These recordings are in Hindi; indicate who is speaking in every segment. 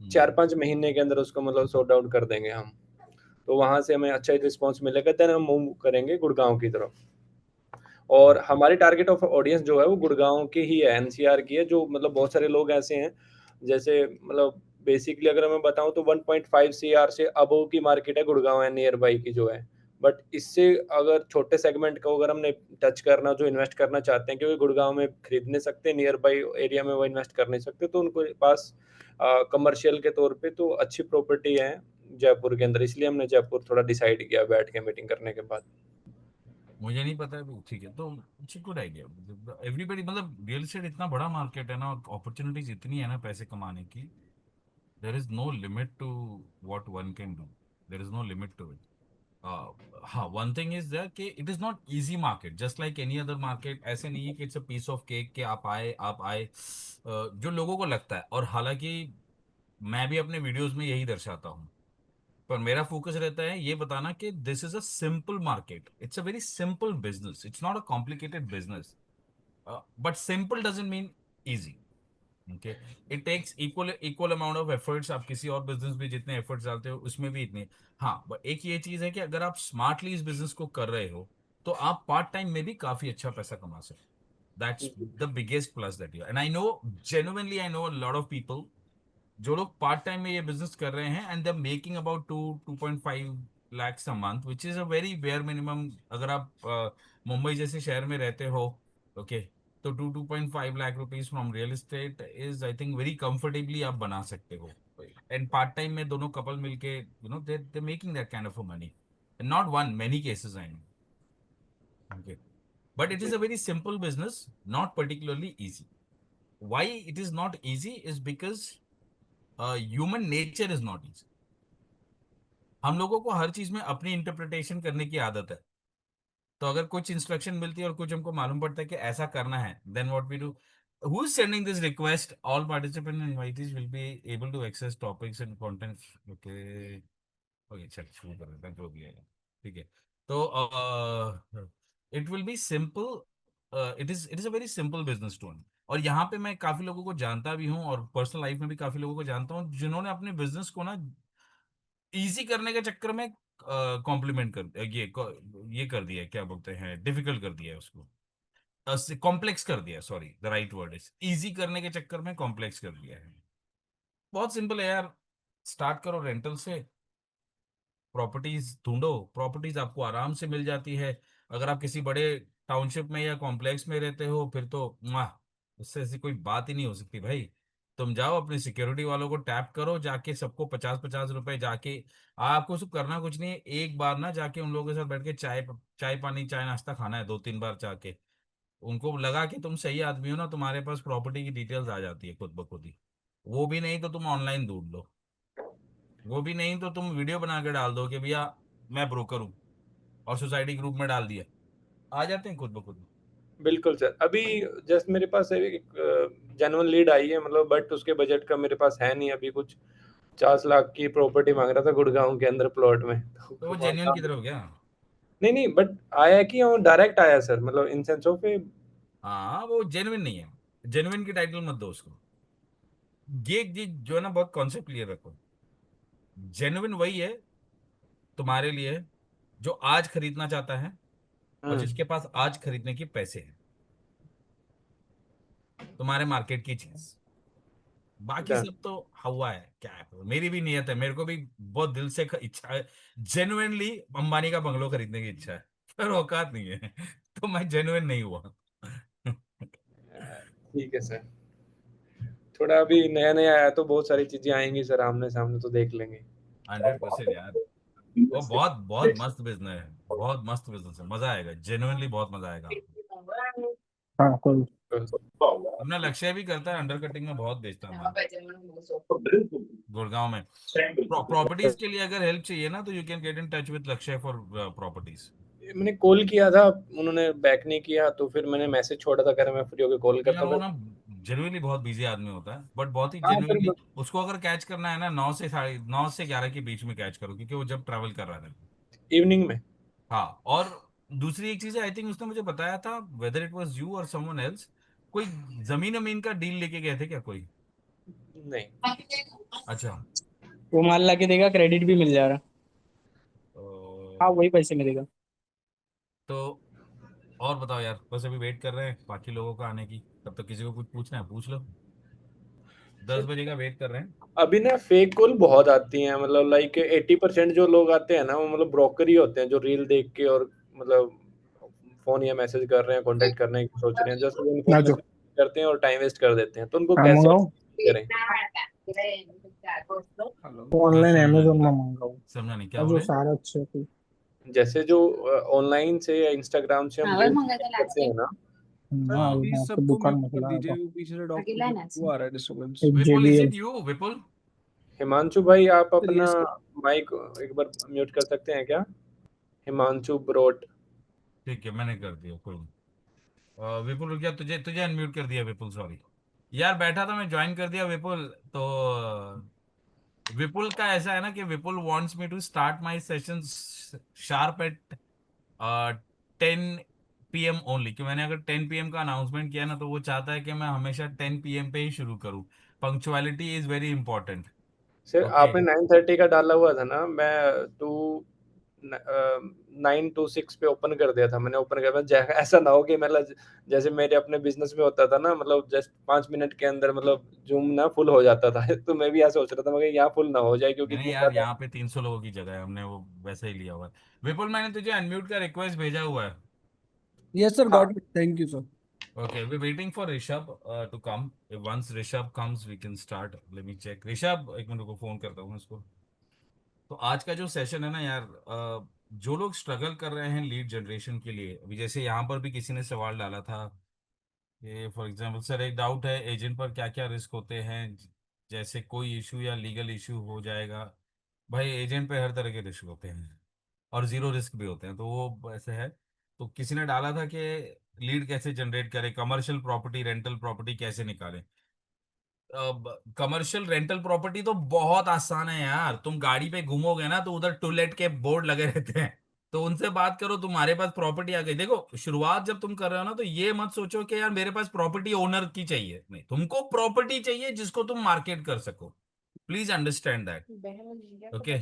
Speaker 1: 4-5 महीने के अंदर उसको मतलब सॉर्ट आउट कर देंगे हम। तो वहाँ से हमें अच्छा रिस्पॉन्स मिलेगा, देन हम मूव करेंगे गुड़गाँव की तरफ। और हमारी टारगेट ऑफ ऑडियंस जो है वो गुड़गाँव की ही है, एनसीआर की है, जो मतलब बहुत सारे लोग ऐसे हैं, जैसे मतलब बेसिकली अगर मैं बताऊँ तो 1.5 सीआर से अबव की मार्केट है गुड़गाँव एंड नियर बाई की जो है। बट इससे अगर छोटे सेगमेंट को अगर हमने टच करना, जो इन्वेस्ट करना चाहते हैं, क्योंकि गुड़गाँव में खरीद नहीं सकते, नियर बाई एरिया में वो इन्वेस्ट कर नहीं सकते, तो उनको पास कमर्शियल के तौर पे तो अच्छी प्रॉपर्टी है जयपुर के अंदर, इसलिए हमने जयपुर थोड़ा डिसाइड किया बैठ के मीटिंग करने के बाद।
Speaker 2: मुझे नहीं पता है, ठीक है, तो इट्स गुड आइडिया। एवरीबडी, मतलब रियल एस्टेट इतना बड़ा मार्केट है ना, और अपॉर्चुनिटीज इतनी है ना पैसे कमाने की। There is no limit to what one can do. There is no limit to it. हाँ, वन थिंग इज दैट कि it is not easy market, just like any other market. ऐसे नहीं है कि it's a piece of cake कि आप आए जो लोगों को लगता है। और हालांकि मैं भी अपने वीडियोस में यही दर्शाता हूँ, पर मेरा फोकस रहता है ये बताना कि this is a simple market, it's a very simple business, it's not a complicated business. But simple doesn't mean easy. Okay, it takes equal equal amount of efforts. आप किसी और बिजनेस में जितने एफर्ट्स डालते हो उसमें भी इतने। हाँ, बट एक ये चीज है कि अगर आप स्मार्टली इस बिजनेस को कर रहे हो तो आप पार्ट टाइम में भी काफी अच्छा पैसा कमा सकते हो। That's the biggest plus that you, and I know, genuinely I know a lot of people जो लोग पार्ट टाइम में ये बिजनेस कर रहे हैं, and they are making about 2.5 lakhs a month, which is a very bare minimum. अगर आप मुंबई जैसे शहर में रहते हो, ओके, तो 2.5 lakh rupees from real estate is, I think, very comfortably आप बना सकते हो। एंड पार्ट टाइम में दोनों कपल मिलके, they making that kind of money. Not one, many cases I know. Okay, but it is a very simple business, not particularly easy. Why it is not easy is because human nature is not easy. हम लोगों को हर चीज में अपनी इंटरप्रिटेशन करने की आदत है। तो अगर कुछ इंस्ट्रक्शन मिलती है और कुछ हमको मालूम पड़ता है कि ऐसा करना है, then what we do, who is sending this request, all participant and invitees will be able to access topics and content. Okay, okay, चल शुरू कर देते हैं जो भी है। ठीक है, तो it will be simple. It is a very simple business too. और यहाँ पे मैं काफी लोगों को जानता भी हूँ, और पर्सनल लाइफ में भी काफी लोगों को जानता हूँ जिन्होंने अपने बिजनेस को ना इजी करने के चक्कर में कॉम्प्लीमेंट कर ये कर दिया है, क्या बोलते हैं, डिफिकल्ट कर दिया है उसको, कॉम्प्लेक्स कर दिया, sorry, the right word is easy करने के चक्कर में कॉम्प्लेक्स कर दिया है। बहुत सिंपल है यार। स्टार्ट करो रेंटल से, प्रॉपर्टीज ढूंढो, प्रॉपर्टीज आपको आराम से मिल जाती है। अगर आप किसी बड़े टाउनशिप में या कॉम्प्लेक्स में रहते हो, फिर तो वाह, उससे ऐसी कोई बात ही नहीं हो सकती भाई। तुम जाओ अपने सिक्योरिटी वालों को टैप करो जाके, सबको 50-50 रुपए जाके। आपको सब करना कुछ नहीं है, एक बार ना जाके उन लोगों के साथ बैठ के चाय चाय पानी चाय नाश्ता खाना है 2-3 बार जाके। उनको लगा कि तुम सही आदमी हो ना, तुम्हारे पास प्रॉपर्टी की डिटेल्स आ जाती है खुद ब खुद ही। वो भी नहीं तो तुम ऑनलाइन ढूंढ लो। वो भी नहीं तो तुम वीडियो बना के डाल दो कि भैया मैं ब्रोकर हूँ, और सोसाइटी ग्रुप में डाल दिया, आ जाते हैं खुद ब खुद।
Speaker 1: बिल्कुल सर, अभी जस्ट मेरे पास एक जेन्युइन लीड आई है, मतलब बट उसके बजट का मेरे पास है नहीं अभी कुछ। 50 लाख की प्रॉपर्टी मांग रहा था गुड़गांव के अंदर प्लॉट में,
Speaker 2: तो वो
Speaker 1: तो वहाँ
Speaker 2: जेन्युइन की
Speaker 1: काम।
Speaker 2: तरफ गया।
Speaker 1: नहीं नहीं, बट आया कि वो डायरेक्ट आया सर, मतलब इन सेंस ऑफ
Speaker 2: हाँ, वो जेन्युइन नहीं है। जेन्युइन की टाइटल मत दो उसको। ये जो है ना, बहुत कॉन्सेप्ट क्लियर रखो। जेन्युइन वही है तुम्हारे लिए जो आज खरीदना चाहता है, और जिसके पास आज खरीदने के पैसे हैं, तुम्हारे मार्केट की चीज। बाकी
Speaker 1: डन।
Speaker 2: सब तो हवा है, क्या है, मेरी भी नियत है, मेरे को भी बहुत दिल से इच्छा है, जेन्युइनली अंबानी का बंगलो खरीदने की इच्छा है, पर औकात नहीं है। तो मैं जेन्युइन नहीं हुआ।
Speaker 1: ठीक है सर, थोड़ा अभी नया नया आया तो बहुत सारी चीजें आएंगी सर, आमने सामने तो देख लेंगे।
Speaker 2: 100% यार। वो बहुत बहुत मस्त बिजनेस है, बहुत मस्त बिजनेस है, मजा आएगा, जेन्युइनली बहुत मजा आएगा आपको।
Speaker 3: हाँ कोई।
Speaker 2: अपना लक्ष्य भी करता है अंडर कटिंग में, बहुत बेचता है माल गुड़गांव में। प्रॉपर्टीज के लिए अगर हेल्प चाहिए ना, तो you can get in touch with लक्ष्य फॉर प्रॉपर्टीज।
Speaker 1: मैंने कॉल किया था, उन्होंने बैक नहीं किया, तो फिर मैंने मैसेज छोड़ा था, कह रहा मैं फ्री होकर कॉल
Speaker 2: यार
Speaker 1: करता
Speaker 2: वो
Speaker 1: हूँ।
Speaker 2: ना जेन्युइनली बहुत बिजी आदमी होता है, बट बहुत ही
Speaker 1: हाँ
Speaker 2: जेन्युइनली।
Speaker 1: सर।
Speaker 2: उसको अगर कैच करना है ना, 9 से 11 के बीच में कैच करो, क्योंकि वो जब ट्रैवल कर रहा था।
Speaker 1: इवनिंग में।
Speaker 2: हाँ, और दूसरी एक चीज है, आई थिंक उसने मुझे बताया था, वेदर इट वाज यू और समवन एल्स, कोई जमीन अमीन का डील लेके गए थे क्या कोई?
Speaker 1: नहीं।
Speaker 2: अच्छा।
Speaker 3: वो माल ला के देगा, क्रेडिट भी मिल जा रहा। हाँ,
Speaker 2: तो
Speaker 3: वही पैसे मिलेगा।
Speaker 2: तो और बताओ यार, बस अभी वेट कर रहे हैं बाकी लोगों का आने की, तब तक किसी को कुछ पूछना है पूछ लो। 10 बजे का वेट कर रहे हैं।
Speaker 1: अभी ना फेक कॉल बहुत आती हैं, मतलब लाइक 80% जो लोग आते हैं ना वो मतलब ब्रोकर ही होते हैं, जो रील देख के और मतलब फोन या मैसेज कर रहे हैं, कांटेक्ट करने की सोच रहे हैं, जस्ट वो इनको
Speaker 3: नाचो।
Speaker 1: मैसेज करते हैं और टाइम वेस्ट कर देते हैं, तो उनको
Speaker 3: हाँ,
Speaker 1: कैसे
Speaker 3: मंगाओ।
Speaker 1: करें।
Speaker 3: वो
Speaker 2: हाँ,
Speaker 3: ऑनलाइन
Speaker 2: समझा
Speaker 3: अमेजोन
Speaker 2: नहीं,
Speaker 3: में मंगाओ।
Speaker 2: समझा नहीं क्या
Speaker 3: और जो
Speaker 2: बोले।
Speaker 3: सारा अच्छे होते।
Speaker 1: जैसे जो ऑनलाइन से या इंस्टाग्राम से हम रील करते हैं ना,
Speaker 3: हाँ,
Speaker 2: हाँ,
Speaker 3: ये
Speaker 4: प्लीज
Speaker 3: मैं आपको
Speaker 4: सबको
Speaker 3: दुकान
Speaker 4: म्यूट
Speaker 3: में
Speaker 4: कर
Speaker 3: खिलाया
Speaker 4: दीजिए,
Speaker 3: था।
Speaker 4: वो पीछे से डॉक्टर वो आ रहा है डिस्टर्बेंस।
Speaker 3: एक
Speaker 2: विपुल, इज
Speaker 3: JBL।
Speaker 2: इट यू विपुल?
Speaker 1: हिमांशु भाई आप
Speaker 4: करिए
Speaker 1: अपना
Speaker 4: सर।
Speaker 1: माइक एक बार म्यूट कर सकते हैं क्या? हिमांशु ब्रोट।
Speaker 2: ठीक है, मैंने कर दिया, कोई नहीं। विपुल रुक जा, तुझे तुझे अनम्यूट कर दिया विपुल, सॉरी यार, बैठा था मैं, ज्वाइन कर दिया विपुल। तो विपुल का ऐसा है ना कि Vipul wants me to start my session sharp at 10 PM only, कि मैंने अगर 10 PM का अनाउंसमेंट किया ना, तो वो चाहता है कि मैं हमेशा 10 PM पे ही शुरू करूँ। Punctuality is very important.
Speaker 1: Sir
Speaker 2: okay.
Speaker 1: आपने 9:30 का डाला हुआ था ना, मैं टू 9 to 6 पे ओपन कर दिया था, मैंने ओपन कर दिया, ऐसा ना हो कि मतलब जैसे मेरे अपने बिजनेस में होता था ना, मतलब जस्ट 5 मिनट के अंदर मतलब जूम ना फुल हो जाता था तो मैं भी ऐसा सोच रहा था, मगर यहाँ फुल ना हो जाए क्योंकि
Speaker 2: नहीं
Speaker 1: इतनी
Speaker 2: यार,
Speaker 1: ज्यादा।
Speaker 2: यहाँ पे 300 लोगों की जगह है, हमने वो वैसे ही लिया हुआ है। विपुल, मैंने तुझे अनम्यूट का रिक्वेस्ट भेजा हुआ है।
Speaker 4: यस सर,
Speaker 1: हाँ,
Speaker 4: got it, thank you sir.
Speaker 2: Okay, we're waiting for Rishabh to come. If once Rishabh comes, we can start. Let me check. Rishabh, एक मिनट को फोन करता हूँ इसको। तो आज का जो सेशन है ना यार, जो लोग स्ट्रगल कर रहे हैं लीड जनरेशन के लिए, अभी जैसे यहाँ पर भी किसी ने सवाल डाला था कि फॉर एग्जांपल सर, एक डाउट है एजेंट पर क्या क्या रिस्क होते हैं, जैसे कोई इशू या लीगल इशू हो जाएगा। भाई, एजेंट पे हर तरह के रिस्क होते हैं और जीरो रिस्क भी होते हैं, तो वो ऐसे है। तो किसी ने डाला था कि लीड कैसे जनरेट करें, कमर्शियल प्रॉपर्टी रेंटल प्रॉपर्टी कैसे निकालें। कमर्शियल रेंटल प्रॉपर्टी तो बहुत आसान है यार, तुम गाड़ी पे घूमोगे ना तो उधर टू लेट के बोर्ड लगे रहते हैं, तो उनसे बात करो, तुम्हारे पास प्रॉपर्टी आ गई। देखो, शुरुआत जब तुम कर रहे हो ना, तो ये मत सोचो कि यार मेरे पास प्रॉपर्टी ओनर की चाहिए, नहीं, तुमको प्रॉपर्टी चाहिए जिसको तुम मार्केट कर सको। Please understand that. ओके।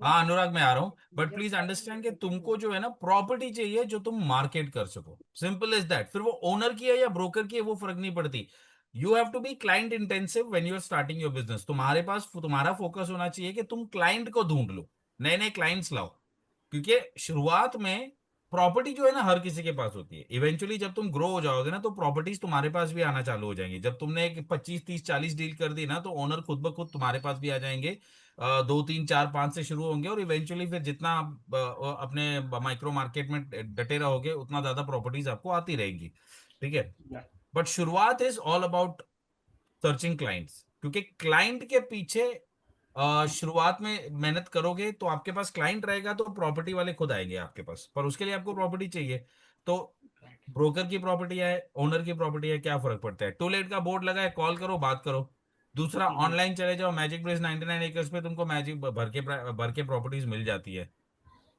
Speaker 2: हाँ अनुराग, मैं आ रहा हूँ, बट प्लीज अंडरस्टैंड कि तुमको जो है ना प्रॉपर्टी चाहिए जो तुम मार्केट कर सको, सिंपल इज दैट। फिर वो ओनर की है या ब्रोकर की है वो फर्क नहीं पड़ती। You have to be client intensive when you are starting your business. तुम्हारे पास तुम्हारा फोकस होना चाहिए कि तुम क्लाइंट को ढूंढ लो, नए नए क्लाइंट्स लाओ, क्योंकि शुरुआत में प्रॉपर्टी जो है ना हर किसी के पास होती है। इवेंचुअली जब तुम ग्रो हो जाओगे ना, तो प्रॉपर्टीज तुम्हारे पास भी आना चालू हो जाएंगी। जब तुमने एक 25 30 40 डील कर दी ना, तो ओनर खुद ब खुद तुम्हारे पास भी आ जाएंगे। 2 3 4 5 से शुरू होंगे, और इवेंचुअली फिर जितना आप अपने माइक्रो मार्केट में डटे रहोगे, उतना ज्यादा प्रॉपर्टीज आपको आती रहेंगी। ठीक है। बट शुरुआत is all about searching clients, क्योंकि क्लाइंट के पीछे शुरुआत में मेहनत करोगे तो आपके पास क्लाइंट रहेगा, तो प्रॉपर्टी वाले खुद आएंगे आपके पास, पर उसके लिए आपको प्रॉपर्टी चाहिए। तो ब्रोकर की प्रॉपर्टी है, ओनर की प्रॉपर्टी है, क्या फर्क पड़ता है? टू लेट का बोर्ड लगा है, कॉल करो, बात करो। दूसरा, ऑनलाइन चले जाओ, मैजिक ब्रिज 99 एकर्स पे तुमको मैजिक भर के प्रॉपर्टीज मिल जाती है,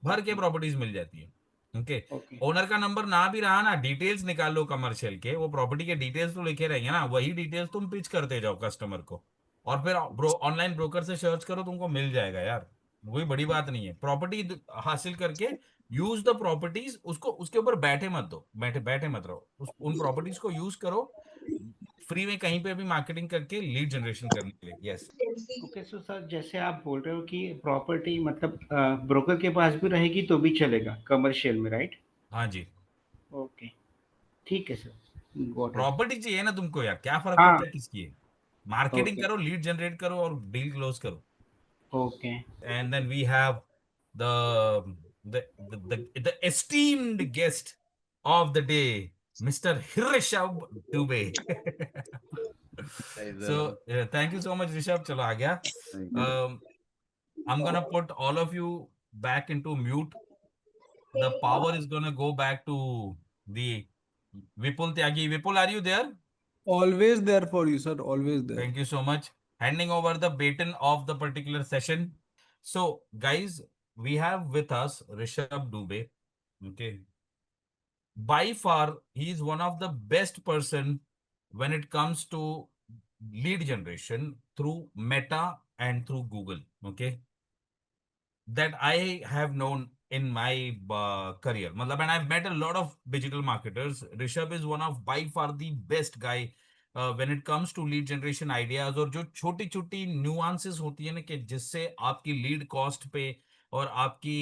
Speaker 2: भर के प्रॉपर्टीज मिल जाती है। ओके। ओनर का नंबर ना भी रहा ना, डिटेल्स निकाल लो कमर्शियल के, वो प्रॉपर्टी के डिटेल्स तो लिखे रहेंगे ना, वही डिटेल्स तुम पिच करते जाओ कस्टमर को, और फिर ऑनलाइन ब्रोकर से सर्च करो, तुमको मिल जाएगा यार। कोई बड़ी बात नहीं है, प्रॉपर्टी हासिल करके यूज द प्रॉपर्टीज, उसको उसके ऊपर बैठे मत दो, बैठे बैठे मत रहो, उन प्रॉपर्टीज को यूज करो फ्री में, कहीं पे भी मार्केटिंग करके लीड जनरेशन करने के लिए। यस।
Speaker 5: ओके, सो सर जैसे आप बोल रहे हो कि प्रॉपर्टी मतलब ब्रोकर के पास भी रहेगी तो भी चलेगा कमर्शियल में, राइट?
Speaker 2: हाँ जी।
Speaker 5: ओके, ठीक है सर, गॉट इट।
Speaker 2: प्रॉपर्टी चाहिए ना तुमको यार, क्या फर्क
Speaker 5: हाँ,
Speaker 2: पड़ता है किसकी है। मार्केटिंग
Speaker 5: ओके,
Speaker 2: करो, लीड जनरेट करो और डील क्लोज करो।
Speaker 5: Okay.
Speaker 2: And then we have the esteemed guest of the day, Mr. Rishabh Dubey. So thank you so much, Rishabh. चलो आ गया. um, I'm gonna put all of you back into mute. The power is gonna go back to the Vipul Tyagi. Vipul, are you there?
Speaker 4: Always there for you sir, always there.
Speaker 2: Thank you so much. Handing over the baton of the particular session. So, guys, we have with us Rishabh Dubey. Okay. By far, he is one of the best person when it comes to lead generation through Meta and through Google, okay, that I have known in my career. Matlab, and I've met a lot of digital marketers. Rishabh is one of by far the best guy when it comes to lead generation ideas, और जो छोटी छोटी nuances होती है ना कि जिससे आपकी lead cost पे और आपकी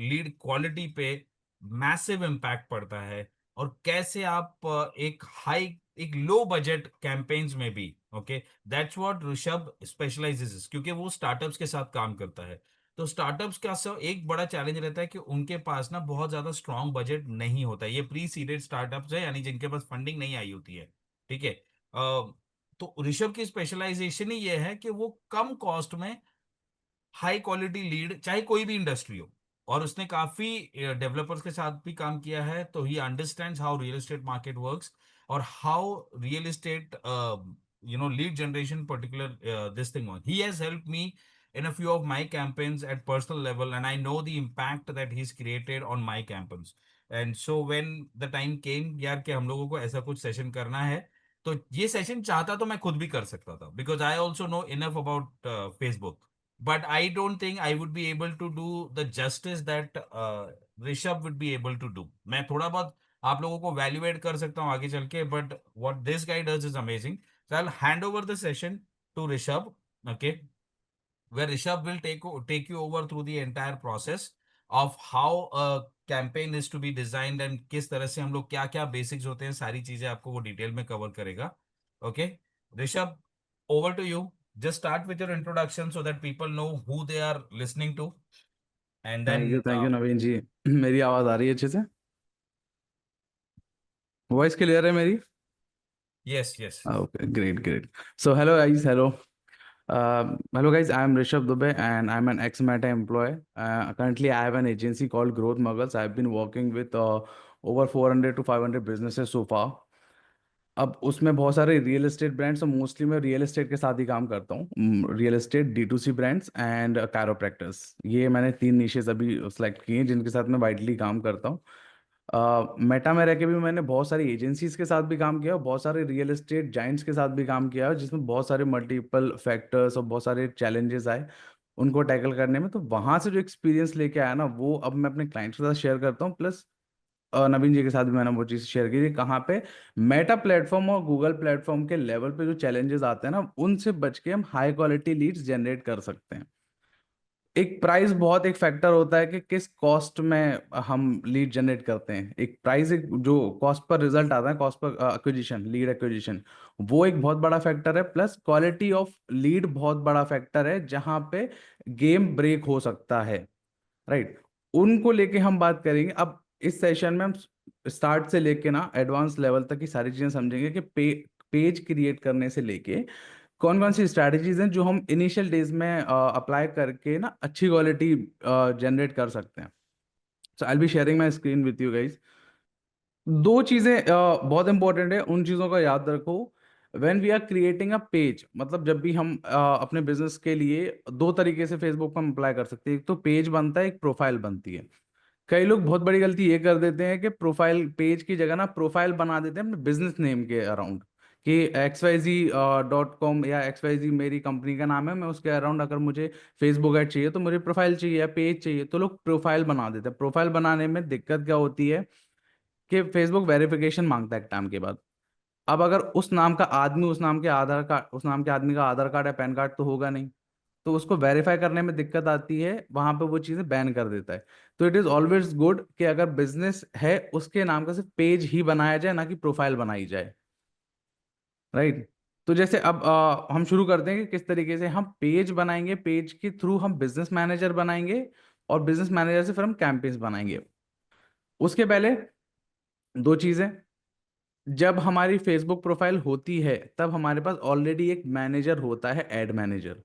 Speaker 2: lead quality पे massive impact पड़ता है, और कैसे आप एक लो बजट कैंपेन्स में भी, okay, that's what Rishabh specialises, क्योंकि वो स्टार्टअप्स के साथ काम करता है। तो स्टार्टअप्स का एक बड़ा चैलेंज रहता है कि उनके पास ना बहुत ज्यादा स्ट्रॉन्ग बजट नहीं होता है। ये प्री सीडेड स्टार्टअप्स है, यानी जिनके पास फंडिंग नहीं आई होती है, ठीक है। तो ऋषभ की स्पेशलाइजेशन ही ये है कि वो कम कॉस्ट में हाई क्वालिटी लीड, चाहे कोई भी इंडस्ट्री हो, और उसने काफी डेवलपर्स के साथ भी काम किया है, तो he understands how real estate market works और how real estate lead generation particular this thing on. He has helped me in a few of my campaigns at personal level, and I know the impact that he's created on my campaigns. And so when the time came यार कि हम लोगों को ऐसा कुछ सेशन करना है, तो ये सेशन चाहता तो मैं खुद भी कर सकता था, because I also know enough about Facebook, but I don't think I would be able to do the justice that Rishabh would be able to do. मैं थोड़ा बहुत आप लोगों को वैल्यूएट कर सकता हूँ आगे चल के, but what this guy does is amazing. So I'll hand over the session to Rishabh, okay, where Rishabh will take you over through the entire process of how a campaign is to be designed and किस तरह से हम लोग क्या क्या बेसिक्स होते हैं, सारी चीजें आपको वो डिटेल में कवर करेगा। Okay Rishabh, over to you. Just start with your introduction so that people know who they are listening to, and then
Speaker 6: thank you Naveen ji. मेरी आवाज आ रही है अच्छे से? वॉइस क्लियर है मेरी?
Speaker 2: yes, yes,
Speaker 6: Okay, great. So hello guys, hello guys, I am Rishabh Dubey and I'm an ex-Meta employee. Currently I have an agency called Growth Muggles. I've been working with over 400 to 500 businesses so far. अब उसमें बहुत सारे रियल एस्टेट ब्रांड्स, और मोस्टली मैं रियल एस्टेट के साथ ही काम करता हूँ। Real estate, D2C brands and chiropractic, ये मैंने 3 निशेस अभी सेलेक्ट किए हैं जिनके साथ मैं वाइडली काम करता हूँ। मेटा में रह के भी मैंने बहुत सारी एजेंसीज के साथ भी काम किया और बहुत सारे रियल एस्टेट जाइंट्स के साथ भी काम किया है, जिसमें बहुत सारे मल्टीपल फैक्टर्स और बहुत सारे चैलेंजेस आए उनको टैकल करने में। तो वहाँ से जो एक्सपीरियंस लेके आया ना, वो अब मैं अपने क्लाइंट्स के साथ शेयर करता हूँ। प्लस नवीन जी के साथ भी मैंने वो चीज़ शेयर की थी, कहाँ पे मेटा प्लेटफॉर्म और गूगल प्लेटफॉर्म के लेवल पे जो चैलेंजेस आते हैं ना, उनसे बच के हम हाई क्वालिटी लीड्स जनरेट कर सकते हैं। एक प्राइस बहुत एक फैक्टर होता है कि किस कॉस्ट में हम लीड जनरेट करते हैं। एक प्राइस, एक जो कॉस्ट पर रिजल्ट आता है, cost per acquisition, lead acquisition, वो एक बहुत बड़ा फैक्टर है। प्लस क्वालिटी ऑफ लीड बहुत बड़ा फैक्टर है, जहां पे गेम ब्रेक हो सकता है, राइट। उनको लेके हम बात करेंगे। अब इस सेशन में हम स्टार्ट से लेके ना एडवांस लेवल तक की सारी चीजें समझेंगे कि पेज क्रिएट करने से लेके कौन कौन सी स्ट्रैटेजीज हैं जो हम इनिशियल डेज में अप्लाई करके ना अच्छी क्वालिटी जनरेट कर सकते हैं। So I will be sharing my screen with you guys. 2 चीजें बहुत इंपॉर्टेंट है, उन चीजों का याद रखो। When we are creating a page, मतलब जब भी हम अपने बिजनेस के लिए 2 तरीके से फेसबुक पर अप्लाई कर सकते हैं। एक तो पेज बनता है, एक प्रोफाइल बनती है। कई लोग बहुत बड़ी गलती ये कर देते हैं कि प्रोफाइल, पेज की जगह ना प्रोफाइल बना देते हैं अपने बिजनेस नेम के अराउंड, कि xyz.com या xyz मेरी कंपनी का नाम है, मैं उसके अराउंड अगर मुझे फेसबुक ऐड चाहिए तो मुझे प्रोफाइल चाहिए या पेज चाहिए, तो लोग प्रोफाइल बना देते हैं। प्रोफाइल बनाने में दिक्कत क्या होती है कि फेसबुक वेरिफिकेशन मांगता है एक टाइम के बाद। अब अगर उस नाम का आदमी, उस नाम के आधार कार्ड, उस नाम के आदमी का आधार कार्ड या पैन कार्ड तो होगा नहीं, तो उसको वेरीफाई करने में दिक्कत आती है, वहां पे वो चीजें बैन कर देता है। तो इट इज ऑलवेज गुड कि अगर बिजनेस है उसके नाम का सिर्फ पेज ही बनाया जाए, ना कि प्रोफाइल बनाई जाए, राइट। तो जैसे अब हम शुरू करते हैं कि किस तरीके से हम पेज बनाएंगे। पेज के थ्रू हम बिजनेस मैनेजर बनाएंगे और बिजनेस मैनेजर से फिर हम कैंपेन्स बनाएंगे। उसके पहले 2 चीजें, जब हमारी फेसबुक प्रोफाइल होती है तब हमारे पास ऑलरेडी एक मैनेजर होता है, एड मैनेजर,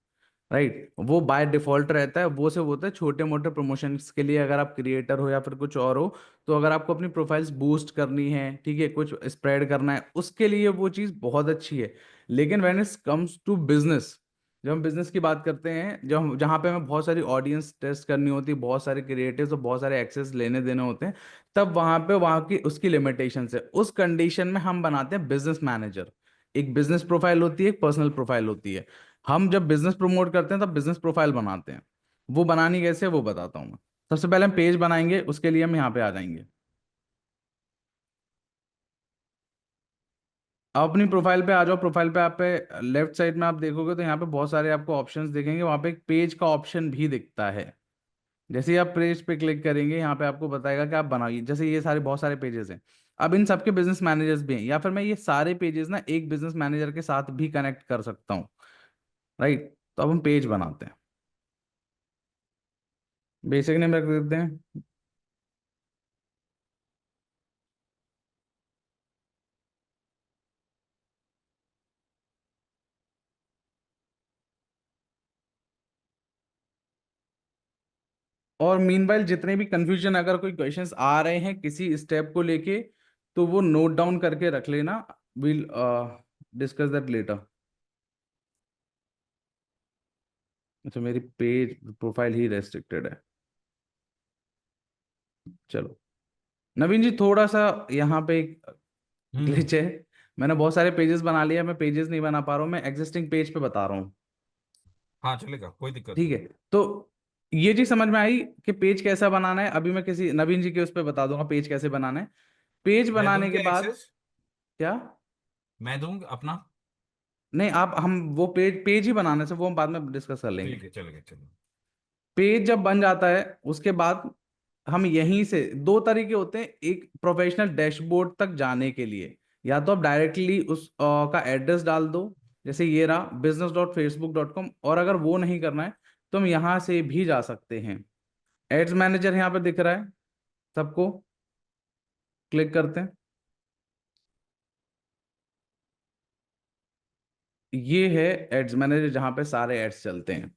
Speaker 6: राइट। वो बाय डिफॉल्ट रहता है। वो सिर्फ होता है छोटे मोटे प्रमोशंस के लिए, अगर आप क्रिएटर हो या फिर कुछ और हो, तो अगर आपको अपनी प्रोफाइल्स बूस्ट करनी है, ठीक है, कुछ स्प्रेड करना है, उसके लिए वो चीज़ बहुत अच्छी है। लेकिन when it comes to business, जब हम बिजनेस की बात करते हैं, जब जहाँ पे हमें बहुत सारी ऑडियंस टेस्ट करनी होती है, बहुत सारे क्रिएटिव्स और बहुत सारे एक्सेस लेने देने होते हैं, तब वहाँ पे वहाँ की उसकी लिमिटेशन है। उस कंडीशन में हम बनाते हैं बिजनेस मैनेजर। एक बिजनेस प्रोफाइल होती है, एक पर्सनल प्रोफाइल होती है। हम जब बिजनेस प्रमोट करते हैं तब बिजनेस प्रोफाइल बनाते हैं। वो बनानी कैसे है वो बताता हूँ मैं। सबसे पहले हम पेज बनाएंगे, उसके लिए हम यहाँ पे आ जाएंगे। आप अपनी प्रोफाइल पे आ जाओ। प्रोफाइल पे आप पे लेफ्ट साइड में आप देखोगे तो यहाँ पे बहुत सारे आपको ऑप्शंस दिखेंगे। वहाँ पे एक पेज का ऑप्शन भी दिखता है। जैसे ही आप पेज पे क्लिक करेंगे यहाँ पे आपको बताएगा कि आप बनाइए। जैसे ये सारे बहुत सारे पेजेस हैं। अब इन सबके बिजनेस मैनेजर्स भी हैं, या फिर मैं ये सारे पेजेस ना एक बिजनेस मैनेजर के साथ भी कनेक्ट कर सकता हूँ। राइट, तो अब हम पेज बनाते हैं। बेसिक नेम रख देते हैं। और मीनवाइल जितने भी कंफ्यूजन, अगर कोई क्वेश्चंस आ रहे हैं किसी स्टेप को लेके, तो वो नोट डाउन करके रख लेना। Will discuss that later. अच्छा, मेरी पेज प्रोफाइल ही रेस्ट्रिक्टेड है। चलो नवीन जी, थोड़ा सा यहाँ पे एक ग्लिच है। मैंने बहुत सारे पेजेस बना लिया, मैं पेजेस नहीं बना पा रहा हूँ, मैं एग्जिस्टिंग पेज पे बता रहा हूँ।
Speaker 2: हाँ चलेगा, कोई दिक्कत
Speaker 6: ठीक
Speaker 2: नहीं।
Speaker 6: है, तो ये चीज समझ में आई कि पेज कैसा बनाना है। अभी मैं किसी नवीन जी के उस पर बता दूंगा पेज कैसे बनाना है। पेज
Speaker 2: मैं दूं
Speaker 6: बनाने के
Speaker 2: क्या
Speaker 6: बाद
Speaker 2: एक्सेस?
Speaker 6: क्या?
Speaker 2: मैं दूं अपना?
Speaker 6: नहीं, आप हम वो पेज पेज ही बनाने से वो हम बाद में डिस्कस कर लेंगे।
Speaker 2: ठीक है, चलेगा चलो।
Speaker 6: पेज जब बन जाता है उसके बाद हम यहीं से, दो तरीके होते हैं एक प्रोफेशनल डैशबोर्ड तक जाने के लिए। या तो आप डायरेक्टली उस का एड्रेस डाल दो, जैसे ये रहा business.facebook.com। और अगर वो नहीं करना है तो हम यहाँ से भी जा सकते हैं। एड्स मैनेजर यहाँ पे दिख रहा है सबको, क्लिक करते हैं। ये है एड्स मैनेजर जहाँ पे सारे एड्स चलते हैं।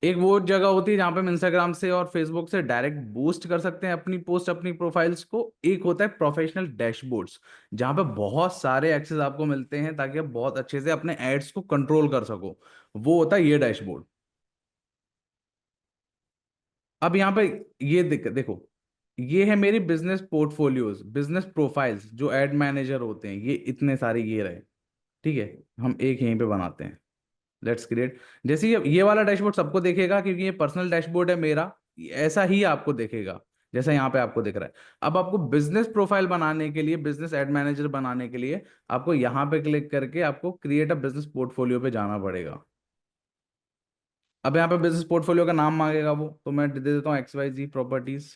Speaker 6: एक वो जगह होती है जहां पे हम इंस्टाग्राम से और फेसबुक से डायरेक्ट बूस्ट कर सकते हैं अपनी पोस्ट, अपनी प्रोफाइल्स को। एक होता है प्रोफेशनल डैशबोर्ड्स, जहां पे बहुत सारे एक्सेस आपको मिलते हैं ताकि आप बहुत अच्छे से अपने एड्स को कंट्रोल कर सको। वो होता है ये डैशबोर्ड। अब यहाँ पे ये देखो, ये है मेरी बिजनेस पोर्टफोलियोज, बिजनेस प्रोफाइल्स जो एड मैनेजर होते हैं, ये इतने सारे ये रहे। ठीक है, हम एक यहीं पे बनाते हैं। Let's create. जैसे ये वाला डैशबोर्ड सबको देखेगा क्योंकि ये पर्सनल डैशबोर्ड है मेरा। ऐसा ही आपको देखेगा जैसा यहाँ पे आपको दिख रहा है। अब आपको बिजनेस प्रोफाइल बनाने के लिए, बिजनेस एड मैनेजर बनाने के लिए, आपको यहाँ पे क्लिक करके आपको क्रिएट अ बिजनेस पोर्टफोलियो पे जाना पड़ेगा। अब यहाँ पे बिजनेस पोर्टफोलियो का नाम मांगेगा वो, तो मैं दे देता हूँ XYZ प्रॉपर्टीज।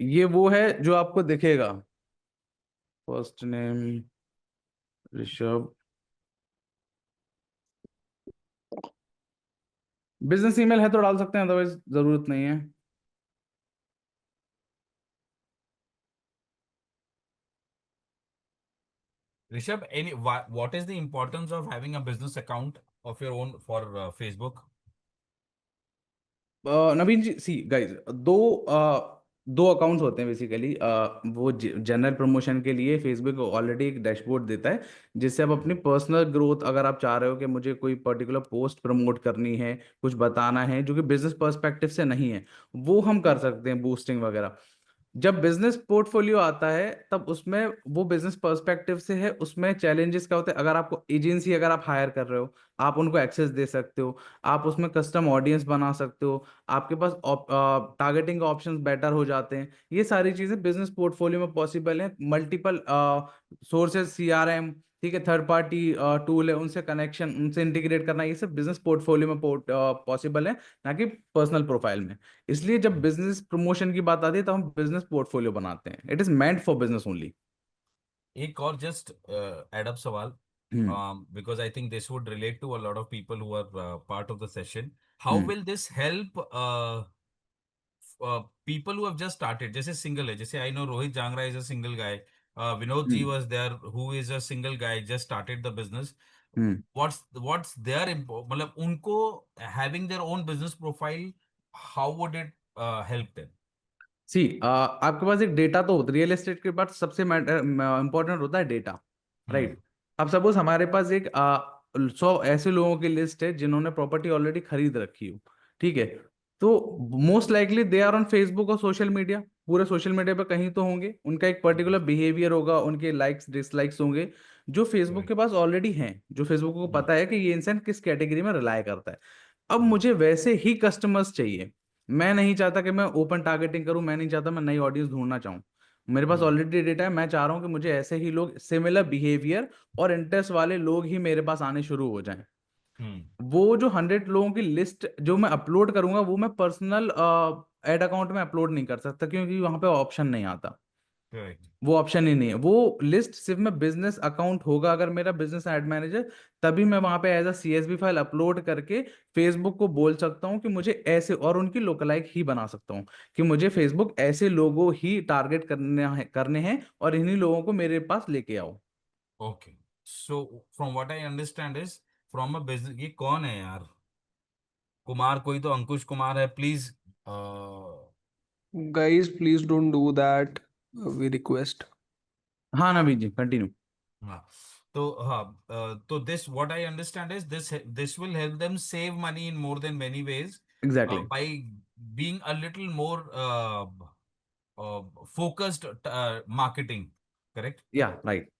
Speaker 6: ये वो है जो आपको दिखेगा। First name Rishabh. Business email है तो डाल सकते हैं, अदरवाइज जरूरत नहीं है।
Speaker 2: Rishabh, what is the importance of having a business account of your own for Facebook?
Speaker 6: Naveen ji, see guys, दो अकाउंट्स होते हैं बेसिकली। वो जनरल प्रमोशन के लिए फेसबुक ऑलरेडी एक डैशबोर्ड देता है, जिससे आप अपनी पर्सनल ग्रोथ, अगर आप चाह रहे हो कि मुझे कोई पर्टिकुलर पोस्ट प्रमोट करनी है, कुछ बताना है जो कि बिजनेस पर्सपेक्टिव से नहीं है, वो हम कर सकते हैं, बूस्टिंग वगैरह। जब बिजनेस पोर्टफोलियो आता है तब उसमें वो बिजनेस पर्सपेक्टिव से है। उसमें चैलेंजेस क्या होते हैं, अगर आपको एजेंसी, अगर आप हायर कर रहे हो, आप उनको एक्सेस दे सकते हो, आप उसमें कस्टम ऑडियंस बना सकते हो, आपके पास टारगेटिंग ऑप्शंस बेटर हो जाते हैं। ये सारी चीजें बिजनेस पोर्टफोलियो में पॉसिबल है। मल्टीपल सोर्सेज, CRM, ठीक है, थर्ड पार्टी टूल है, उनसे कनेक्शन, उनसे इंटीग्रेट करना, ये सब बिजनेस पोर्टफोलियो में पॉसिबल है, ना कि पर्सनल प्रोफाइल में। इसलिए जब बिजनेस प्रमोशन की बात आती है तो हम बिजनेस पोर्टफोलियो बनाते हैं। It is meant for business only.
Speaker 2: एक और जस्ट एड अप सवाल,
Speaker 6: हम्म
Speaker 2: because I think this would relate to a lot of people who are part of the session. How
Speaker 6: hmm
Speaker 2: will this help people who have just started? जैसे single है, जैसे I know Rohit Jangra is a single guy. Vinod ji
Speaker 6: hmm
Speaker 2: was there, who is a single guy, just started the business.
Speaker 6: Hmm
Speaker 2: What's their मतलब उनको having their own business profile, how would it help them?
Speaker 6: सी आपके पास एक डेटा तो होता है। रियल एस्टेट के बाद सबसे इंपॉर्टेंट होता है डेटा।
Speaker 2: हम्म
Speaker 6: राइट। अब सपोज हमारे पास एक 100 ऐसे लोगों की लिस्ट है जिन्होंने प्रॉपर्टी ऑलरेडी खरीद रखी हो। ठीक है, तो most likely they are on Facebook और सोशल मीडिया। पूरे सोशल मीडिया पे कहीं तो होंगे, उनका एक पर्टिकुलर बिहेवियर होगा, उनके लाइक्स डिसलाइक्स होंगे। जो फेसबुक के पास ऑलरेडी हैं, जो फेसबुक को पता है कि ये इंसान किस कैटेगरी में रिलाय करता है। अब मुझे वैसे ही कस्टमर्स चाहिए। मैं नहीं चाहता कि मैं ओपन टारगेटिंग करूं, मैं नहीं चाहता मैं नई ऑडियंस ढूंढना चाहूं। मेरे पास ऑलरेडी डेटा है, मैं चाह रहा हूं कि मुझे ऐसे ही लोग, सिमिलर बिहेवियर और इंटरेस्ट वाले लोग ही मेरे पास आने शुरू हो जाएं। वो जो 100 लोगों की लिस्ट जो मैं अपलोड करूंगा, वो मैं पर्सनल एड अकाउंट में अपलोड नहीं कर सकता, क्योंकि वहां पे ऑप्शन नहीं आता। वो ऑप्शन ही नहीं है। वो लिस्ट सिर्फ मैं बिजनेस अकाउंट होगा अगर मेरा बिजनेस एड मैनेजर, तभी मैं वहां पे as a CSV file upload करके फेसबुक को बोल सकता हूँ कि मुझे ऐसे, और उनकी लोकलाइक ही बना सकता हूँ कि मुझे फेसबुक ऐसे लोगों ही टारगेट करने हैं और इन्हीं लोगों को मेरे पास लेके आओ।
Speaker 2: Okay, so from what I understand is from a business, ये कौन है यार? कुमार, कोई तो अंकुश कुमार है, please.
Speaker 4: Guys, please don't do that. We request.
Speaker 6: हाँ नवीन जी, कंटिन्यू।
Speaker 2: हाँ, तो हाँ, तो this what I understand is this will help them save money in more than many ways
Speaker 6: exactly.
Speaker 2: By being a little more focused marketing, correct?
Speaker 6: या राइट।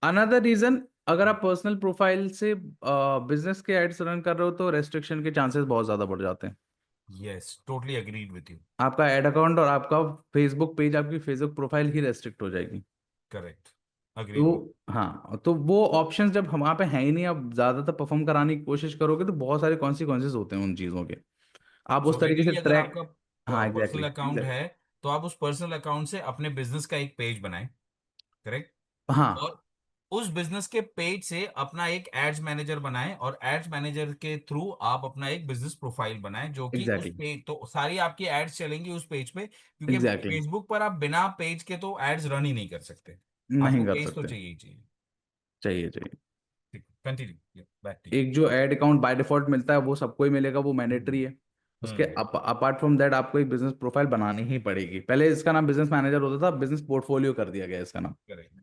Speaker 6: अनदर रीजन, अगर आप पर्सनल प्रोफाइल से बिजनेस के एड्स रन कर रहे हो तो रेस्ट्रिक्शन के चांसेस बहुत ज्यादा बढ़ जाते हैं।
Speaker 2: Yes, totally agreed with you.
Speaker 6: आपका एड अकाउंट और आपका फेसबुक पेज, आपकी फेसबुक प्रोफाइल ही रेस्ट्रिक्ट हो जाएगी।
Speaker 2: Correct, agreed with.
Speaker 6: तो हाँ, तो वो ऑप्शंस जब हम वहाँ पे है ही नहीं, आप ज्यादातर परफॉर्म कराने की कोशिश करोगे तो बहुत सारे कॉन्सिक्वेंसेस होते हैं उन चीजों के। आप
Speaker 2: सो
Speaker 6: उस तरीके से
Speaker 2: आइडियली अगर
Speaker 6: ट्रैक।
Speaker 2: आपका
Speaker 6: हाँ
Speaker 2: पर्सनल
Speaker 6: एग्जैक्टली
Speaker 2: अकाउंट है, तो आप उस पर्सनल अकाउंट से अपने बिजनेस का एक पेज बनाएं, करेक्ट?
Speaker 6: हाँ
Speaker 2: और उस बिजनेस के पेज से अपना एक एड्स मैनेजर बनाएं, और एड्स मैनेजर के थ्रू आप अपना एक बिजनेस प्रोफाइल बनाएं, जो कि उस
Speaker 6: एग्जैक्टली
Speaker 2: पेज, तो सारी आपकी एड्स चलेंगी उस पेज पे, क्योंकि
Speaker 6: एग्जैक्टली
Speaker 2: फेसबुक पर आप बिना पेज के तो एड्स रन ही नहीं कर सकते।
Speaker 6: नहीं
Speaker 2: आपको
Speaker 6: कर
Speaker 2: पेज तो
Speaker 6: सकते।
Speaker 2: चाहिए ही चाहिए।
Speaker 6: चाहिए चाहिए।
Speaker 2: ठीक, कंटिन्यू, बैक टू
Speaker 6: एक जो ऐड अकाउंट बाय डिफॉल्ट मिलता है वो सबको ही मिलेगा, वो मैंडेटरी है। उसके
Speaker 2: यू।
Speaker 6: अपार्ट फ्रॉम दैट आपको एक बिजनेस प्रोफाइल बनानी ही पड़ेगी। पहले इसका नाम बिजनेस मैनेजर होता था, बिजनेस पोर्टफोलियो कर दिया गया इसका नाम।
Speaker 2: करेक्ट।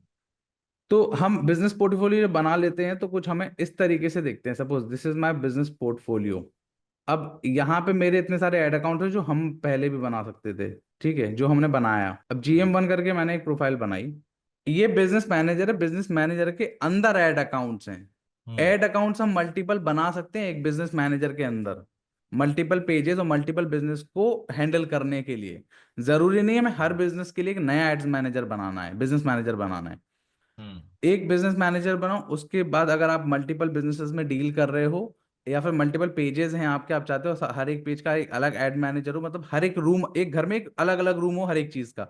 Speaker 6: तो हम बिजनेस पोर्टफोलियो बना लेते हैं तो कुछ हमें इस तरीके से देखते हैं, suppose this is my business portfolio. अब यहाँ पे मेरे इतने सारे ऐड अकाउंट हैं जो हम पहले भी बना सकते थे, ठीक है, जो हमने बनाया। अब GM1 करके मैंने एक प्रोफाइल बनाई। ये बिजनेस मैनेजर है, बिजनेस मैनेजर के अंदर ऐड अकाउंट्स हैं। ऐड अकाउंट्स हम मल्टीपल बना सकते हैं एक बिजनेस मैनेजर के अंदर, मल्टीपल पेजेस और मल्टीपल बिजनेस को हैंडल करने के लिए। जरूरी नहीं है मैं हर बिजनेस के लिए एक नया एड्स मैनेजर बनाना है, बिजनेस मैनेजर बनाना है। एक बिजनेस मैनेजर बनाओ, उसके बाद अगर आप मल्टीपल बिजनेसेस में डील कर रहे हो या फिर मल्टीपल पेजेस हैं आपके, आप चाहते हो हर एक पेज का एक अलग एड मैनेजर हो, मतलब हर एक रूम, एक घर में एक अलग अलग रूम हो हर एक चीज का,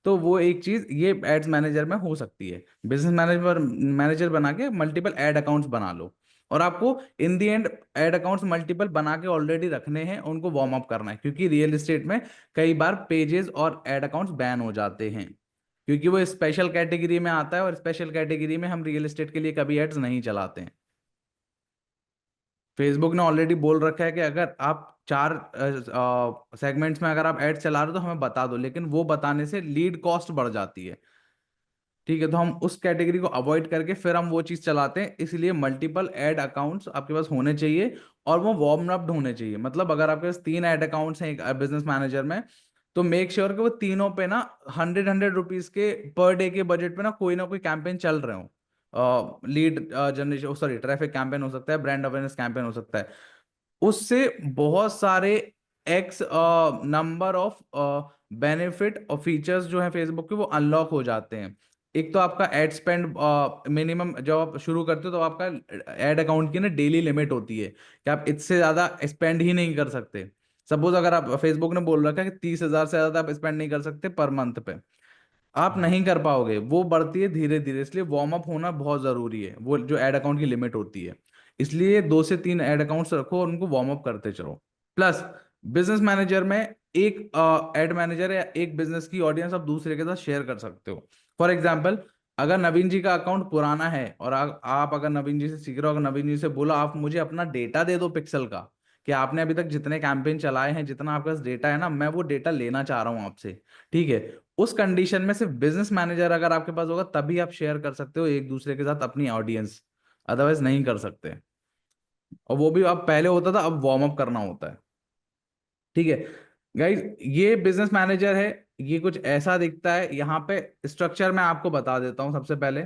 Speaker 6: तो वो एक चीज ये एड्स मैनेजर में हो सकती है। बिजनेस मैनेजर मैनेजर बना के मल्टीपल एड अकाउंट्स बना लो, और आपको इन दी एंड एड अकाउंट्स मल्टीपल बना के ऑलरेडी रखने हैं, उनको वार्म अप करना है, क्योंकि रियल एस्टेट में कई बार पेजेस और एड अकाउंट्स बैन हो जाते हैं, क्योंकि वो स्पेशल कैटेगरी में आता है, और स्पेशल कैटेगरी में हम रियल एस्टेट के लिए कभी एड्स नहीं चलाते हैं। फेसबुक ने ऑलरेडी बोल रखा है कि अगर आप 4 सेगमेंट्स में अगर आप एड चला रहे हो तो हमें बता दो, लेकिन वो बताने से लीड कॉस्ट बढ़ जाती है। ठीक है, तो हम उस कैटेगरी को अवॉइड करके फिर हम वो चीज चलाते हैं, इसलिए मल्टीपल एड अकाउंट्स आपके पास होने चाहिए, और वो वार्म अप होने चाहिए। मतलब अगर आपके पास 3 एड अकाउंट्स हैं एक बिजनेस मैनेजर में, तो मेक श्योर कि वो तीनों पे ना 100 रुपीज के पर डे के बजट पे ना कोई कैंपेन चल रहे हो। Lead generation, sorry, traffic campaign हो सकता है, ब्रांड अवेयरनेस कैंपेन हो सकता है। उससे बहुत सारे एक्स नंबर ऑफ बेनिफिट और फीचर्स जो है फेसबुक के, वो अनलॉक हो जाते हैं। एक तो आपका एड स्पेंड मिनिमम, जब आप शुरू करते हो तो आपका एड अकाउंट की ना डेली लिमिट होती है कि आप इससे ज्यादा स्पेंड ही नहीं कर सकते। सपोज अगर आप, फेसबुक ने बोल रखा है कि 30,000 से ज्यादा आप स्पेंड नहीं कर सकते पर मंथ पे, आप नहीं कर पाओगे, वो बढ़ती है धीरे धीरे, इसलिए वार्म अप होना बहुत जरूरी है, वो जो एड अकाउंट की लिमिट होती है। इसलिए 2 से 3 एड अकाउंट्स रखो और उनको वार्म अप करते चलो। प्लस बिजनेस मैनेजर में एक एड मैनेजर या एक बिजनेस की ऑडियंस आप दूसरे के साथ शेयर कर सकते हो। फॉर एग्जाम्पल, अगर नवीन जी का अकाउंट पुराना है और आप अगर नवीन जी से सीख रहे हो, अगर नवीन जी से बोला आप मुझे अपना डेटा दे दो पिक्सल का, कि आपने अभी तक जितने कैंपेन चलाए हैं, जितना आपके पास डेटा है ना, मैं वो डेटा लेना चाह रहा हूँ आपसे। ठीक है, उस कंडीशन में सिर्फ बिजनेस मैनेजर अगर आपके पास होगा तभी आप शेयर कर सकते हो एक दूसरे के साथ अपनी ऑडियंस, अदरवाइज नहीं कर सकते। और वो भी अब पहले होता था, अब वार्म अप करना होता है। ठीक है गाइज, ये बिजनेस मैनेजर है, ये कुछ ऐसा दिखता है। यहाँ पे स्ट्रक्चर मैं आपको बता देता हूँ सबसे पहले।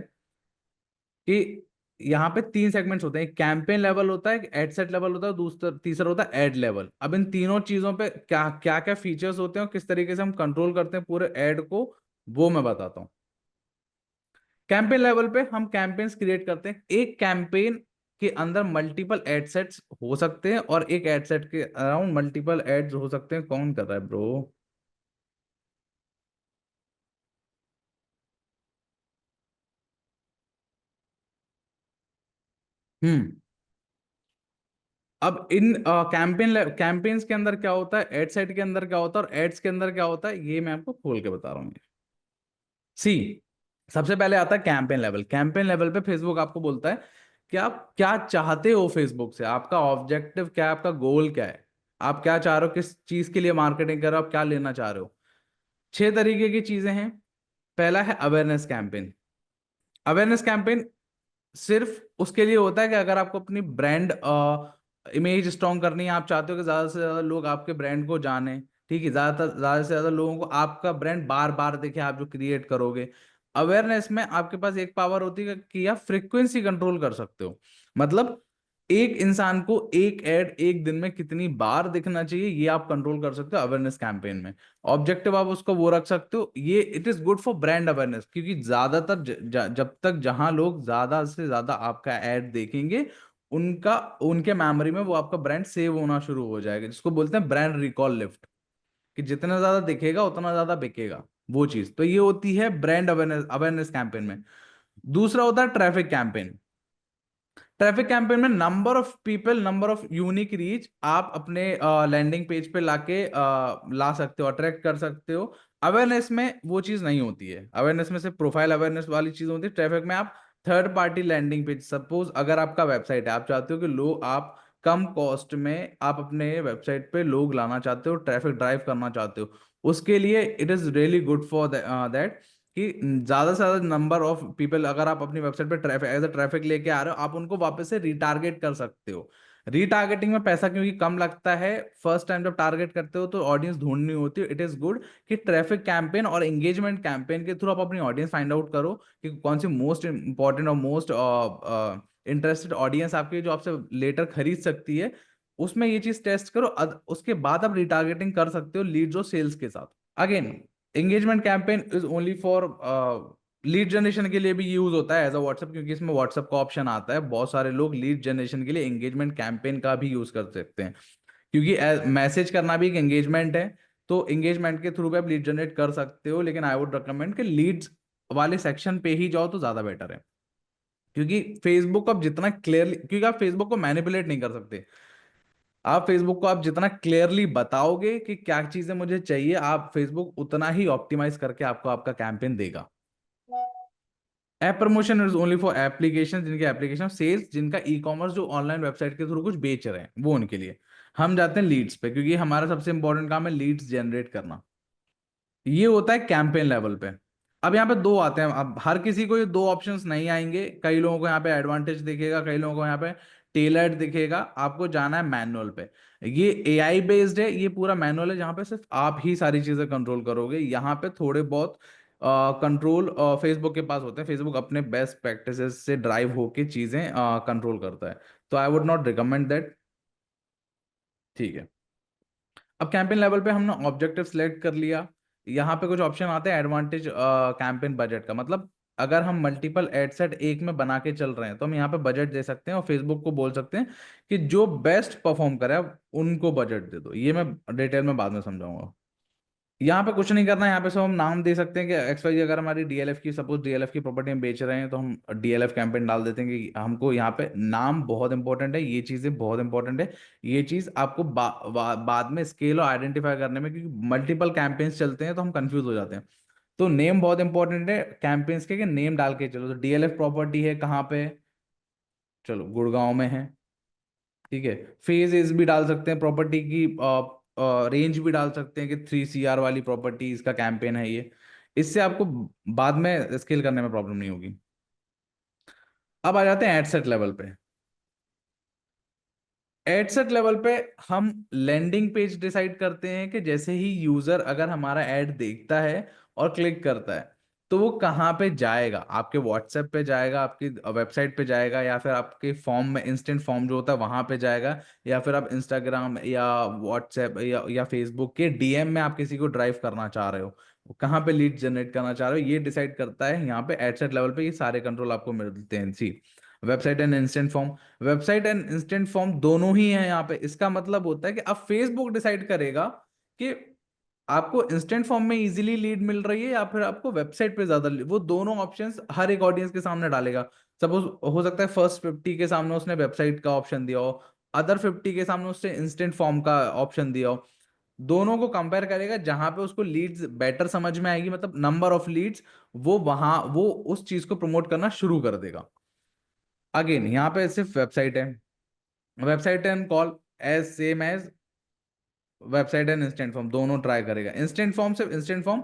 Speaker 6: कि यहाँ पे 3 सेगमेंट्स होते हैं, एक कैंपेन लेवल होता है, एक एड सेट लेवल होता है, दूसरा तीसरा होता है एड लेवल। अब इन तीनों चीजों पे क्या क्या क्या फीचर्स होते हैं और किस तरीके से हम कंट्रोल करते हैं पूरे एड को, वो मैं बताता हूँ। कैंपेन लेवल पे हम कैंपेन्स क्रिएट करते हैं। एक कैंपेन के अंदर मल्टीपल एड सेट्स हो सकते हैं और एक एड सेट के अराउंड मल्टीपल एड्स हो सकते हैं। कौन कर रहा है ब्रो? हम्म। अब इन कैंपेन्स के अंदर क्या होता है, एड सेट के अंदर क्या होता है और एड्स के अंदर क्या होता है, ये मैं आपको खोल के बता रहा हूँ। सी, सबसे पहले आता है कैंपेन लेवल। कैंपेन लेवल पे फेसबुक आपको बोलता है कि आप क्या चाहते हो फेसबुक से, आपका ऑब्जेक्टिव क्या है, आपका गोल क्या है, आप क्या चाह रहे हो, किस चीज के लिए मार्केटिंग कर रहे हो, आप क्या लेना चाह रहे हो। 6 तरीके की चीजें हैं। पहला है अवेयरनेस कैंपेन। अवेयरनेस कैंपेन सिर्फ उसके लिए होता है कि अगर आपको अपनी ब्रांड इमेज स्ट्रॉन्ग करनी है, आप चाहते हो कि ज्यादा से ज्यादा लोग आपके ब्रांड को जाने, ठीक है, ज्यादा से ज्यादा लोगों को आपका ब्रांड बार बार देखे, आप जो क्रिएट करोगे। अवेयरनेस में आपके पास एक पावर होती है कि आप फ्रीक्वेंसी कंट्रोल कर सकते हो। मतलब एक इंसान को एक ऐड एक दिन में कितनी बार दिखना चाहिए, ये आप कंट्रोल कर सकते हो अवेयरनेस कैंपेन में। ऑब्जेक्टिव आप उसको वो रख सकते हो, ये it is good for brand awareness, क्योंकि ज्यादातर जब तक जहां लोग ज्यादा से ज्यादा आपका ऐड देखेंगे, उनका उनके मेमोरी में वो आपका ब्रांड सेव होना शुरू हो जाएगा, जिसको बोलते हैं ब्रांड रिकॉल लिफ्ट, कि जितना ज्यादा दिखेगा उतना ज्यादा बिकेगा वो चीज। तो ये होती है ब्रांड अवेयरनेस अवेयरनेस कैंपेन में। दूसरा होता है ट्रैफिक कैंपेन। ट्रैफिक कैंपेन में number of people, number of unique reach आप अपने लैंडिंग पेज पे लाके ला सकते हो, अट्रैक्ट कर सकते हो। अवेयरनेस में वो चीज नहीं होती है। अवेयरनेस में सिर्फ प्रोफाइल अवेयरनेस वाली चीज होती है। ट्रैफिक में आप third party landing page, suppose अगर आपका वेबसाइट है, आप चाहते हो कि लोग, आप कम कॉस्ट में आप अपने वेबसाइट पे लोग लाना चाहते हो, ट्रैफिक ड्राइव करना चाहते हो, उसके लिए it is really good for that कि ज्यादा से ज्यादा नंबर ऑफ पीपल, अगर आप अपनी वेबसाइट पे ट्रैफिक एज अ ट्रैफिक लेके आ रहे हो, आप उनको वापस से रिटारगेट कर सकते हो। रीटारगेटिंग में पैसा क्योंकि कम लगता है, फर्स्ट टाइम जब टारगेट करते हो तो ऑडियंस ढूंढनी होती है। इट इज गुड कि ट्रैफिक कैंपेन और एंगेजमेंट कैंपेन के थ्रू आप अपनी ऑडियंस फाइंड आउट करो कि कौन सी मोस्ट इंपॉर्टेंट और मोस्ट इंटरेस्टेड ऑडियंस आपकी, जो आपसे लेटर खरीद सकती है। उसमें ये चीज टेस्ट करो, उसके बाद आप रिटारगेटिंग कर सकते हो लीड्स और सेल्स के साथ। Again, engagement campaign is only for lead generation के लिए भी यूज होता है एज अ व्हाट्सएप, क्योंकि इसमें व्हाट्सएप का ऑप्शन आता है। बहुत सारे लोग लीड जनरेशन के लिए एंगेजमेंट कैंपेन का भी यूज कर सकते हैं, क्योंकि मैसेज करना भी एक एंगेजमेंट है। तो एंगेजमेंट के थ्रू भी आप लीड जनरेट कर सकते हो, लेकिन आई वुड रिकमेंड कि लीड्स वाले सेक्शन पे ही जाओ तो ज्यादा बेटर है। क्योंकि फेसबुक को आप जितना क्लियरली, क्योंकि आप फेसबुक को मैनिपुलेट नहीं कर सकते, आप फेसबुक को आप जितना क्लियरली बताओगे कि क्या चीजें मुझे चाहिए, आप फेसबुक उतना ही ऑप्टिमाइज करके आपको आपका कैंपेन देगा। App promotion is only for application, जिनके एप्लीकेशन सेल्स, जिनका ई कॉमर्स, जो ऑनलाइन वेबसाइट के थ्रू कुछ बेच रहे हैं, वो उनके लिए। हम जाते हैं लीड्स पे, क्योंकि हमारा सबसे इंपॉर्टेंट काम है लीड्स जनरेट करना। ये होता है कैंपेन लेवल पे। अब यहाँ पे दो आते हैं। अब हर किसी को ये दो ऑप्शंस नहीं आएंगे, कई लोगों को यहाँ पे एडवांटेज दिखेगा, कई लोगों को यहाँ पे टेलर्ड दिखेगा। आपको जाना है मैनुअल पे। ये एआई बेस्ड है, ये पूरा मैनुअल है, जहाँ पे सिर्फ आप ही सारी चीजें कंट्रोल करोगे। यहाँ पे थोड़े बहुत कंट्रोल फेसबुक के पास होते हैं। फेसबुक अपने बेस्ट प्रैक्टिसेस से ड्राइव होके चीजें कंट्रोल करता है, तो I would not recommend that. ठीक है, अब कैंपेन लेवल पे हमने ऑब्जेक्टिव सिलेक्ट कर लिया। यहाँ पे कुछ ऑप्शन आते हैं एडवांटेज कैंपेन बजट का। मतलब अगर हम मल्टीपल एड सेट एक में बना के चल रहे हैं, तो हम यहाँ पे बजट दे सकते हैं और फेसबुक को बोल सकते हैं कि जो बेस्ट परफॉर्म करे उनको बजट दे दो। ये मैं डिटेल में बाद में समझाऊंगा। यहाँ पे कुछ नहीं करना है, यहाँ पे सब हम नाम दे सकते हैं कि एक्स वाई, अगर हमारी डीएलएफ की, सपोज डीएलएफ की प्रॉपर्टी हम बेच रहे हैं, तो हम डीएलएफ कैंपेन डाल देते हैं कि हमको यहाँ पे नाम बहुत इंपॉर्टेंट है, ये चीजें बहुत इंपॉर्टेंट है। ये चीज आपको बाद में स्केल और आइडेंटिफाई करने में, क्योंकि मल्टीपल कैंपेन्स चलते हैं तो हम कंफ्यूज हो जाते हैं। तो नेम बहुत इंपॉर्टेंट है कैंपेन्स के, नेम डाल के चलो। तो डीएलएफ प्रॉपर्टी है कहाँ पे, चलो गुड़गांव में है, ठीक है। फेज एज भी डाल सकते हैं प्रॉपर्टी की, रेंज भी डाल सकते हैं कि 3 CR वाली प्रॉपर्टी इसका कैंपेन है ये। इससे आपको बाद में स्केल करने में प्रॉब्लम नहीं होगी। अब आ जाते हैं एडसेट लेवल पे। एडसेट लेवल पे हम लैंडिंग पेज डिसाइड करते हैं कि जैसे ही यूजर अगर हमारा एड देखता है और क्लिक करता है, तो वो कहाँ पे जाएगा? आपके व्हाट्सएप पे जाएगा, आपकी वेबसाइट पे जाएगा, या फिर आपके फॉर्म में इंस्टेंट फॉर्म जो होता है वहां पे जाएगा, या फिर आप इंस्टाग्राम या व्हाट्सएप या फेसबुक के डीएम में आप किसी को ड्राइव करना चाह रहे हो, कहाँ पे लीड जनरेट करना चाह रहे हो, ये डिसाइड करता है यहाँ पे एडसेट लेवल पे। ये सारे कंट्रोल आपको मिलते हैं। See website and instant form, website and instant form दोनों ही है यहाँ पे। इसका मतलब होता है कि अब फेसबुक डिसाइड करेगा कि आपको इंस्टेंट फॉर्म में इजीली लीड मिल रही है या फिर आपको वेबसाइट पे ज्यादा वो दोनों ऑप्शंस हर एक ऑडियंस के सामने डालेगा। सपोज हो सकता है फर्स्ट 50 के सामने उसने वेबसाइट का ऑप्शन दिया हो, अदर 50 के सामने उसने इंस्टेंट फॉर्म का ऑप्शन दिया हो। दोनों को कंपेयर करेगा, जहां पे उसको लीड्स बेटर समझ में आएगी, मतलब नंबर ऑफ लीड्स, वो उस चीज को प्रमोट करना शुरू कर देगा। अगेन यहाँ पे सिर्फ वेबसाइट है, website and call as same as website and instant form, दोनों ट्राई करेगा। इंस्टेंट फॉर्म सिर्फ इंस्टेंट फॉर्म,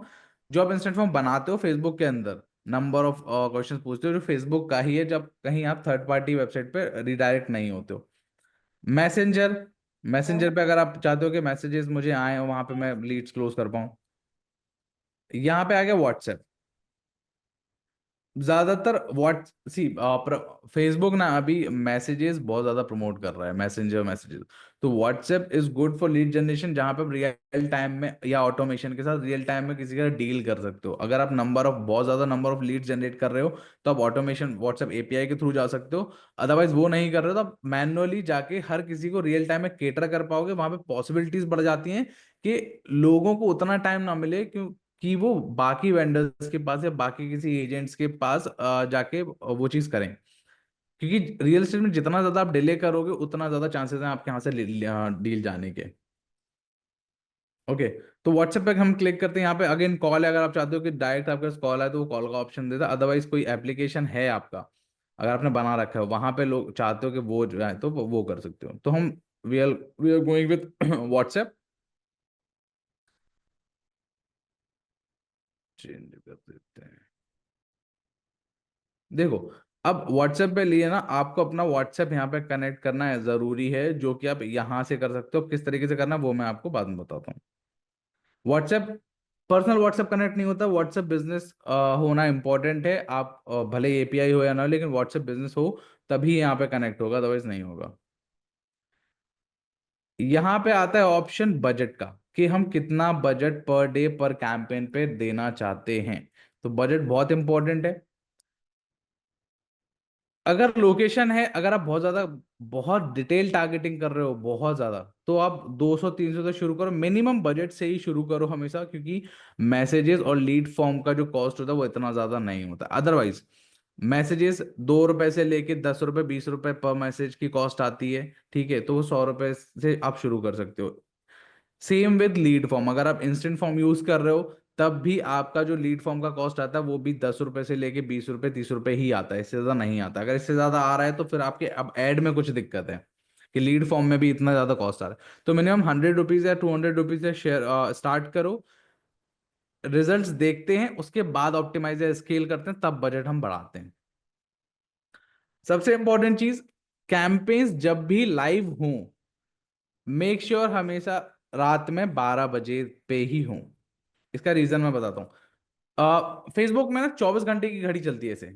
Speaker 6: जो आप इंस्टेंट फॉर्म बनाते हो फेसबुक के अंदर, नंबर ऑफ क्वेश्चंस पूछते हो, जो फेसबुक का ही है, जब कहीं आप थर्ड पार्टी वेबसाइट पे रिडायरेक्ट नहीं होते हो। मैसेंजर, मैसेंजर पे अगर आप चाहते हो कि मैसेजेस मुझे आए और वहां पे मैं लीड्स क्लोज कर पाऊं। यहाँ पे आ गया व्हाट्सएप। ज्यादातर व्हाट्स सी फेसबुक ना अभी मैसेजेस बहुत ज्यादा प्रमोट कर रहा है, मैसेंजर मैसेजेस। तो WhatsApp is good for lead generation, जहां पे आप रियल टाइम में या ऑटोमेशन के साथ रियल टाइम में किसी का डील कर सकते हो। अगर आप बहुत ज्यादा नंबर ऑफ लीड जनरेट कर रहे हो तो आप ऑटोमेशन व्हाट्सएप एपीआई के थ्रू जा सकते हो। अदरवाइज वो नहीं कर रहे हो तो आप मैनुअली जाके हर किसी को रियल टाइम में केटर कर पाओगे। वहां पे पॉसिबिलिटीज बढ़ जाती हैं कि लोगों को उतना टाइम ना मिले क्यों कि वो बाकी वेंडर्स के पास या बाकी किसी एजेंट्स के पास जाके वो चीज करें। क्योंकि रियल एस्टेट में जितना ज्यादा आप डिले करोगे उतना ज्यादा चांसेस हैं आपके यहाँ से डील जाने के। ओके, तो व्हाट्सएप पे हम क्लिक करते हैं। यहाँ पे अगेन कॉल है, अगर आप चाहते हो कि डायरेक्ट आपके पास कॉल आए तो वो कॉल का ऑप्शन देता है। अदरवाइज कोई एप्लीकेशन है आपका, अगर आपने बना रखा है, वहां पे लोग चाहते हो कि वो जो है तो वो कर सकते हो। तो हम we are going with WhatsApp, change कर देते हैं। देखो, अब व्हाट्सएप पे लिए ना, आपको अपना व्हाट्सएप यहाँ पे कनेक्ट करना है, जरूरी है, जो कि आप यहाँ से कर सकते हो। किस तरीके से करना है वो मैं आपको बाद में बताता हूँ। व्हाट्सएप पर्सनल व्हाट्सएप कनेक्ट नहीं होता, व्हाट्सएप बिजनेस होना इंपॉर्टेंट है। आप भले एपीआई हो या ना हो, लेकिन व्हाट्सएप बिजनेस हो तभी यहाँ पे कनेक्ट होगा, अदरवाइज नहीं होगा। यहाँ पे आता है ऑप्शन बजट का, कि हम कितना बजट पर डे पर कैंपेन पे देना चाहते हैं। तो बजट बहुत इंपॉर्टेंट है। अगर लोकेशन है, अगर आप बहुत डिटेल टारगेटिंग कर रहे हो बहुत ज्यादा, तो आप 200-300 से शुरू करो। मिनिमम बजट से ही शुरू करो हमेशा, क्योंकि मैसेजेस और लीड फॉर्म का जो कॉस्ट होता है वो इतना ज्यादा नहीं होता। अदरवाइज मैसेजेस 2 रुपए से लेके 10 रुपए 20 रुपए पर मैसेज की कॉस्ट आती है, ठीक है, तो वो 100 रुपए से आप शुरू कर सकते हो। सेम विद लीड फॉर्म, अगर आप इंस्टेंट फॉर्म यूज कर रहे हो तब भी आपका जो लीड फॉर्म का कॉस्ट आता है वो भी 10 रुपए से लेके 20 रुपए 30 रुपए ही आता है, इससे ज्यादा नहीं आता। अगर इससे ज्यादा आ रहा है तो फिर आपके अब एड में कुछ दिक्कत है कि लीड फॉर्म में भी इतना ज्यादा कॉस्ट आ रहा है। तो मिनिमम 100 रुपीज या 200 रुपीज से शेयर स्टार्ट करो, रिजल्ट्स देखते हैं, उसके बाद ऑप्टिमाइज या स्केल करते हैं, तब बजट हम बढ़ाते हैं। सबसे इंपॉर्टेंट चीज, कैंपेन्स जब भी लाइव हों, मेक श्योर हमेशा रात में 12 बजे पे ही हों। इसका रीजन मैं बताता हूँ। फेसबुक में ना 24 घंटे की घड़ी चलती है ऐसे।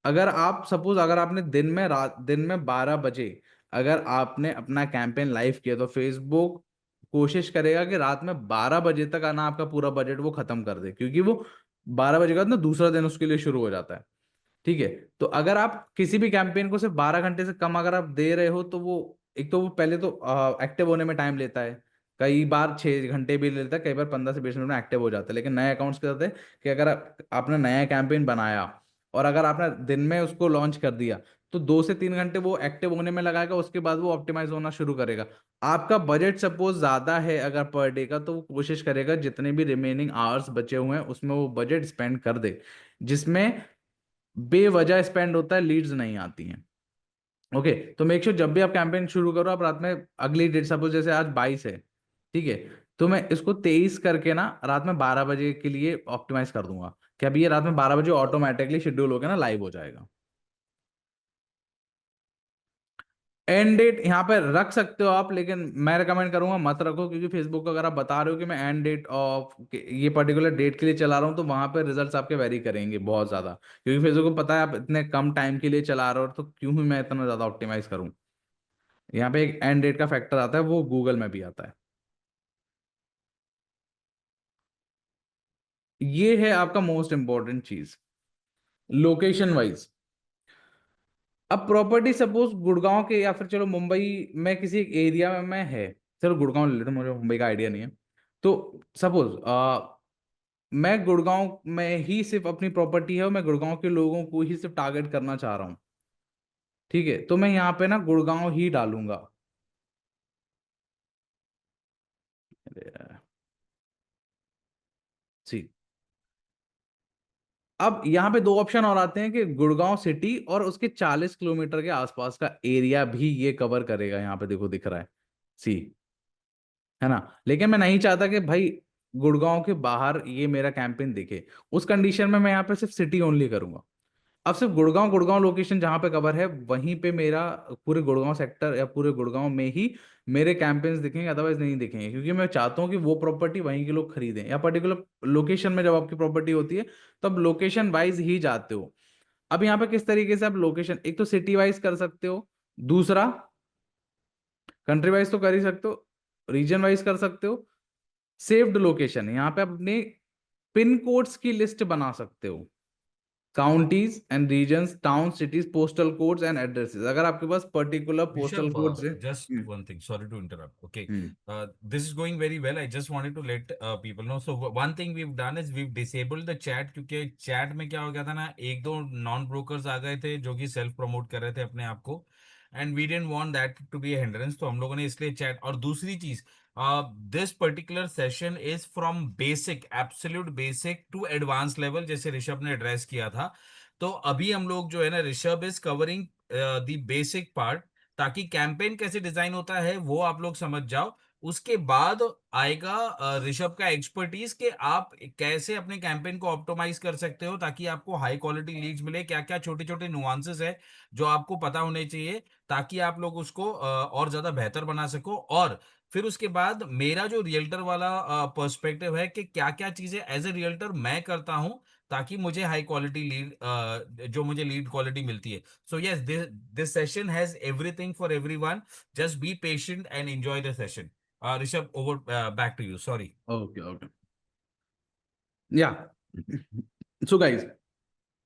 Speaker 6: अगर आप सपोज अगर आपने दिन में 12 बजे अगर आपने अपना कैंपेन लाइव किया, तो फेसबुक कोशिश करेगा कि रात में 12 बजे तक आना आपका पूरा बजट वो खत्म कर दे, क्योंकि वो 12 बजे के बाद ना दूसरा दिन उसके लिए शुरू हो जाता है। ठीक है, तो अगर आप किसी भी कैंपेन को सिर्फ 12 घंटे से कम अगर आप दे रहे हो, तो वो एक तो वो पहले तो एक्टिव होने में टाइम लेता है, कई बार 6 घंटे भी लेता है, कई बार 15 से 20 मिनट में एक्टिव हो जाता है। लेकिन नए अकाउंट्स के साथ है कि अगर आपने नया कैंपेन बनाया और अगर आपने दिन में उसको लॉन्च कर दिया, तो 2 से 3 घंटे वो एक्टिव होने में लगाएगा, उसके बाद वो ऑप्टिमाइज होना शुरू करेगा। आपका बजट सपोज ज्यादा है अगर पर डे का, तो वो कोशिश करेगा जितने भी रिमेनिंग आवर्स बचे हुए हैं उसमें वो बजट स्पेंड कर दे, जिसमें बेवजह स्पेंड होता है, लीड्स नहीं आती हैं। ओके, तो मेक श्योर जब भी आप कैंपेन शुरू करो, आप रात में अगली डेट, सपोज जैसे आज 22 है, ठीक है, तो मैं इसको 23 करके ना रात में 12 बजे के लिए ऑप्टिमाइज कर दूंगा कि अभी ये रात में 12 बजे ऑटोमेटिकली शेड्यूल होकर ना लाइव हो जाएगा। एंड डेट यहाँ पे रख सकते हो आप, लेकिन मैं रिकमेंड करूंगा मत रखो, क्योंकि फेसबुक को अगर आप बता रहे हो कि मैं एंड डेट ऑफ ये पर्टिकुलर डेट के लिए चला रहा हूँ, तो वहां पे रिजल्ट्स आपके वेरी करेंगे बहुत ज्यादा, क्योंकि फेसबुक को पता है आप इतने कम टाइम के लिए चला रहे हो, तो क्यों ही मैं इतना ज्यादा ऑप्टिमाइज करूँ। यहाँ पे एक एंड डेट का फैक्टर आता है, वो गूगल में भी आता है। ये है आपका मोस्ट इंपॉर्टेंट चीज, लोकेशन वाइज। अब प्रॉपर्टी सपोज गुड़गांव के या फिर चलो मुंबई में किसी एक एरिया में है, चलो गुड़गांव ले लेते हैं, मुझे मुंबई का आइडिया नहीं है। तो सपोज मैं गुड़गांव में ही सिर्फ अपनी प्रॉपर्टी है और मैं गुड़गांव के लोगों को ही सिर्फ टारगेट करना चाह रहा हूँ, ठीक है, तो मैं यहाँ पे ना गुड़गांव ही डालूंगा। सी, अब यहाँ पे दो ऑप्शन और आते हैं कि गुड़गांव सिटी और उसके 40 किलोमीटर के आसपास का एरिया भी ये कवर करेगा, यहाँ पे देखो दिख रहा है, सी, है ना। लेकिन मैं नहीं चाहता कि भाई गुड़गांव के बाहर ये मेरा कैंपेन दिखे, उस कंडीशन में मैं यहाँ पे सिर्फ सिटी ओनली करूंगा। अब सिर्फ गुड़गांव गुड़गांव लोकेशन जहां पे कवर है वहीं पे मेरा पूरे गुड़गांव सेक्टर या पूरे गुड़गांव में ही मेरे कैंपेन्स दिखेंगे, अदरवाइज नहीं दिखेंगे, क्योंकि मैं चाहता हूँ कि वो प्रॉपर्टी वहीं के लोग खरीदें, या पर्टिकुलर लोकेशन में जब आपकी प्रॉपर्टी होती है तो आप लोकेशन वाइज ही जाते हो। अब यहाँ पे किस तरीके से आप लोकेशन, एक तो सिटी वाइज कर सकते हो, दूसरा कंट्री वाइज तो कर ही सकते हो, रीजन वाइज कर सकते हो, सेव्ड लोकेशन यहाँ पे आप अपने पिन कोड्स की लिस्ट बना सकते हो, counties and regions, town, cities, postal codes and addresses, अगर आपके पास पर्टिकुलर पोस्टल
Speaker 2: Rishabh,
Speaker 6: कोड्स है।
Speaker 2: just one thing. Sorry to interrupt. Okay,
Speaker 6: hmm,
Speaker 2: this is going very well. I just wanted to let people know. So one thing we've done is we've disabled the chat, क्योंकि chat में क्या हो गया था ना, एक दो नॉन ब्रोकर्स आ गए थे जो कि सेल्फ प्रमोट कर रहे थे अपने आप को, and we didn't want that to be a hindrance, तो हम लोगों ने इसलिए चैट। और दूसरी चीज, this particular session is from basic, absolute basic to advance level, जैसे ऋषभ ने एड्रेस किया था। तो अभी हम लोग जो है ना, Rishabh is covering the basic part, ताकि कैंपेन कैसे डिजाइन होता है वो आप लोग समझ जाओ। उसके बाद आएगा ऋषभ का एक्सपर्टीज कि आप कैसे अपने कैंपेन को ऑप्टिमाइज कर सकते हो ताकि आपको हाई क्वालिटी लीड्स मिले, क्या क्या छोटे छोटे नुआंसेस है जो आपको पता होने चाहिए, ताकि आप लोग उसको और ज्यादा बेहतर बना सको। और फिर उसके बाद मेरा जो रियल्टर वाला पर्सपेक्टिव है कि क्या क्या चीजें एज ए रियल्टर मैं करता हूं ताकि मुझे हाई क्वालिटी लीड, जो मुझे लीड क्वालिटी मिलती है। So yes, this session has everything for everyone. Just be patient and enjoy the session. Rishabh, over back to you. Sorry.
Speaker 6: Okay okay, या सो गाइस,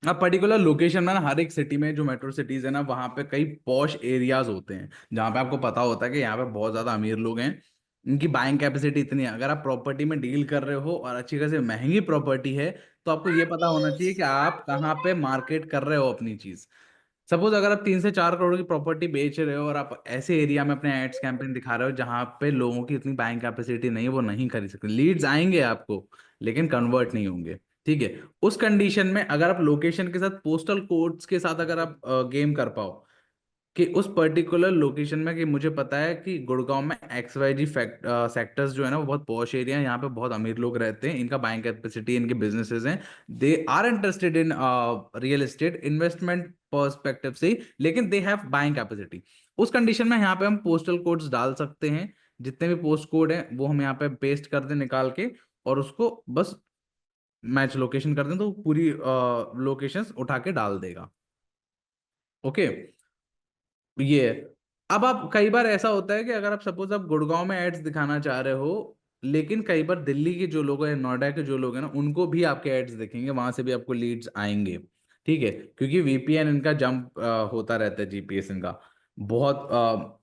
Speaker 6: अब पर्टिकुलर लोकेशन में ना हर एक सिटी में जो मेट्रो सिटीज है ना, वहां पे कई पॉश एरियाज होते हैं जहां पे आपको पता होता है कि यहाँ पे बहुत ज्यादा अमीर लोग हैं, इनकी बाइंग कैपेसिटी इतनी है। अगर आप प्रॉपर्टी में डील कर रहे हो और अच्छी खासी महंगी प्रॉपर्टी है, तो आपको ये पता होना चाहिए कि आप कहाँ पे मार्केट कर रहे हो अपनी चीज। सपोज अगर आप 3 से 4 करोड़ की प्रॉपर्टी बेच रहे हो और आप ऐसे एरिया में अपने एड्स कैंपेन दिखा रहे हो जहां पे लोगों की इतनी बाइंग कैपेसिटी नहीं है, वो नहीं खरीद सकते, लीड्स आएंगे आपको लेकिन कन्वर्ट नहीं होंगे, ठीक है। उस कंडीशन में अगर आप लोकेशन के साथ पोस्टल कोड्स के साथ अगर आप गेम कर पाओ कि उस पर्टिकुलर लोकेशन में, कि मुझे पता है कि गुड़गांव में XYZ सेक्टर्स जो है ना वो बहुत पॉश एरिया है, यहाँ पे बहुत अमीर लोग रहते हैं, इनका बाइंग कैपेसिटी, इनके बिजनेसेस हैं, they are interested in real estate investment perspective से, लेकिन दे हैव बाइंग कैपेसिटी। उस कंडीशन में यहाँ पे हम पोस्टल कोड्स डाल सकते हैं, जितने भी पोस्ट कोड हैं वो हम यहाँ पे पेस्ट कर दें निकाल के, और उसको बस मैच लोकेशन कर दें तो पूरी लोकेशंस उठा के डाल देगा। ओके, ये है। अब आप कई बार ऐसा होता है कि अगर आप सपोज आप गुड़गांव में एड्स दिखाना चाह रहे हो, लेकिन कई बार दिल्ली के जो लोग हैं, नोएडा के जो लोग हैं ना, उनको भी आपके एड्स दिखेंगे, वहां से भी आपको लीड्स आएंगे, ठीक है, क्योंकि VPN इनका जंप होता रहता है, GPS इनका बहुत,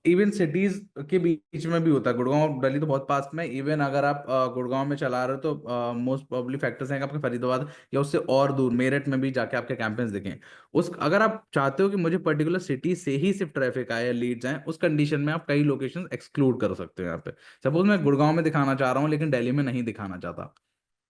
Speaker 6: इवन सिटीज के बीच में भी होता है। गुड़गांव दिल्ली तो बहुत पास में, इवन अगर आप गुड़गांव में चला रहे हो तो मोस्ट प्रोबेबली फैक्टर्स हैं कि आपके फरीदाबाद या उससे और दूर मेरठ में भी जाके आपके कैंपेन्स दिखें। उस अगर आप चाहते हो कि मुझे पर्टिकुलर सिटी से ही सिर्फ ट्रैफिक आए, लीड्स आए, उस कंडीशन में आप कई लोकेशन एक्सक्लूड कर सकते हो। यहाँ पे सपोज मैं गुड़गांव में दिखाना चाह रहा हूँ लेकिन दिल्ली में नहीं दिखाना चाहता,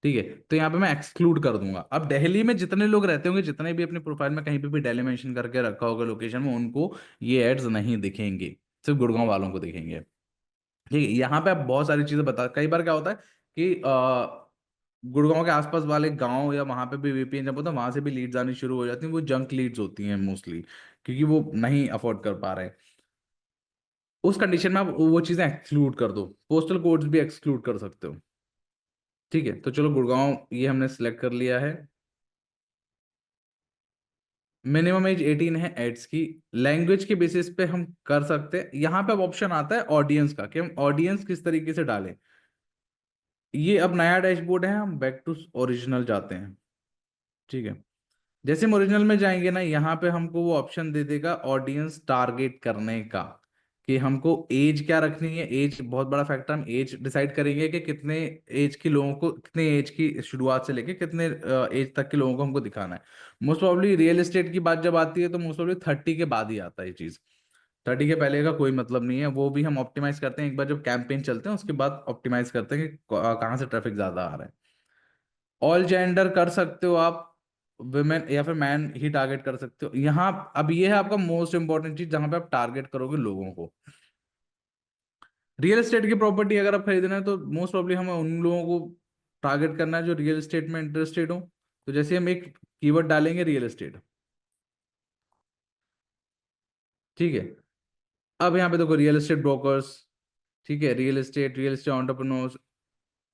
Speaker 6: ठीक है, तो यहाँ पे मैं एक्सक्लूड कर दूंगा। अब दिल्ली में जितने लोग रहते होंगे, जितने भी अपने प्रोफाइल में कहीं पे भी दिल्ली मेंशन करके रखा होगा लोकेशन में, उनको ये एड्स नहीं दिखेंगे, सिर्फ गुड़गांव वालों को दिखेंगे, ठीक है। यहाँ पे आप बहुत सारी चीजें बता, कई बार क्या होता है कि गुड़गांव के आसपास वाले गांव या वहां पे भी VPN जब होता है, वहां से भी लीड्स आनी शुरू हो जाती हैं, वो जंक लीड्स होती हैं मोस्टली, क्योंकि वो नहीं अफोर्ड कर पा रहे हैं। उस कंडीशन में आप वो चीजें एक्सक्लूड कर दो, पोस्टल कोड्स भी एक्सक्लूड कर सकते हो। ठीक है, तो चलो गुड़गांव ये हमने सिलेक्ट कर लिया है। मिनिमम एज 18 है एड्स की। लैंग्वेज के बेसिस पे हम कर सकते हैं। यहाँ पे अब ऑप्शन आता है ऑडियंस का, कि हम ऑडियंस किस तरीके से डालें। ये अब नया डैशबोर्ड है, हम बैक टू ओरिजिनल जाते हैं। ठीक है, जैसे हम ओरिजिनल में जाएंगे ना, यहाँ पे हमको वो ऑप्शन दे देगा ऑडियंस टारगेट करने का, कि हमको एज क्या रखनी है। एज बहुत बड़ा फैक्टर, हम एज डिसाइड करेंगे कि कितने एज के लोगों को, कितने एज की शुरुआत से लेके कितने एज तक के लोगों को हमको दिखाना है। मोस्ट प्रॉब्ली रियल एस्टेट की बात जब आती है तो मोस्ट प्रॉब्ली 30 के बाद ही आता है ये चीज। 30 के पहले का कोई मतलब नहीं है, वो भी हम ऑप्टिमाइज करते हैं एक बार जब कैंपेन चलते हैं, उसके बाद ऑप्टिमाइज करते हैं कि कहाँ से ट्रैफिक ज्यादा आ रहा है। ऑल जेंडर कर सकते हो आप, वुमेन या फिर मैन ही टारगेट कर सकते हो यहाँ। अब ये है आपका मोस्ट इंपॉर्टेंट चीज, जहां पे आप टारगेट करोगे लोगों को। रियल एस्टेट की प्रॉपर्टी अगर आप खरीदना है तो मोस्ट प्रॉब्ली हमें उन लोगों को टारगेट करना है जो रियल एस्टेट में इंटरेस्टेड हो। तो जैसे हम एक कीवर्ड डालेंगे रियल एस्टेट, ठीक है। अब यहाँ पे देखो रियल एस्टेट ब्रोकर्स, ठीक है, रियल एस्टेट एंटरप्रेन्योर्स,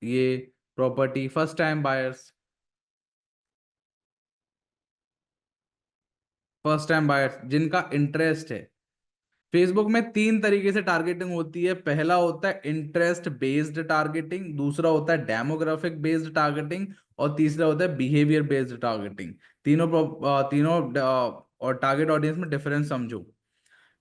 Speaker 6: ये property first time buyers, first time buyers जिनका इंटरेस्ट है। फेसबुक में 3 तरीके से टारगेटिंग होती है। पहला होता है इंटरेस्ट बेस्ड टारगेटिंग, दूसरा होता है डेमोग्राफिक बेस्ड टारगेटिंग, और तीसरा होता है बिहेवियर बेस्ड टारगेटिंग। तीनों और टारगेट ऑडियंस में डिफरेंस समझो।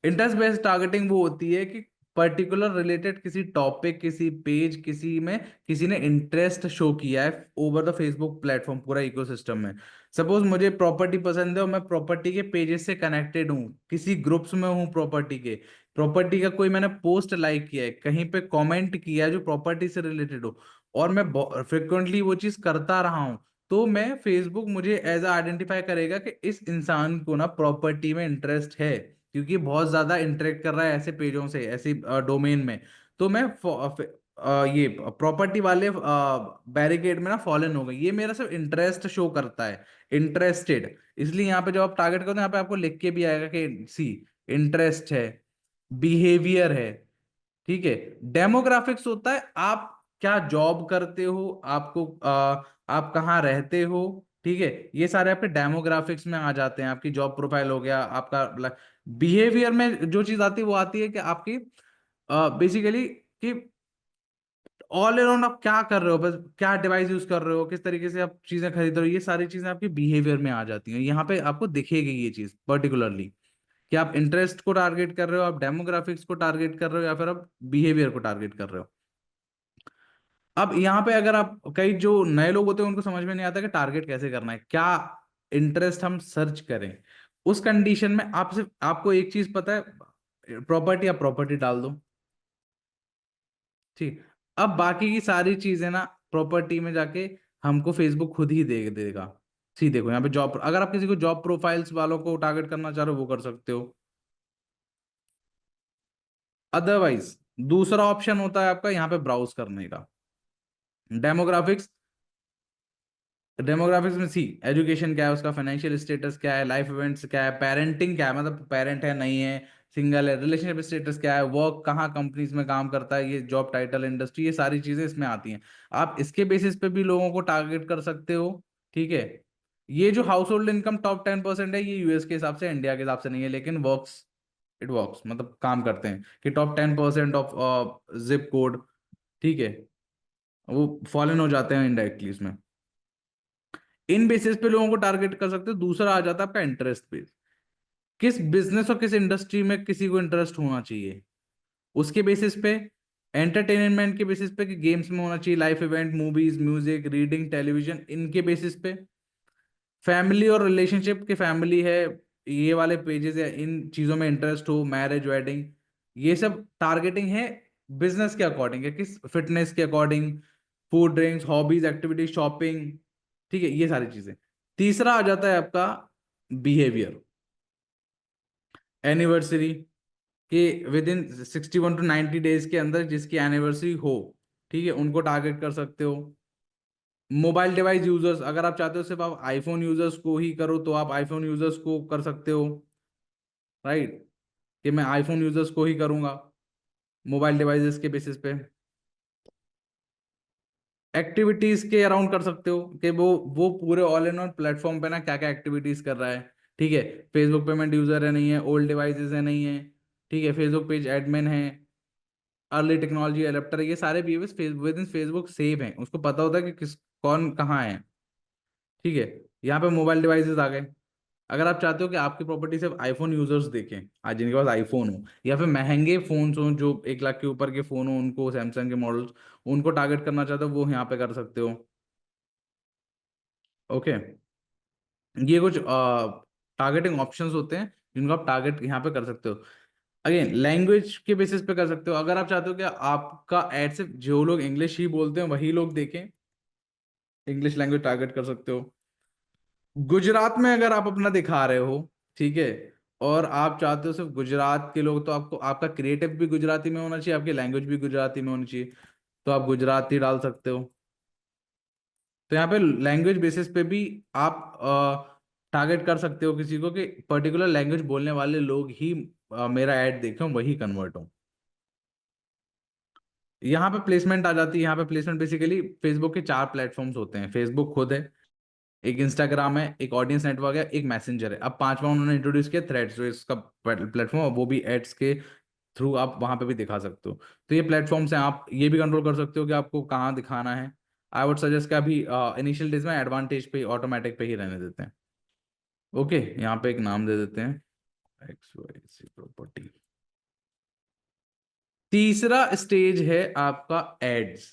Speaker 6: इंटरेस्ट बेस्ड टारगेटिंग वो होती है कि पर्टिकुलर रिलेटेड किसी टॉपिक, किसी पेज, किसी में किसी ने इंटरेस्ट शो किया है ओवर द फेसबुक प्लेटफॉर्म, पूरा इकोसिस्टम में। सपोज मुझे प्रॉपर्टी पसंद है और मैं प्रॉपर्टी के पेजेस से कनेक्टेड हूँ, किसी ग्रुप्स में हूँ प्रॉपर्टी के, प्रॉपर्टी का कोई मैंने पोस्ट लाइक किया है, कहीं पे कमेंट किया है जो प्रॉपर्टी से रिलेटेड हो, और मैं फ्रिक्वेंटली वो चीज करता रहा हूँ, तो मैं फेसबुक मुझे एज आइडेंटिफाई करेगा कि इस इंसान को ना प्रॉपर्टी में इंटरेस्ट है, क्योंकि बहुत ज्यादा इंटरेक्ट कर रहा है ऐसे पेजों से, ऐसे डोमेन में। तो मैं ये प्रॉपर्टी वाले बैरिकेड में ना फॉलन हो गई, ये मेरा सिर्फ इंटरेस्ट शो करता है, इंटरेस्टेड। इसलिए यहाँ पे जब आप टारगेट करो, यहाँ पे आपको लिख के भी आएगा कि सी इंटरेस्ट है, बिहेवियर है, ठीक है। डेमोग्राफिक्स होता है आप क्या जॉब करते हो, आपको आप कहाँ रहते हो, ठीक है। ये सारे आपके डेमोग्राफिक्स में आ जाते हैं। आपकी जॉब प्रोफाइल हो गया आपका। बिहेवियर में जो चीज आती है वो आती है कि आपकी बेसिकली कि ऑल अराउंड आप क्या कर रहे हो, बस क्या डिवाइस यूज कर रहे हो, किस तरीके से आप चीजें खरीद रहे हो, ये सारी चीजें आपकी बिहेवियर में आ जाती हैं। यहाँ पे आपको दिखेगी ये चीज पर्टिकुलरली कि आप इंटरेस्ट को टारगेट कर रहे हो, आप डेमोग्राफिक्स को टारगेट कर रहे हो, या फिर आप बिहेवियर को टारगेट कर रहे हो। अब यहाँ पे अगर आप, कई जो नए लोग होते हैं उनको समझ में नहीं आता कि टारगेट कैसे करना है, क्या इंटरेस्ट हम सर्च करें। उस कंडीशन में आप सिर्फ, आपको एक चीज पता है, प्रॉपर्टी, आप प्रॉपर्टी डाल दो, ठीक। अब बाकी की सारी चीजें ना प्रॉपर्टी में जाके हमको फेसबुक खुद ही दे देगा। सी देखो यहाँ पे जॉब, अगर आप किसी को जॉब प्रोफाइल्स वालों को टारगेट करना चाह रहे हो वो कर सकते हो। अदरवाइज दूसरा ऑप्शन होता है आपका यहाँ पे ब्राउज करने का, डेमोग्राफिक्स। डेमोग्राफिक्स में सी एजुकेशन क्या है, उसका फाइनेंशियल स्टेटस क्या है, लाइफ इवेंट्स क्या है, पेरेंटिंग क्या है, मतलब पेरेंट है नहीं है, सिंगल है, रिलेशनशिप स्टेटस क्या है, वर्क कहाँ कंपनीज में काम करता है, ये जॉब टाइटल, इंडस्ट्री, ये सारी चीजें इसमें आती हैं। आप इसके बेसिस पे भी लोगों को टारगेट कर सकते हो, ठीक है। ये जो हाउस होल्ड इनकम टॉप 10% है, ये यूएस के हिसाब से, इंडिया के हिसाब से नहीं है, लेकिन वर्क्स, इट वर्क्स, मतलब काम करते हैं कि टॉप 10% ऑफ जिप कोड, ठीक है, वो फॉलन हो जाते हैं इनडायरेक्टली इसमें। इन बेसिस पे लोगों को टारगेट कर सकते हो। दूसरा आ जाता है आपका इंटरेस्ट बेस, किस बिजनेस और किस इंडस्ट्री में किसी को इंटरेस्ट होना चाहिए, उसके बेसिस पे। एंटरटेनमेंट के बेसिस पे कि गेम्स में होना चाहिए, life event, movies, music, reading, television, इनके बेसिस पे। फैमिली और रिलेशनशिप की फैमिली है, ये वाले पेजेस या इन चीजों में इंटरेस्ट हो, मैरिज, वेडिंग, ये सब टारगेटिंग है बिजनेस के अकॉर्डिंग है, किस फिटनेस के according, food, drinks, hobbies, activity, shopping, ठीक है, ये सारी चीजें। तीसरा आ जाता है आपका बिहेवियर, एनिवर्सरी, कि विद इन 61 to 90 days के अंदर जिसकी एनिवर्सरी हो, ठीक है, उनको टारगेट कर सकते हो। मोबाइल डिवाइस यूजर्स, अगर आप चाहते हो सिर्फ आप आईफोन यूजर्स को ही करो तो आप आईफोन यूजर्स को कर सकते हो, राइट, कि मैं आईफोन यूजर्स को ही करूंगा। मोबाइल डिवाइसेस के बेसिस पे। एक्टिविटीज के अराउंड कर सकते हो कि वो पूरे ऑल इन वन प्लेटफॉर्म पे ना क्या क्या एक्टिविटीज कर रहा है। ठीक है, फेसबुक पेमेंट यूजर है नहीं है, ओल्ड डिवाइसेस है नहीं है, ठीक है, फेसबुक पेज एडमिन है, अर्ली टेक्नोलॉजी एडेप्टर, ये सारे behaviours with in Facebook save हैं, उसको पता होता है कि किस कौन कहाँ है। ठीक है, यहाँ पे मोबाइल डिवाइसेस आ गए। अगर आप चाहते हो कि आपकी प्रॉपर्टी सिर्फ आईफोन यूजर्स देखें, आज जिनके पास आईफोन हो या फिर महंगे फोन हो जो 1 लाख के ऊपर के फोन हो, उनको सैमसंग के मॉडल्स, उनको टारगेट करना चाहते हो, वो यहाँ पे कर सकते हो। ओके, ये कुछ टारगेटिंग ऑप्शंस होते हैं जिनको आप टारगेट यहाँ पे कर सकते हो। अगेन लैंग्वेज के बेसिस पे कर सकते हो। अगर आप चाहते हो कि आपका एड सिर्फ जो लोग इंग्लिश ही बोलते हैं वही लोग देखें, इंग्लिश लैंग्वेज टारगेट कर सकते हो। गुजरात में अगर आप अपना दिखा रहे हो, ठीक है, और आप चाहते हो सिर्फ गुजरात के लोग, तो आपको आपका क्रिएटिव भी गुजराती में होना चाहिए, आपकी लैंग्वेज भी गुजराती में होनी चाहिए, तो आप गुजराती डाल सकते हो। तो यहाँ पे लैंग्वेज बेसिस पे भी आप टारगेट कर सकते हो किसी को कि पर्टिकुलर लैंग्वेज बोलने वाले लोग ही मेरा ऐड देखें, वही कन्वर्ट हो। यहाँ पे प्लेसमेंट आ जाती है। यहाँ पे प्लेसमेंट बेसिकली फेसबुक के 4 प्लेटफॉर्म्स होते हैं। फेसबुक खुद है, एक इंस्टाग्राम है, एक ऑडियंस नेटवर्क है, एक मैसेंजर है। अब 5वां उन्होंने इंट्रोड्यूस किया थ्रेड्स, जो इसका प्लेटफॉर्म, वो भी एड्स के थ्रू आप वहां पे भी दिखा सकते हो। तो ये प्लेटफॉर्म्स हैं, आप ये भी कंट्रोल कर सकते हो कि आपको कहाँ दिखाना है। आई वुड सजेस्ट कि अभी इनिशियल डेज में एडवांटेज पे ऑटोमेटिक पे ही रहने देते हैं। ओके, यहाँ पे एक नाम दे देते हैं XYZ प्रॉपर्टी। तीसरा स्टेज है आपका एड्स।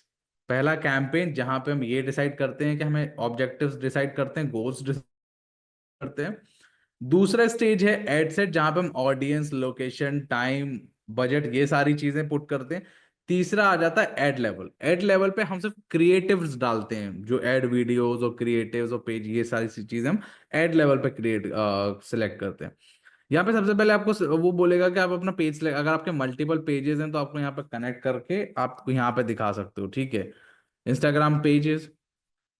Speaker 6: पहला कैंपेन जहां पे हम ये डिसाइड करते हैं कि हमें ऑब्जेक्टिव्स डिसाइड करते हैं, गोल्स करते हैं। दूसरा स्टेज है एड सेट, जहां पे हम ऑडियंस, लोकेशन, टाइम, बजट, ये सारी चीजें पुट करते हैं। तीसरा आ जाता है एड लेवल। एड लेवल पे हम सिर्फ क्रिएटिव्स डालते हैं, जो एड वीडियोस और क्रिएटिव्स और पेज, ये सारी चीजें हम एड लेवल पे क्रिएट सिलेक्ट करते हैं। यहाँ पे सबसे पहले आपको वो बोलेगा कि आप अपना पेज, अगर आपके मल्टीपल पेजेस हैं तो आपको यहाँ पे कनेक्ट करके आपको यहाँ पे दिखा सकते हो। ठीक है, इंस्टाग्राम पेजेस,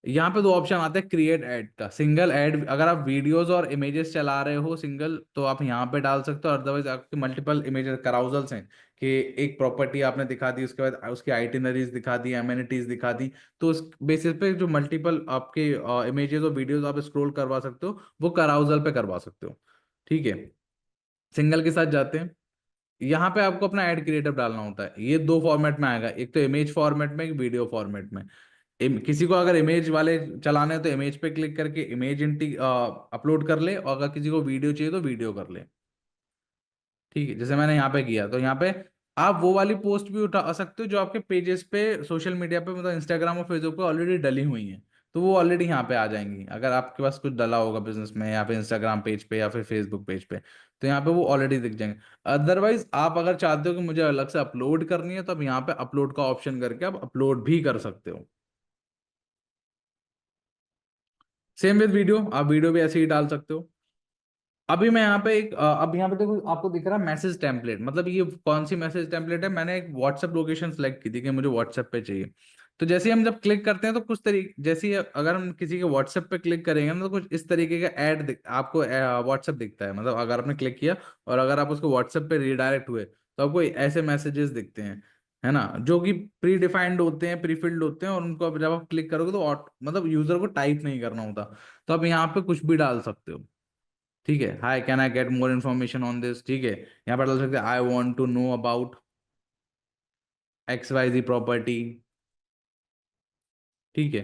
Speaker 6: यहाँ पे 2 ऑप्शन आते हैं क्रिएट ऐड का, सिंगल ऐड। अगर आप वीडियोस और इमेजेस चला रहे हो सिंगल, तो आप यहाँ पे डाल सकते हो। अदरवाइज आपके मल्टीपल इमेजेस कराउजल्स हैं कि एक प्रॉपर्टी आपने दिखा दी, उसके बाद उसकी आइटिनरीज दिखा दी, एमेनिटीज दिखा दी, तो उस बेसिस पे जो मल्टीपल आपके इमेजेस और वीडियोस आप स्क्रॉल करवा सकते हो, वो कराउजल पे करवा सकते हो। ठीक है, सिंगल के साथ जाते हैं। यहाँ पे आपको अपना एड क्रिएटिव डालना होता है। ये 2 फॉर्मेट में आएगा, एक तो इमेज फॉर्मेट में, एक वीडियो फॉर्मेट में। किसी को अगर इमेज वाले चलाने हैं तो इमेज पे क्लिक करके इमेज अपलोड कर ले, और अगर किसी को वीडियो चाहिए तो वीडियो कर ले। ठीक है, जैसे मैंने यहाँ पे किया, तो यहाँ पे आप वो वाली पोस्ट भी उठा सकते हो जो आपके पेजेस पे, सोशल मीडिया पे, मतलब इंस्टाग्राम और फेसबुक पे ऑलरेडी डली हुई हैं, तो वो ऑलरेडी यहाँ पे आ जाएंगी। अगर आपके पास कुछ डला होगा बिजनेस में, या फिर इंस्टाग्राम पेज पे या फिर फेसबुक पेज पे, तो यहाँ पे वो ऑलरेडी दिख जाएंगे। अदरवाइज आप अगर चाहते हो कि मुझे अलग से अपलोड करनी है, तो आप यहाँ पे अपलोड का ऑप्शन करके आप अपलोड भी कर सकते हो। सेम विद वीडियो, आप वीडियो भी ऐसे ही डाल सकते हो। अभी मैं यहाँ पे अब यहाँ पे देखो, आपको दिख रहा है मैसेज टेम्पलेट, मतलब ये कौन सी मैसेज टेम्पलेट है। मैंने एक व्हाट्सएप लोकेशन सेलेक्ट की थी कि मुझे व्हाट्सएप पे चाहिए। तो जैसे ही हम जब क्लिक करते हैं तो कुछ तरीके, जैसे ही अगर हम किसी के व्हाट्सएप पे क्लिक करेंगे ना, तो कुछ इस तरीके का ऐड आपको व्हाट्सएप दिखता है। मतलब अगर आपने क्लिक किया और अगर आप उसको व्हाट्सएप पे रिडायरेक्ट हुए, तो आपको ऐसे मैसेजेस दिखते हैं, है ना, जो कि प्री डिफाइंड होते हैं, प्री फिल्ड होते हैं, और उनको अब जब आप क्लिक करोगे तो मतलब यूजर को टाइप नहीं करना होता। तो आप यहाँ पे कुछ भी डाल सकते हो। ठीक है, hi can I get more information on this. ठीक है, यहाँ पर डाल सकते हैं I want to know about XYZ property. ठीक है,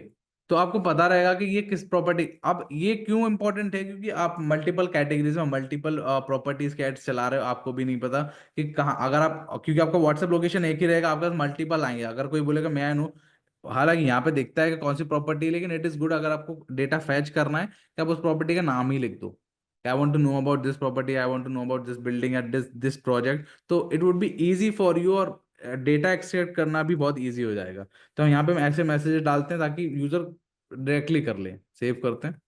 Speaker 6: तो आपको पता रहेगा कि ये किस प्रॉपर्टी। अब ये क्यों इंपॉर्टेंट है, क्योंकि आप मल्टीपल कैटेगरीज में मल्टीपल प्रॉपर्टीज के एड्स चला रहे हो, आपको भी नहीं पता कि कहाँ, अगर आप, क्योंकि आपका व्हाट्सएप लोकेशन एक ही रहेगा, आपके पास मल्टीपल आएंगे। अगर कोई बोलेगा मैं नो, हालांकि यहाँ पे दिखता है कि कौन सी प्रॉपर्टी, लेकिन इट इज गुड अगर आपको डेटा फैच करना है कि आप उस प्रॉपर्टी का नाम ही लिख दो। I want to know about this property, I want to know about this building at this project, तो it would be easy for you, और डेटा एक्सट्रैक्ट करना भी बहुत ईजी हो जाएगा। तो यहाँ पे हम ऐसे मैसेजेस डालते हैं ताकि यूजर डायरेक्टली कर ले। सेव करते हैं,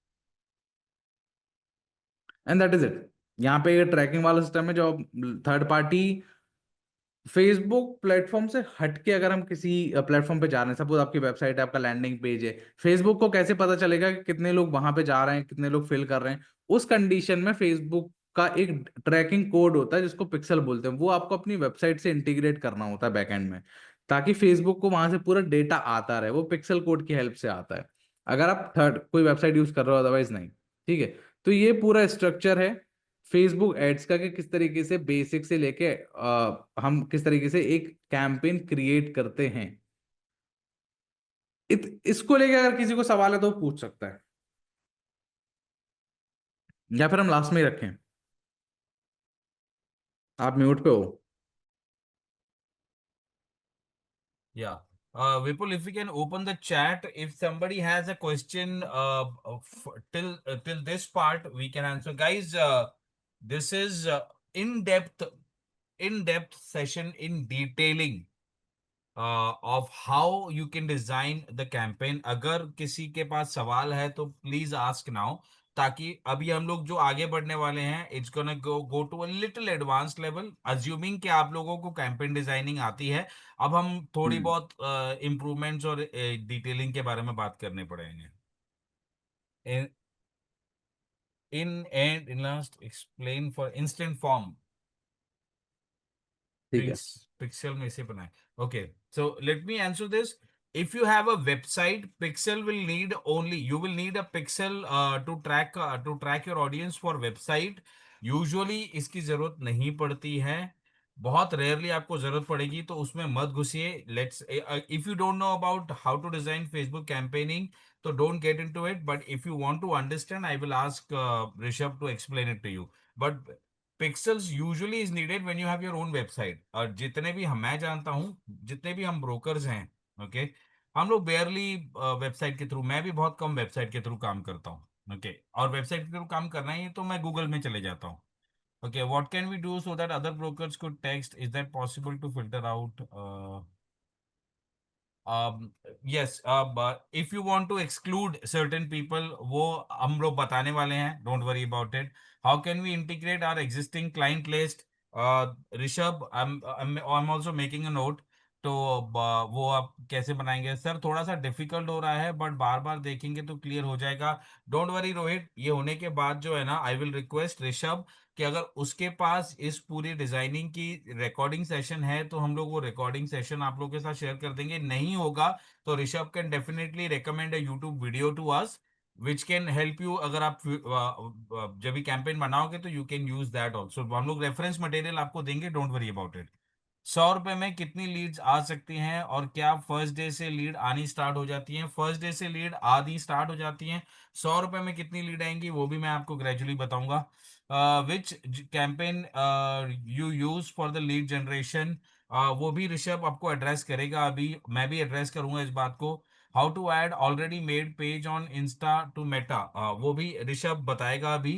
Speaker 6: एंड दैट इज इट। यहाँ पे ट्रैकिंग वाला सिस्टम है, जो थर्ड पार्टी फेसबुक प्लेटफॉर्म से हटके अगर हम किसी प्लेटफॉर्म पे जा रहे हैं, सपोज आपकी वेबसाइट है, आपका लैंडिंग पेज है, फेसबुक को कैसे पता चलेगा कि कितने लोग वहां पे जा रहे हैं, कितने लोग फिल कर रहे हैं। उस कंडीशन में फेसबुक का एक ट्रैकिंग कोड होता है जिसको पिक्सल बोलते हैं, वो आपको अपनी वेबसाइट से इंटीग्रेट करना होता है बैकएंड में, ताकि फेसबुक को वहां से पूरा डेटा आता रहे, वो पिक्सल कोड की हेल्प से आता है, अगर आप थर्ड कोई वेबसाइट यूज कर रहे हो, अदरवाइज नहीं। ठीक है, तो ये पूरा स्ट्रक्चर है फेसबुक एड्स का, कि किस तरीके से बेसिक से लेके हम किस तरीके से एक कैंपेन क्रिएट करते हैं। इसको लेके अगर किसी को सवाल है तो वो पूछ सकता है, या फिर हम लास्ट में ही रखें। आप म्यूट पे हो।
Speaker 2: Yeah. Vipul, if we can open the chat, if somebody has a question till this part, we can answer. Guys, this is in-depth session in detailing of how you can design the campaign. अगर किसी के पास सवाल है तो प्लीज आस्क नाउ, ताकि अभी हम लोग जो आगे बढ़ने वाले हैं, it's gonna go to a little advance level, assuming कि आप लोगों को कैंपेन डिजाइनिंग आती है। अब हम थोड़ी बहुत इम्प्रूवमेंट्स और डिटेलिंग के बारे में बात करने पड़ेंगे। In last explain for instant form
Speaker 6: ठीक है।
Speaker 2: पिक्सल में से बनाए। Okay, so let me answer this. If you have a website, Pixel will need only, you will need a Pixel to track your audience for website. Usually इसकी जरूरत नहीं पड़ती है, बहुत रेयरली आपको जरूरत पड़ेगी, तो उसमें मत घुसिए। Let's if you don't know about how to design Facebook campaigning, तो don't get into it, but if you want to understand, I will ask Rishabh to explain it to you. But pixels usually is needed when you have your own website. और जितने भी मैं जानता हूँ, जितने भी हम ब्रोकर्स हैं, ओके, हम लोग बेयरली वेबसाइट के थ्रू, मैं भी बहुत कम वेबसाइट के थ्रू काम करता हूँ। ओके, और वेबसाइट के थ्रू काम करना ही है तो मैं गूगल में चले जाता हूँ। Okay, what can we do so that other brokers could text, is that possible to filter out? Yes, but if you want to exclude certain people, वो हम लोग बताने वाले हैं, don't worry about it. How can we integrate our existing client list? Rishabh, I'm also making a note. तो वो आप कैसे बनाएंगे सर? थोड़ा सा डिफिकल्ट हो रहा है, बट बार बार देखेंगे तो क्लियर हो जाएगा। डोंट वरी रोहित, ये होने के बाद जो है ना, आई विल रिक्वेस्ट ऋषभ कि अगर उसके पास इस पूरी डिजाइनिंग की रिकॉर्डिंग सेशन है तो हम लोग वो रिकॉर्डिंग सेशन आप लोगों के साथ शेयर कर देंगे। नहीं होगा तो Rishabh can definitely recommend a YouTube video to us which can help you. अगर आप जब भी कैंपेन बनाओगे तो you can use that also. हम लोग रेफरेंस मटेरियल आपको देंगे, डोंट वरी अबाउट इट। 100 रुपए में कितनी लीड्स आ सकती हैं, और क्या फर्स्ट डे से लीड आनी स्टार्ट हो जाती हैं? फर्स्ट डे से लीड आधी स्टार्ट हो जाती हैं। 100 रुपए में कितनी लीड आएंगी वो भी मैं आपको ग्रेजुअली बताऊंगा। Which campaign you use for the lead generation, वो भी ऋषभ आपको एड्रेस करेगा, अभी मैं भी एड्रेस करूंगा इस बात को। How to add already made page on Insta to Meta, वो भी ऋषभ बताएगा अभी।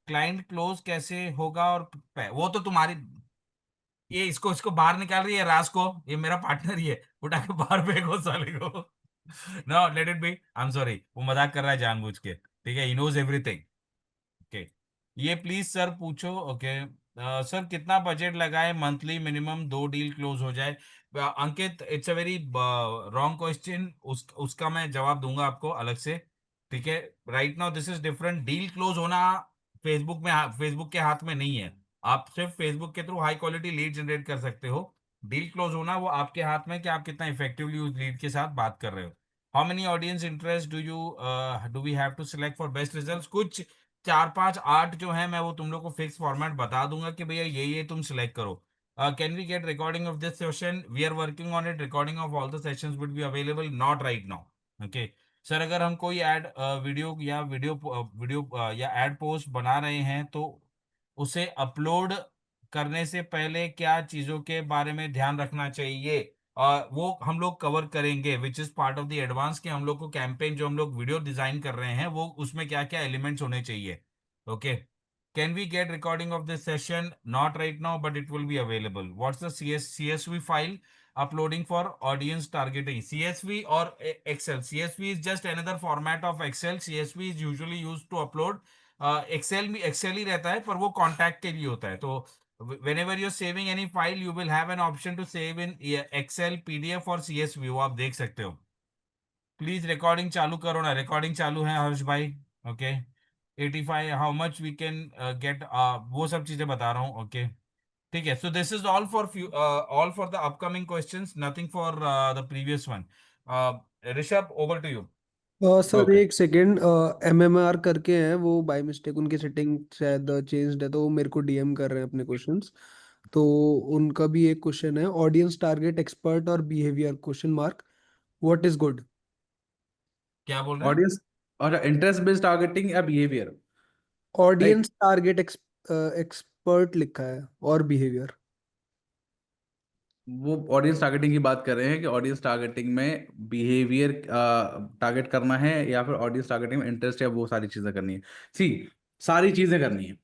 Speaker 2: क्लाइंट क्लोज कैसे होगा, और वो तो तुम्हारी, ये इसको इसको बाहर निकाल रही है राज को, ये मेरा पार्टनर ही है, उठा के बाहर फेंको साले को। No, let it be, I am sorry, वो मजाक कर रहा है जानबूझ के, ठीक है, ही नोज एवरीथिंग। ओके, ये प्लीज सर पूछो। ओके, सर कितना बजट लगाए मंथली मिनिमम 2 डील क्लोज हो जाए? Ankit, it's a very wrong question, उसका मैं जवाब दूंगा आपको अलग से। ठीक है, right now this is different. Deal close होना फेसबुक के हाथ में नहीं है। आप सिर्फ फेसबुक के through high quality lead generate कर सकते हो। डील क्लोज होना वो आपके हाथ में, कि आप कितना इफेक्टिवली उस लीड के साथ बात कर रहे हो। How many audience interest do we have to select for best results? कुछ 4 5 8 जो है, मैं वो तुम लोग को फिक्स फॉर्मेट बता दूंगा कि भैया ये तुम सिलेक्ट करो। Can we get recording of this session? We are working on it, recording of all the sessions would be available, not right now. Okay sir, अगर हम कोई एड वीडियो या एड पोस्ट बना रहे हैं तो उसे अपलोड करने से पहले क्या चीजों के बारे में ध्यान रखना चाहिए? वो हम लोग कवर करेंगे, which is part of the advance, कि हम लोग को कैंपेन जो हम लोग वीडियो डिजाइन कर रहे हैं वो उसमें क्या क्या एलिमेंट्स होने चाहिए। Okay, can we get recording of this session? Not right now, but it will be available. What's the CSV file uploading for audience targeting? CSV or Excel? CSV is just another format of Excel. CSV is usually used to upload, Excel भी Excel ही रहता है, पर वो contact के लिए होता है। तो whenever you're saving any file, you will have an option to save in Excel, PDF और CSV, वो आप देख सकते हो। प्लीज रिकॉर्डिंग चालू करो ना। रिकॉर्डिंग चालू है हर्ष भाई। Okay, 85 how much we can get, वो सब चीजें बता रहा हूँ। ओके ठीक है, so this is all for the upcoming questions, nothing for the previous one. Rishabh, over to you.
Speaker 4: Sir
Speaker 6: okay.
Speaker 4: एक सेकेंड, MMR करके है वो, बाय मिस्टेक उनकी सेटिंग शायद चेंज्ड है, तो वो मेरे को DM कर रहे हैं अपने क्वेश्चंस। तो उनका भी एक क्वेश्चन है, ऑडियंस टारगेट एक्सपर्ट और behaviour question mark, what is good?
Speaker 2: क्या बोल रहे हैं?
Speaker 6: ऑडियंस और इंटरेस्ट बेस्ड टारगेटिंग या behaviour, right?
Speaker 4: Audience target expert लिखा है और बिहेवियर।
Speaker 6: वो ऑडियंस टारगेटिंग की बात कर रहे हैं कि ऑडियंस टारगेटिंग में बिहेवियर टारगेट करना है या फिर ऑडियंस टारगेटिंग में इंटरेस्ट या वो सारी चीजें करनी है। सी, सारी चीजें करनी है।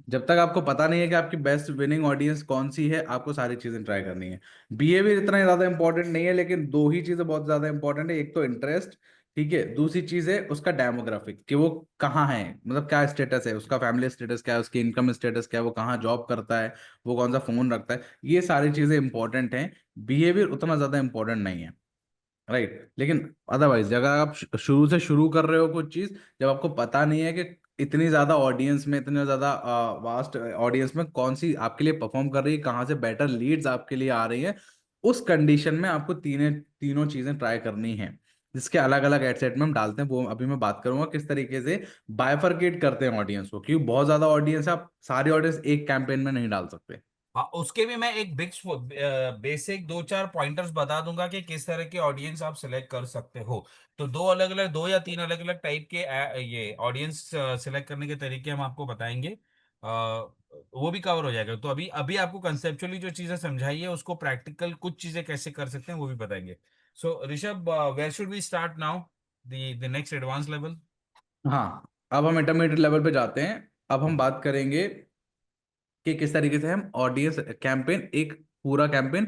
Speaker 6: जब तक आपको पता नहीं है कि आपकी बेस्ट विनिंग ऑडियंस कौन सी है, आपको सारी चीजें ट्राई करनी है। बिहेवियर इतना ज्यादा इंपॉर्टेंट नहीं है, लेकिन दो ही चीजें बहुत ज्यादा इंपॉर्टेंट है। एक तो इंटरेस्ट, ठीक है, दूसरी चीज है उसका डेमोग्राफिक, कि वो कहाँ है, मतलब क्या स्टेटस है उसका, फैमिली स्टेटस क्या है, उसकी इनकम स्टेटस क्या है, वो कहाँ जॉब करता है, वो कौन सा फोन रखता है। ये सारी चीजें इंपॉर्टेंट हैं, बिहेवियर उतना ज्यादा इंपॉर्टेंट नहीं है, राइट? लेकिन अदरवाइज अगर आप शुरू से शुरू कर रहे हो कुछ चीज, जब आपको पता नहीं है कि इतनी ज्यादा ऑडियंस में, इतने ज्यादा वास्ट ऑडियंस में कौन सी आपके लिए परफॉर्म कर रही है, कहाँ से बेटर लीड्स आपके लिए आ रही है, उस कंडीशन में आपको तीनों चीजें ट्राई करनी है, जिसके अलग अलग एड सेट में हम डालते हैं। वो अभी मैं बात करूंगा किस तरीके से बाइफरकेट करते हैं ऑडियंस को, क्योंकि बहुत ज्यादा ऑडियंस है, आप सारी ऑडियंस एक कैंपेन में नहीं डाल सकते।
Speaker 2: हाँ, उसके भी मैं एक बिग बेसिक दो चार पॉइंटर्स बता दूंगा कि किस तरह के ऑडियंस आप सिलेक्ट कर सकते हो। तो दो या तीन अलग अलग टाइप के ये ऑडियंस सिलेक्ट करने के तरीके हम आपको बताएंगे। वो भी कवर हो जाएगा। तो अभी अभी आपको कंसेप्चुअली जो चीजें समझाई है उसको प्रैक्टिकल कुछ चीजें कैसे कर सकते हैं वो भी बताएंगे। So Rishabh, where should we start now, the next advance level?
Speaker 6: हाँ, अब हम इंटरमीडिएट लेवल पे जाते हैं। अब हम बात करेंगे कि किस तरीके से हम ऑडियंस कैंपेन, एक पूरा कैंपेन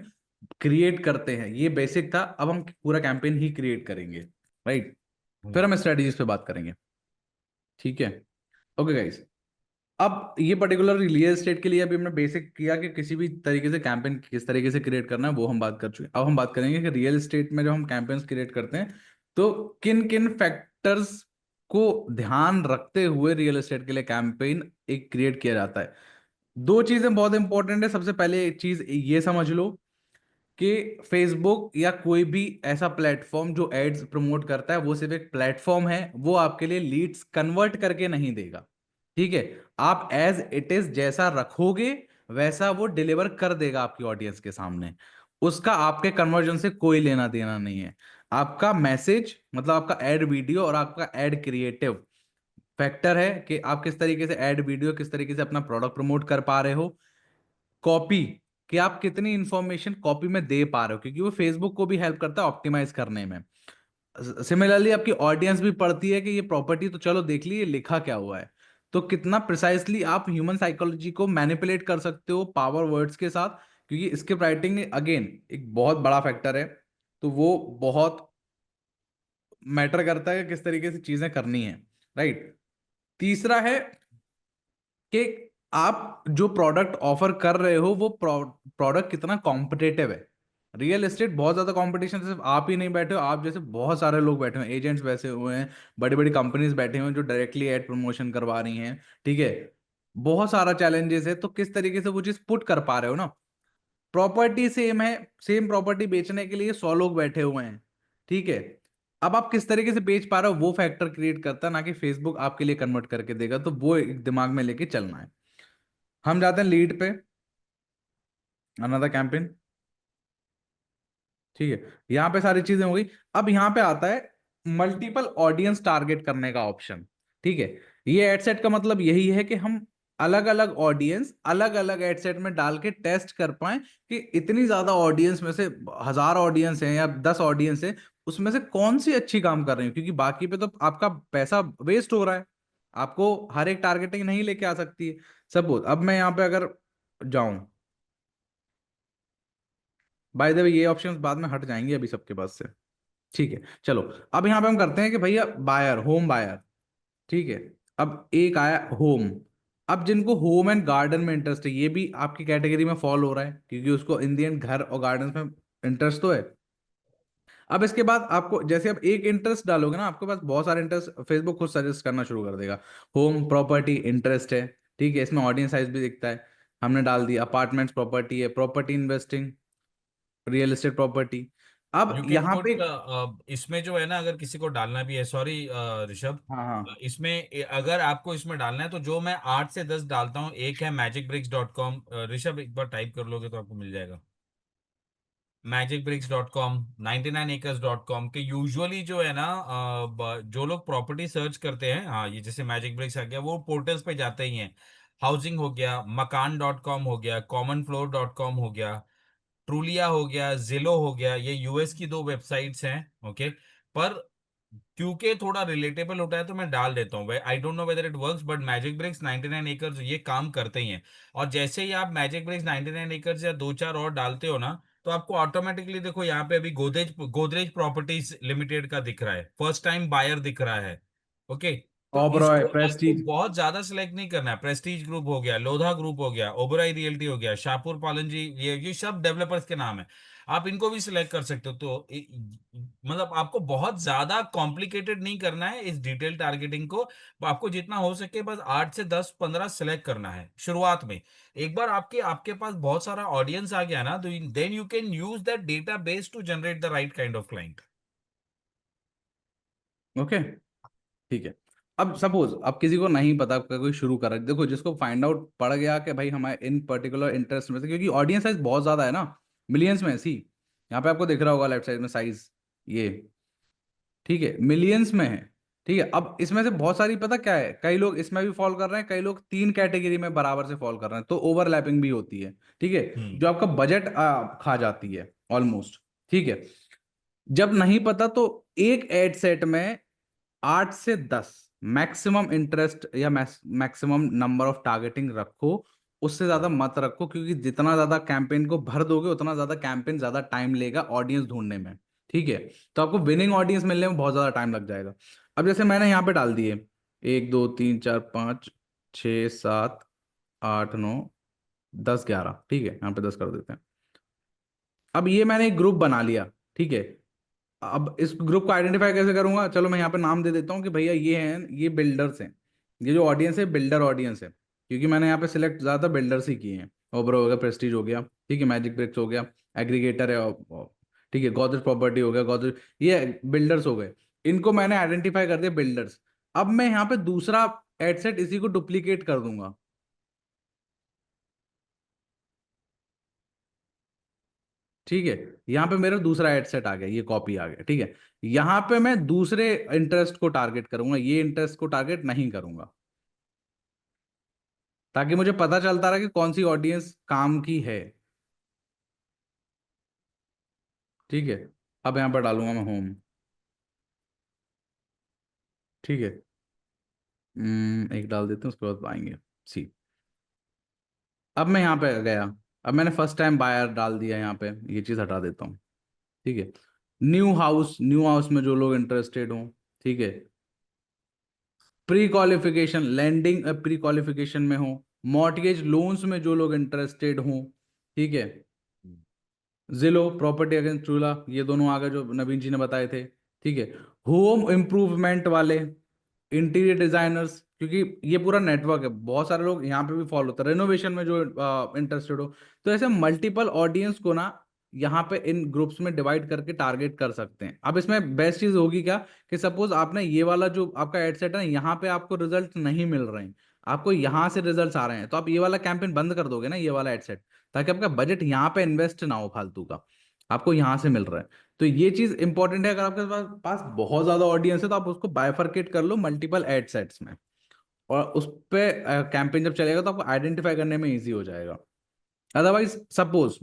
Speaker 6: क्रिएट करते हैं। ये बेसिक था, अब हम पूरा कैंपेन ही क्रिएट करेंगे, राइट? फिर हम स्ट्रेटजीज पे बात करेंगे, ठीक है? ओके गाइस, अब ये पर्टिकुलर रियल एस्टेट के लिए अभी हमने बेसिक किया कि किसी भी तरीके से कैंपेन किस तरीके से क्रिएट करना है, वो हम बात कर चुके हैं। अब हम बात करेंगे कि रियल एस्टेट में जब हम कैंपेन्स क्रिएट करते हैं तो किन किन फैक्टर्स को ध्यान रखते हुए रियल एस्टेट के लिए कैंपेन एक क्रिएट किया जाता है। दो चीजें बहुत इंपॉर्टेंट है। सबसे पहले एक चीज ये समझ लो कि फेसबुक या कोई भी ऐसा प्लेटफॉर्म जो एड्स प्रमोट करता है, वो सिर्फ एक प्लेटफॉर्म है, वो आपके लिए लीड्स कन्वर्ट करके नहीं देगा, ठीक है? आप एज इट इज जैसा रखोगे वैसा वो डिलीवर कर देगा आपकी ऑडियंस के सामने। उसका आपके कन्वर्जन से कोई लेना देना नहीं है। आपका मैसेज, मतलब आपका एड वीडियो और आपका एड क्रिएटिव फैक्टर है कि आप किस तरीके से एड वीडियो, किस तरीके से अपना प्रोडक्ट प्रमोट कर पा रहे हो। कॉपी, कि आप कितनी इंफॉर्मेशन कॉपी में दे पा रहे हो, क्योंकि वो फेसबुक को भी हेल्प करता है ऑप्टिमाइज करने में। सिमिलरली आपकी ऑडियंस भी पढ़ती है कि ये प्रॉपर्टी तो चलो देख ली, ये लिखा क्या हुआ है। तो कितना प्रिसाइसली आप ह्यूमन साइकोलॉजी को मैनिपुलेट कर सकते हो पावर वर्ड्स के साथ, क्योंकि स्क्रिप्ट राइटिंग अगेन एक बहुत बड़ा फैक्टर है। तो वो बहुत मैटर करता है कि किस तरीके से चीजें करनी है, राइट? तीसरा है कि आप जो प्रोडक्ट ऑफर कर रहे हो वो प्रोडक्ट कितना कॉम्पिटेटिव है। रियल एस्टेट बहुत ज्यादा कंपटीशन, सिर्फ आप ही नहीं बैठे हो, आप जैसे बहुत सारे लोग बैठे हुए हैं, एजेंट्स बैठे हुए हैं, बड़ी बड़ी कंपनीज बैठे हुए हैं जो डायरेक्टली एड प्रमोशन करवा रही हैं, ठीक है? बहुत सारा चैलेंजेस है। तो किस तरीके से वो चीज पुट कर पा रहे हो ना। प्रॉपर्टी सेम है, सेम प्रॉपर्टी बेचने के लिए 100 लोग बैठे हुए हैं, ठीक है? अब आप किस तरीके से बेच पा रहे हो वो फैक्टर क्रिएट करता है, ना कि फेसबुक आपके लिए कन्वर्ट करके देगा। तो वो एक दिमाग में लेके चलना है। हम जाते हैं लीड पे, अनदर कैंपेन, ठीक है? यहां पे सारी चीजें हो गई। अब यहां पे आता है मल्टीपल ऑडियंस टारगेट करने का ऑप्शन, ठीक है? ये एडसेट का मतलब यही है कि हम अलग अलग ऑडियंस अलग अलग एडसेट में डाल के टेस्ट कर पाए कि इतनी ज्यादा ऑडियंस में से 1000 ऑडियंस है या 10 ऑडियंस है, उसमें से कौन सी अच्छी काम कर रही है, क्योंकि बाकी पे तो आपका पैसा वेस्ट हो रहा है। आपको हर एक टारगेटिंग नहीं लेके आ सकती है। सपोज अब मैं यहाँ पे अगर जाऊं, बाय द वे ये ऑप्शंस बाद में हट जाएंगे अभी सबके पास से, ठीक है? चलो, अब यहां पे हम करते हैं कि भैया बायर, होम बायर, ठीक है? अब एक आया होम। अब जिनको होम एंड गार्डन में इंटरेस्ट है, ये भी आपकी कैटेगरी में फॉल हो रहा है, क्योंकि उसको इन दी एंड घर और गार्डन में इंटरेस्ट तो है। अब इसके बाद आपको जैसे अब एक इंटरेस्ट डालोगे ना, आपके पास बहुत सारे इंटरेस्ट फेसबुक खुद सजेस्ट करना शुरू कर देगा। होम प्रॉपर्टी इंटरेस्ट है, ठीक है, इसमें ऑडियंस साइज भी दिखता है, हमने डाल दिया। अपार्टमेंट्स प्रॉपर्टी है, property investing, real estate property. अब
Speaker 2: यू कैन
Speaker 6: यहाँ पे
Speaker 2: पुट इसमें जो है ना, अगर किसी को डालना भी है, सॉरी ऋषभ,
Speaker 6: हाँ हाँ
Speaker 2: इसमें अगर आपको इसमें डालना है तो जो मैं 8 से 10 डालता हूँ, एक है magicbricks.com। ऋषभ एक बार टाइप कर लोगे तो आपको मिल जाएगा। magicbricks.com, 99acres.com के यूजुअली जो है ना, जो लोग प्रॉपर्टी सर्च करते हैं, हाँ ये जैसे मैजिक ब्रिक्स आ गया, वो पोर्टल्स पे जाते ही हैं। हाउसिंग हो गया, मकान.com हो गया, commonfloor.com हो गया, ट्रूलिया हो गया, जिलो हो गया, ये यूएस की 2 वेबसाइट्स हैं। ओके, पर क्योंकि थोड़ा रिलेटेबल होता है तो मैं डाल देता हूँ। I don't know whether it works, but MagicBricks, 99 acres ये काम करते ही हैं। और जैसे ही आप मैजिक ब्रिक्स 99 एकर्स या 2-4 और डालते हो ना, तो आपको ऑटोमेटिकली देखो यहाँ पे अभी गोदरेज गोदरेज प्रॉपर्टीज लिमिटेड का दिख रहा है, फर्स्ट टाइम बायर दिख रहा है। ओके, तो
Speaker 6: ओबरॉय,
Speaker 2: इसको आपको
Speaker 6: प्रेस्टीज।
Speaker 2: बहुत ज्यादा सिलेक्ट नहीं करना है। प्रेस्टीज ग्रुप हो गया, लोधा ग्रुप हो गया, ओबराई रियल्टी हो गया, शाहपुर पालनजी, ये सब डेवलपर्स के नाम है। आप इनको भी सिलेक्ट कर सकते हो। तो मतलब आपको बहुत ज्यादा कॉम्प्लिकेटेड नहीं करना है इस डिटेल टारगेटिंग को। आपको जितना हो सके बस 8 से 10 15 सिलेक्ट करना है शुरुआत में। एक बार आपके आपके पास बहुत सारा ऑडियंस आ गया ना, तो then you can use that database to generate the right kind of client.
Speaker 6: Okay, ठीक है। अब सपोज अब किसी को नहीं पता, कोई शुरू कर रहा है, देखो जिसको फाइंड आउट पड़ गया कि भाई हमारे इन पर्टिकुलर इंटरेस्ट में से, क्योंकि ऑडियंस साइज बहुत ज्यादा है ना, मिलियंस में सी, यहाँ पे आपको दिख रहा होगा लेफ्ट साइड में साइज, ये ठीक है, मिलियंस में है। ठीक है, अब इसमें से बहुत सारी, पता क्या है, कई लोग इसमें भी फॉल कर रहे हैं, कई लोग 3 कैटेगरी में बराबर से फॉल कर रहे हैं, तो ओवरलैपिंग भी होती है। ठीक है, जो आपका बजट खा जाती है ऑलमोस्ट। ठीक है, जब नहीं पता तो एक एड सेट में 8 से 10 मैक्सिमम इंटरेस्ट या मैक्सिमम नंबर ऑफ टारगेटिंग रखो, उससे ज्यादा मत रखो, क्योंकि जितना ज्यादा कैंपेन को भर दोगे उतना ज्यादा कैंपेन ज्यादा टाइम लेगा ऑडियंस ढूंढने में। ठीक है, तो आपको विनिंग ऑडियंस मिलने में बहुत ज्यादा टाइम लग जाएगा। अब जैसे मैंने यहाँ पे डाल दिए 1 2 3 4 5 6 7 8 9 10 11, ठीक है, यहाँ पे 10 कर देते हैं। अब ये मैंने एक ग्रुप बना लिया। ठीक है, अब इस ग्रुप को आइडेंटिफाई कैसे करूंगा, चलो मैं यहाँ पे नाम दे देता हूँ कि भैया ये हैं, ये बिल्डर्स हैं, ये जो ऑडियंस है बिल्डर ऑडियंस है, क्योंकि मैंने यहाँ पे सिलेक्ट ज्यादा बिल्डर्स ही किए हैं। ओबरो हो गया, प्रेस्टीज हो गया, ठीक है, मैजिक ब्रिक्स हो गया, एग्रीगेटर है, ठीक है, गोदरेज प्रॉपर्टी हो गया, गोदरेज, ये बिल्डर्स हो गए। इनको मैंने आइडेंटिफाई कर दिया बिल्डर्स। अब मैं यहाँ पे दूसरा एडसेट इसी को डुप्लीकेट कर दूंगा। ठीक है, यहाँ पे मेरा दूसरा एड सेट आ गया, ये कॉपी आ गया। ठीक है, यहाँ पे मैं दूसरे इंटरेस्ट को टारगेट करूंगा, ये इंटरेस्ट को टारगेट नहीं करूंगा, ताकि मुझे पता चलता रहा कि कौन सी ऑडियंस काम की है। ठीक है, अब यहाँ पर डालूंगा मैं होम। ठीक है, एक डाल देते हैं, उसके बाद आएंगे सी। अब मैं यहाँ पे गया, अब मैंने फर्स्ट टाइम बायर डाल दिया यहाँ पे, ये चीज हटा देता हूँ। ठीक है, न्यू हाउस में जो लोग इंटरेस्टेड हों, ठीक है, pre qualification landing pre qualification में हो, मॉर्टगेज लोन्स में जो लोग इंटरेस्टेड हों, ठीक है, जिलो प्रॉपर्टी अगेंस्ट चूला, ये दोनों आ गए जो नवीन जी ने बताए थे। ठीक है, होम इम्प्रूवमेंट वाले, इंटीरियर डिजाइनर्स, क्योंकि ये पूरा नेटवर्क है, बहुत सारे लोग यहाँ पे भी फॉलो होता है, रेनोवेशन में जो इंटरेस्टेड हो, तो ऐसे मल्टीपल ऑडियंस को ना यहाँ पे इन ग्रुप्स में डिवाइड करके टारगेट कर सकते हैं। अब इसमें बेस्ट चीज होगी क्या, कि सपोज आपने ये वाला जो आपका एड सेट है, यहाँ पे आपको रिजल्ट नहीं मिल रहे हैं, आपको यहाँ से रिजल्ट आ रहे हैं, तो आप ये वाला कैंपेन बंद कर दोगे ना, ये वाला एड सेट, ताकि आपका बजट यहाँ पे इन्वेस्ट ना हो फालतू का, आपको यहाँ से मिल रहा है। तो ये चीज इंपॉर्टेंट है। अगर आपके पास बहुत ज्यादा ऑडियंस है तो आप उसको बाइफरकेट कर लो मल्टीपल एड सेट्स में, और उस पे कैंपेन जब चलेगा तो आपको आइडेंटिफाई करने में इजी हो जाएगा। अदरवाइज सपोज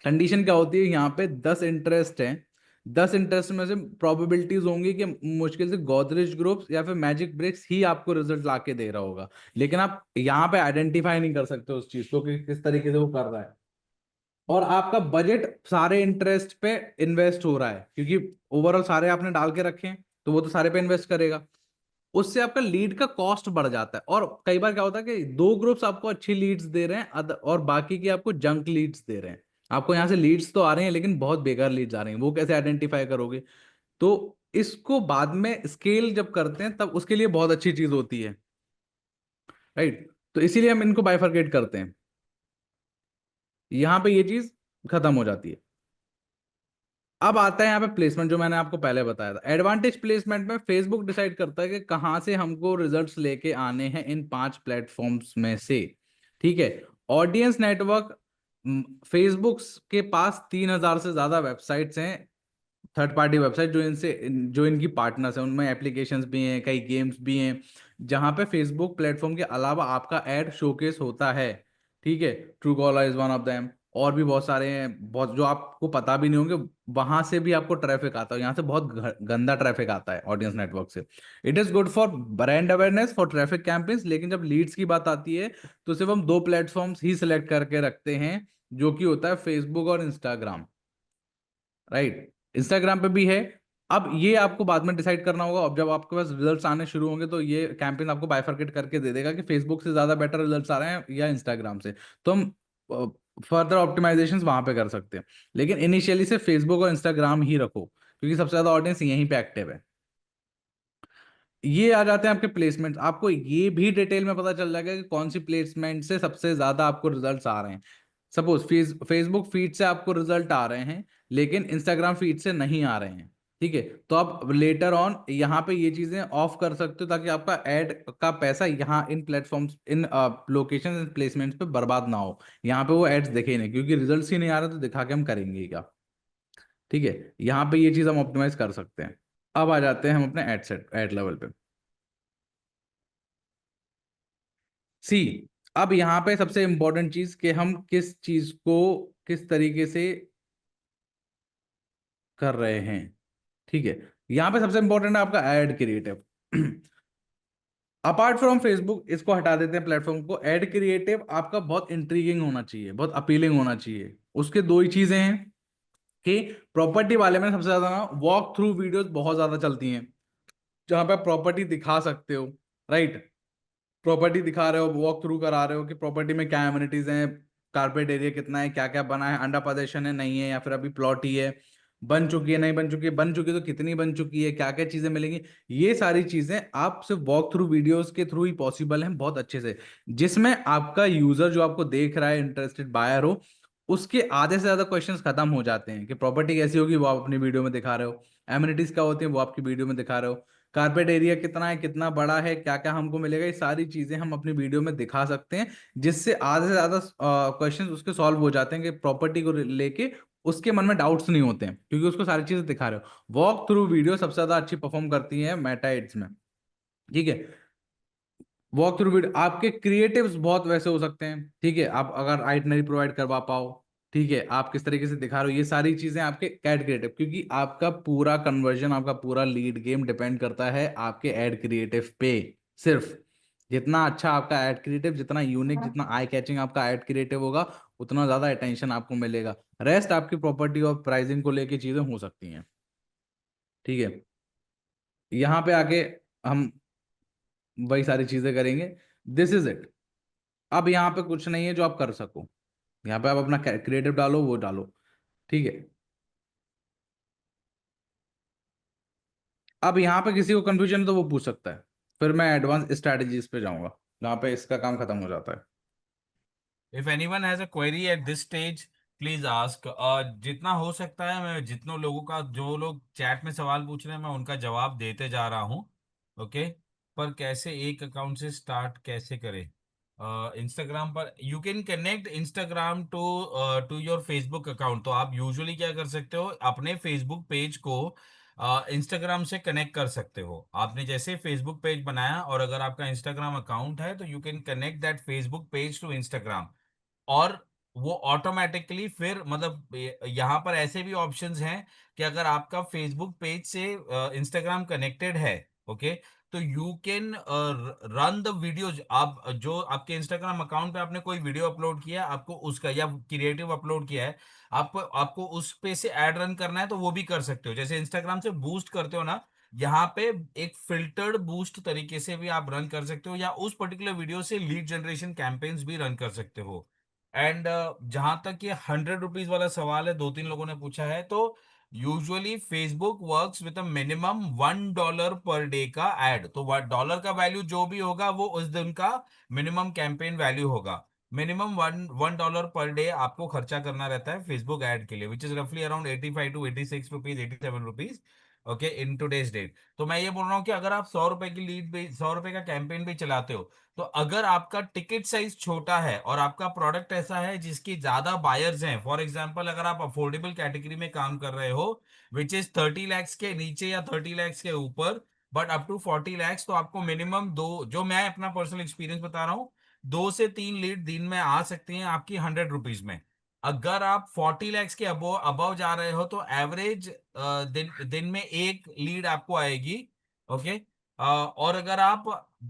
Speaker 6: कंडीशन क्या होती है, यहाँ पे 10 इंटरेस्ट हैं, 10 इंटरेस्ट में से प्रोबेबिलिटीज होंगी कि मुश्किल से गोदरेज ग्रुप्स या फिर मैजिक ब्रिक्स ही आपको रिजल्ट ला के दे रहा होगा, लेकिन आप यहाँ पे आइडेंटिफाई नहीं कर सकते उस चीज को कि किस तरीके से वो कर रहा है, और आपका बजट सारे इंटरेस्ट पे इन्वेस्ट हो रहा है, क्योंकि ओवरऑल सारे आपने डाल के रखे हैं, तो वो तो सारे पे इन्वेस्ट करेगा, उससे आपका लीड का कॉस्ट बढ़ जाता है। और कई बार क्या होता है कि 2 ग्रुप्स आपको अच्छी लीड्स दे रहे हैं और बाकी की आपको जंक लीड्स दे रहे हैं, आपको यहाँ से लीड्स तो आ रहे हैं लेकिन बहुत बेकार लीड्स आ रहे हैं, वो कैसे आइडेंटिफाई करोगे? तो इसको बाद में स्केल जब करते हैं तब उसके लिए बहुत अच्छी चीज होती है, राइट? तो इसीलिए हम इनको बाइफरकेट करते हैं, यहां पे ये चीज खत्म हो जाती है। अब आता है यहाँ पे प्लेसमेंट, जो मैंने आपको पहले बताया था। एडवांटेज प्लेसमेंट में फेसबुक डिसाइड करता है कि कहाँ से हमको रिजल्ट्स लेके आने हैं इन 5 प्लेटफॉर्म्स में से, ठीक है। ऑडियंस नेटवर्क, फेसबुक के पास 3000 से ज्यादा वेबसाइट्स हैं, थर्ड पार्टी वेबसाइट, जो इनकी पार्टनर्स हैं, उनमें एप्लीकेशंस भी हैं, कई गेम्स भी हैं, जहां पे फेसबुक प्लेटफॉर्म के अलावा आपका ऐड शोकेस होता है, ठीक है। True collar is one of them, और भी बहुत सारे हैं, बहुत जो आपको पता भी नहीं होंगे। वहां से भी आपको ट्रैफिक आता है, यहाँ से बहुत गंदा ट्रैफिक आता है ऑडियंस नेटवर्क से। It is good for brand awareness, for traffic campaigns, लेकिन जब लीड्स की बात आती है तो सिर्फ हम 2 प्लेटफॉर्म्स ही सिलेक्ट करके रखते हैं, जो कि होता है फेसबुक और इंस्टाग्राम, राइट? इंस्टाग्राम पे भी है। अब ये आपको बाद में डिसाइड करना होगा, अब जब आपके पास रिजल्ट्स आने शुरू होंगे तो ये कैंपेन आपको बाइफरकेट करके दे देगा कि फेसबुक से ज्यादा बेटर रिजल्ट्स आ रहे हैं या इंस्टाग्राम से, तो हम फर्दर ऑप्टिमाइजेशंस वहां पे कर सकते हैं। लेकिन इनिशियली से फेसबुक और इंस्टाग्राम ही रखो, क्योंकि सबसे ज्यादा ऑडियंस यहीं पे एक्टिव है। ये आ जाते हैं आपके प्लेसमेंट। आपको ये भी डिटेल में पता चल जाएगा कि कौन सी प्लेसमेंट से सबसे ज्यादा आपको रिजल्ट्स आ रहे हैं। सपोज फेसबुक फीड से आपको रिजल्ट आ रहे हैं लेकिन इंस्टाग्राम फीड से नहीं आ रहे हैं, ठीक है, तो आप लेटर ऑन यहाँ पे ये चीजें ऑफ कर सकते हो ताकि आपका एड का पैसा यहाँ इन प्लेटफॉर्म्स, इन लोकेशन, इन प्लेसमेंट्स पे बर्बाद ना हो। यहाँ पे वो एड्स दिखे ही नहीं, क्योंकि रिजल्ट्स ही नहीं आ रहे तो दिखा के हम करेंगे ही क्या, ठीक है। यहाँ पे ये चीज हम ऑप्टिमाइज कर सकते हैं। अब आ जाते हैं हम अपने एड सेट, एड लेवल पे। सी, अब यहाँ पे सबसे इंपॉर्टेंट चीज कि हम किस चीज को किस तरीके से कर रहे हैं, ठीक है। यहाँ पे सबसे इंपॉर्टेंट है आपका ad creative. Apart from Facebook, इसको हटा देते हैं प्लेटफॉर्म को, एड क्रिएटिव आपका बहुत इंट्रीगिंग होना चाहिए, बहुत अपीलिंग होना चाहिए। उसके 2 ही चीजें हैं कि प्रॉपर्टी वाले में सबसे ज्यादा ना वॉक थ्रू वीडियोस बहुत ज्यादा चलती हैं, जहां पे प्रॉपर्टी दिखा सकते हो, राइट? प्रॉपर्टी दिखा रहे हो, वॉक थ्रू करा रहे हो कि प्रॉपर्टी में क्या एमिनिटीज हैं, कारपेट एरिया कितना है, क्या क्या बना है, अंडर पोजीशन है नहीं है, या फिर अभी प्लॉट ही है, बन चुकी है नहीं बन चुकी है, बन चुकी है तो कितनी बन चुकी है, क्या क्या चीजें मिलेंगी। ये सारी चीजें आप सिर्फ वॉक थ्रू वीडियोस के थ्रू ही पॉसिबल है, बहुत अच्छे से, जिसमें आपका यूजर जो आपको देख रहा है, इंटरेस्टेड बायर हो, उसके आधे से ज्यादा क्वेश्चंस खत्म हो जाते हैं कि प्रॉपर्टी कैसी होगी वो आप अपनी वीडियो में दिखा रहे हो, एमिनिटीज क्या होती है वो आपकी वीडियो में दिखा रहे हो, कारपेट एरिया कितना है, कितना बड़ा है, क्या क्या हमको मिलेगा, ये सारी चीजें हम अपनी वीडियो में दिखा सकते हैं, जिससे आधे से ज्यादा क्वेश्चंस उसके सॉल्व हो जाते हैं कि प्रॉपर्टी को लेके उसके मन में डाउट्स नहीं होते हैं, क्योंकि उसको सारी चीजें दिखा रहे हो। वॉक थ्रू वीडियो सबसे ज्यादा अच्छी परफॉर्म करती है मेटा एड्स में, ठीक है। वॉक थ्रू वीडियो, आपके क्रिएटिव्स बहुत वैसे हो सकते हैं, ठीक है, आप अगर आइटनरी प्रोवाइड करवा पाओ, ठीक है, आप किस तरीके से दिखा रहे हो, ये सारी चीजें आपके कैड क्रिएटिव, क्योंकि आपका पूरा कन्वर्जन, आपका पूरा लीड गेम डिपेंड करता है आपके एड क्रिएटिव पे। सिर्फ जितना अच्छा आपका एड क्रिएटिव, जितना यूनिक, जितना आई कैचिंग आपका एड क्रिएटिव होगा, उतना ज्यादा अटेंशन आपको मिलेगा। रेस्ट आपकी प्रॉपर्टी और प्राइसिंग को लेके चीजें हो सकती हैं, ठीक है। यहाँ पे आके हम वही सारी चीजें करेंगे। This is it. अब यहाँ पे कुछ नहीं है जो आप कर सको, यहाँ पे आप अपना क्रिएटिव डालो, वो डालो, ठीक है। अब यहाँ पे किसी को कंफ्यूजन है तो वो पूछ सकता है, फिर मैं एडवांस स्ट्रेटजीज पे जाऊंगा जहाँ पे इसका काम खत्म हो जाता है।
Speaker 2: If anyone has a query at this stage, please ask. जितना हो सकता है मैं जितनों लोगों का, जो लोग चैट में सवाल पूछ रहे हैं, मैं उनका जवाब देते जा रहा हूँ। ओके, पर कैसे एक अकाउंट से स्टार्ट कैसे करें? इंस्टाग्राम पर you can connect Instagram to to your Facebook account. तो आप यूजुअली क्या कर सकते हो, अपने फेसबुक पेज को इंस्टाग्राम से कनेक्ट कर सकते हो। आपने जैसे फेसबुक पेज बनाया और अगर आपका इंस्टाग्राम अकाउंट है तो you can connect that Facebook page to Instagram, और वो ऑटोमेटिकली फिर मतलब यहाँ पर ऐसे भी ऑप्शंस हैं कि अगर आपका फेसबुक पेज से इंस्टाग्राम कनेक्टेड है, ओके, तो you can run the videos. आप जो आपके इंस्टाग्राम अकाउंट पे आपने कोई वीडियो अपलोड किया है, आपको उसका या क्रिएटिव अपलोड किया है, आपको आपको उस पे से एड रन करना है तो वो भी कर सकते हो। जैसे इंस्टाग्राम से बूस्ट करते हो ना, यहाँ पे एक फिल्टर्ड बूस्ट तरीके से भी आप रन कर सकते हो, या उस पर्टिकुलर वीडियो से लीड जनरेशन कैंपेन्स भी रन कर सकते हो। एंड जहां तक ये 100 रुपीज वाला सवाल है, 2-3 लोगों ने पूछा है, तो usually Facebook works with a minimum $1 per day का एड। तो डॉलर का वैल्यू जो भी होगा वो उस दिन का मिनिमम कैंपेन वैल्यू होगा। Minimum one dollar per day आपको खर्चा करना रहता है फेसबुक ऐड के लिए, विच इज रफली around 85 to 86 rupees, 87 rupees, okay, in today's date. तो मैं ये बोल रहा हूँ कि अगर आप 100 रुपए की लीड भी, 100 रुपए का कैंपेन भी चलाते हो, तो अगर आपका टिकट साइज छोटा है और आपका प्रोडक्ट ऐसा है जिसकी ज्यादा बायर्स हैं, फॉर एग्जांपल अगर आप अफोर्डेबल कैटेगरी में काम कर रहे हो, विच इज 30 lakhs के नीचे या 30 lakhs के ऊपर, बट अप टू 40 lakhs, तो आपको मिनिमम दो, जो मैं अपना पर्सनल एक्सपीरियंस बता रहा हूँ, 2 से 3 लीड दिन में आ सकती हैं आपकी 100 रुपीज में। अगर आप 40 lakhs के अबव अबव जा रहे हो तो एवरेज दिन में एक लीड आपको आएगी, ओके। और अगर आप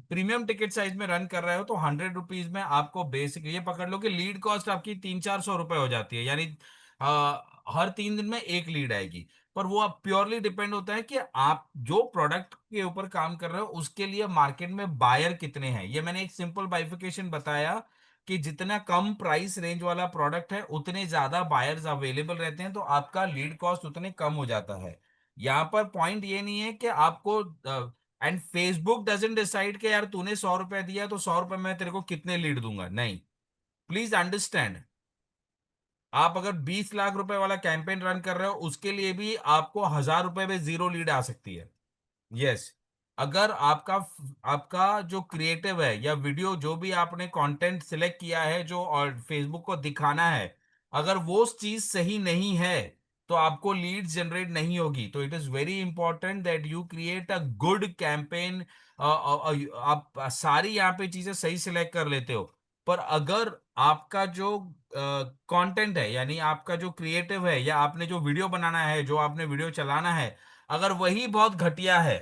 Speaker 2: प्रीमियम टिकट साइज में रन कर रहे हो तो 100 रुपीज में आपको बेसिक ये पकड़ लो कि लीड कॉस्ट आपकी 300-400 रुपए हो जाती है, यानी हर 3 दिन में एक लीड आएगी। पर वो अब प्योरली डिपेंड होता है कि आप जो प्रोडक्ट के ऊपर काम कर रहे हो उसके लिए मार्केट में बायर कितने हैं। ये मैंने एक सिंपल बाइफिकेशन बताया कि जितना कम प्राइस रेंज वाला प्रोडक्ट है उतने ज्यादा बायर्स अवेलेबल रहते हैं, तो आपका लीड कॉस्ट उतने कम हो जाता है। यहाँ पर पॉइंट ये नहीं है कि आपको, एंड फेसबुक डजंट डिसाइड कि यार तूने 100 रुपए दिया तो 100 रुपए मैं तेरे को कितने लीड दूंगा, नहीं। प्लीज अंडरस्टैंड, आप अगर 20 लाख रुपए वाला कैंपेन रन कर रहे हो उसके लिए भी आपको 1,000 रुपए में जीरो लीड आ सकती है। यस, अगर आपका आपका जो क्रिएटिव है या वीडियो जो भी आपने कंटेंट सिलेक्ट किया है जो और फेसबुक को दिखाना है, अगर वो चीज सही नहीं है तो आपको लीड्स जनरेट नहीं होगी। तो it is very important that you create a good campaign. आप सारी यहाँ पे चीजें सही सिलेक्ट कर लेते हो, पर अगर आपका जो कंटेंट है, यानी आपका जो क्रिएटिव है या आपने जो वीडियो बनाना है, जो आपने वीडियो चलाना है, अगर वही बहुत घटिया है,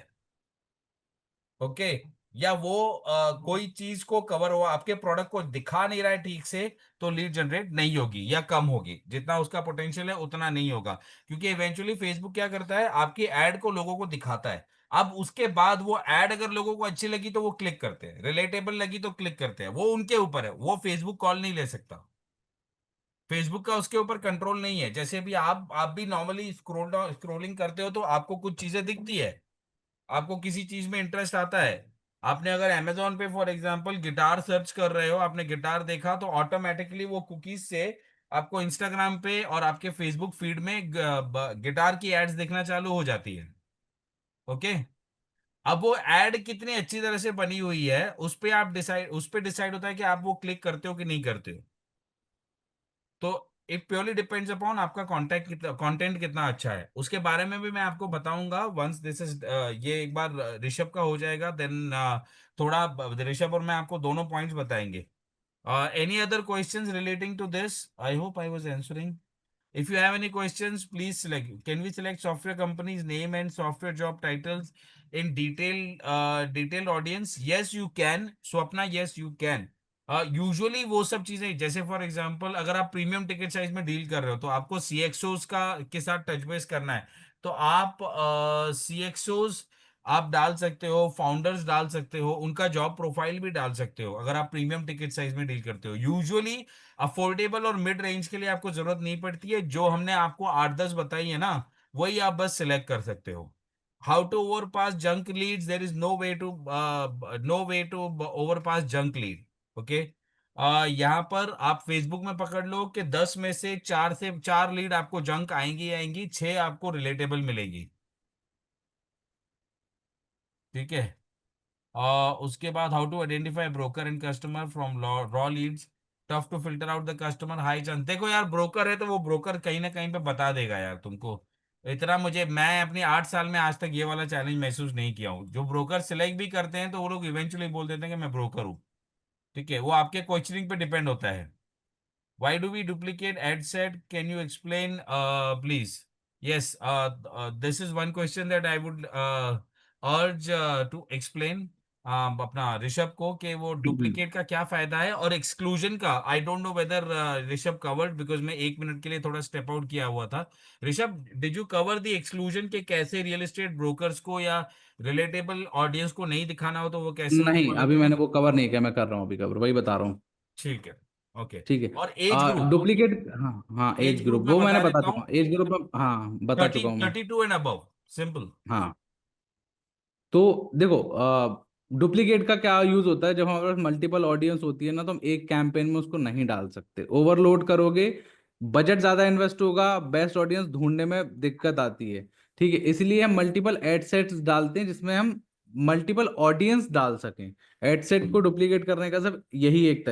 Speaker 2: ओके, या वो कोई चीज को कवर हुआ, आपके प्रोडक्ट को दिखा नहीं रहा है ठीक से, तो लीड जनरेट नहीं होगी या कम होगी, जितना उसका पोटेंशियल है उतना नहीं होगा। क्योंकि इवेंचुअली फेसबुक क्या करता है, आपकी एड को लोगों को दिखाता है। अब उसके बाद वो एड अगर लोगों को अच्छी लगी तो वो क्लिक करते हैं, रिलेटेबल लगी तो क्लिक करते हैं, वो उनके ऊपर है, वो फेसबुक कॉल नहीं ले सकता। फेसबुक का उसके ऊपर कंट्रोल नहीं है। जैसे भी आप भी नॉर्मली स्क्रोलिंग करते हो तो आपको कुछ चीजें दिखती है, आपको किसी चीज में इंटरेस्ट आता है। आपने अगर अमेजोन पे फॉर एग्जांपल गिटार सर्च कर रहे हो, आपने गिटार देखा, तो ऑटोमेटिकली वो कुकीज से आपको इंस्टाग्राम पे और आपके फेसबुक फीड में गिटार की एड्स देखना चालू हो जाती है, ओके। अब वो एड कितनी अच्छी तरह से बनी हुई है उस पे डिसाइड होता है कि आप वो क्लिक करते हो कि नहीं करते हो। तो इट प्योरली डिपेंड्स अपॉन आपका कंटेंट कितना अच्छा है। उसके बारे में भी मैं आपको बताऊंगा वंस दिस इज, ये एक बार ऋषभ का हो जाएगा, देन थोड़ा ऋषभ और मैं आपको दोनों पॉइंट्स बताएंगे। Any other questions relating to this? I hope I was answering. If you have any questions, please select. Can we select software company's name and software job titles in detailed audience? Yes, you can. Swapna, yes, you can. Usually वो सब चीजें, जैसे फॉर एग्जांपल अगर आप प्रीमियम टिकट साइज में डील कर रहे हो तो आपको सीएक्सओस का के साथ टच बेस करना है, तो आप सीएक्सओस आप डाल सकते हो, फाउंडर्स डाल सकते हो, उनका जॉब प्रोफाइल भी डाल सकते हो अगर आप प्रीमियम टिकट साइज में डील करते हो। यूजुअली अफोर्डेबल और मिड रेंज के लिए आपको जरूरत नहीं पड़ती है, जो हमने आपको 8-10 बताई है ना, वही आप बस सिलेक्ट कर सकते हो। How to overpass junk leads? There is no way to overpass junk lead, okay. यहाँ पर आप फेसबुक में पकड़ लो कि 10 में से 4 लीड आपको जंक आएंगी आएंगी, 6 आपको रिलेटेबल मिलेगी, ठीक है। उसके बाद how to identify broker and customer from raw leads, tough to filter out the customer, high chance. देखो यार, ब्रोकर है तो वो ब्रोकर कहीं ना कहीं पे बता देगा यार तुमको। इतना मैं अपनी 8 साल में आज तक ये वाला चैलेंज महसूस नहीं किया हूँ। जो ब्रोकर सिलेक्ट भी करते हैं तो वो लोग इवेंचुअली बोल देते हैं कि मैं ब्रोकर हूँ, ठीक है। वो आपके क्वेश्चनिंग पे डिपेंड होता है। Why do we duplicate ad set? Can you explain, please? Yes, this is one question that I would urge to explain अपना ऋषभ को, कि वो डुप्लीकेट का क्या फायदा है और एक्सक्लूजन का। आई don't know weather Rishabh covered, because मैं 1 मिनट के लिए थोड़ा स्टेप आउट किया हुआ था। Rishabh, did you cover the exclusion के कैसे रियल एस्टेट ब्रोकर्स को या रिलेटेबल ऑडियंस को नहीं दिखाना हो तो वो कैसे
Speaker 6: नहीं,
Speaker 2: उसको
Speaker 6: अभी
Speaker 2: रोके?
Speaker 6: मैंने वो कवर नहीं किया, मैं कर रहा हूँ अभी कवर, वही बता रहा हूँ।
Speaker 2: ठीक है, ओके,
Speaker 6: ठीक है।
Speaker 2: और एज ग्रुप,
Speaker 6: डुप्लीकेट, हाँ हाँ,
Speaker 2: एज
Speaker 6: एज
Speaker 2: ग्रुप
Speaker 6: ग्रुप
Speaker 2: में
Speaker 6: वो मैंने
Speaker 2: बता
Speaker 6: बता
Speaker 2: देता
Speaker 6: चुका
Speaker 2: हूँ,
Speaker 6: हूँ, एज ग्रुप में हाँ बता चुका हूँ मैं।
Speaker 2: 32 एंड अबव, सिंपल।
Speaker 6: हाँ, तो देखो डुप्लीकेट का क्या यूज होता है, जब हमारे पास मल्टीपल ऑडियंस होती है ना, तो हम एक कैंपेन में उसको नहीं डाल सकते, ओवरलोड करोगे, बजट ज्यादा इन्वेस्ट होगा, बेस्ट ऑडियंस ढूंढने में दिक्कत आती है। ठीक है, इसलिए हम मल्टीपल एड सेट्स डालते हैं जिसमें हम मल्टीपल ऑडियंस डाल सकें। एड सेट को डुप्लीकेट करने का सब यही एक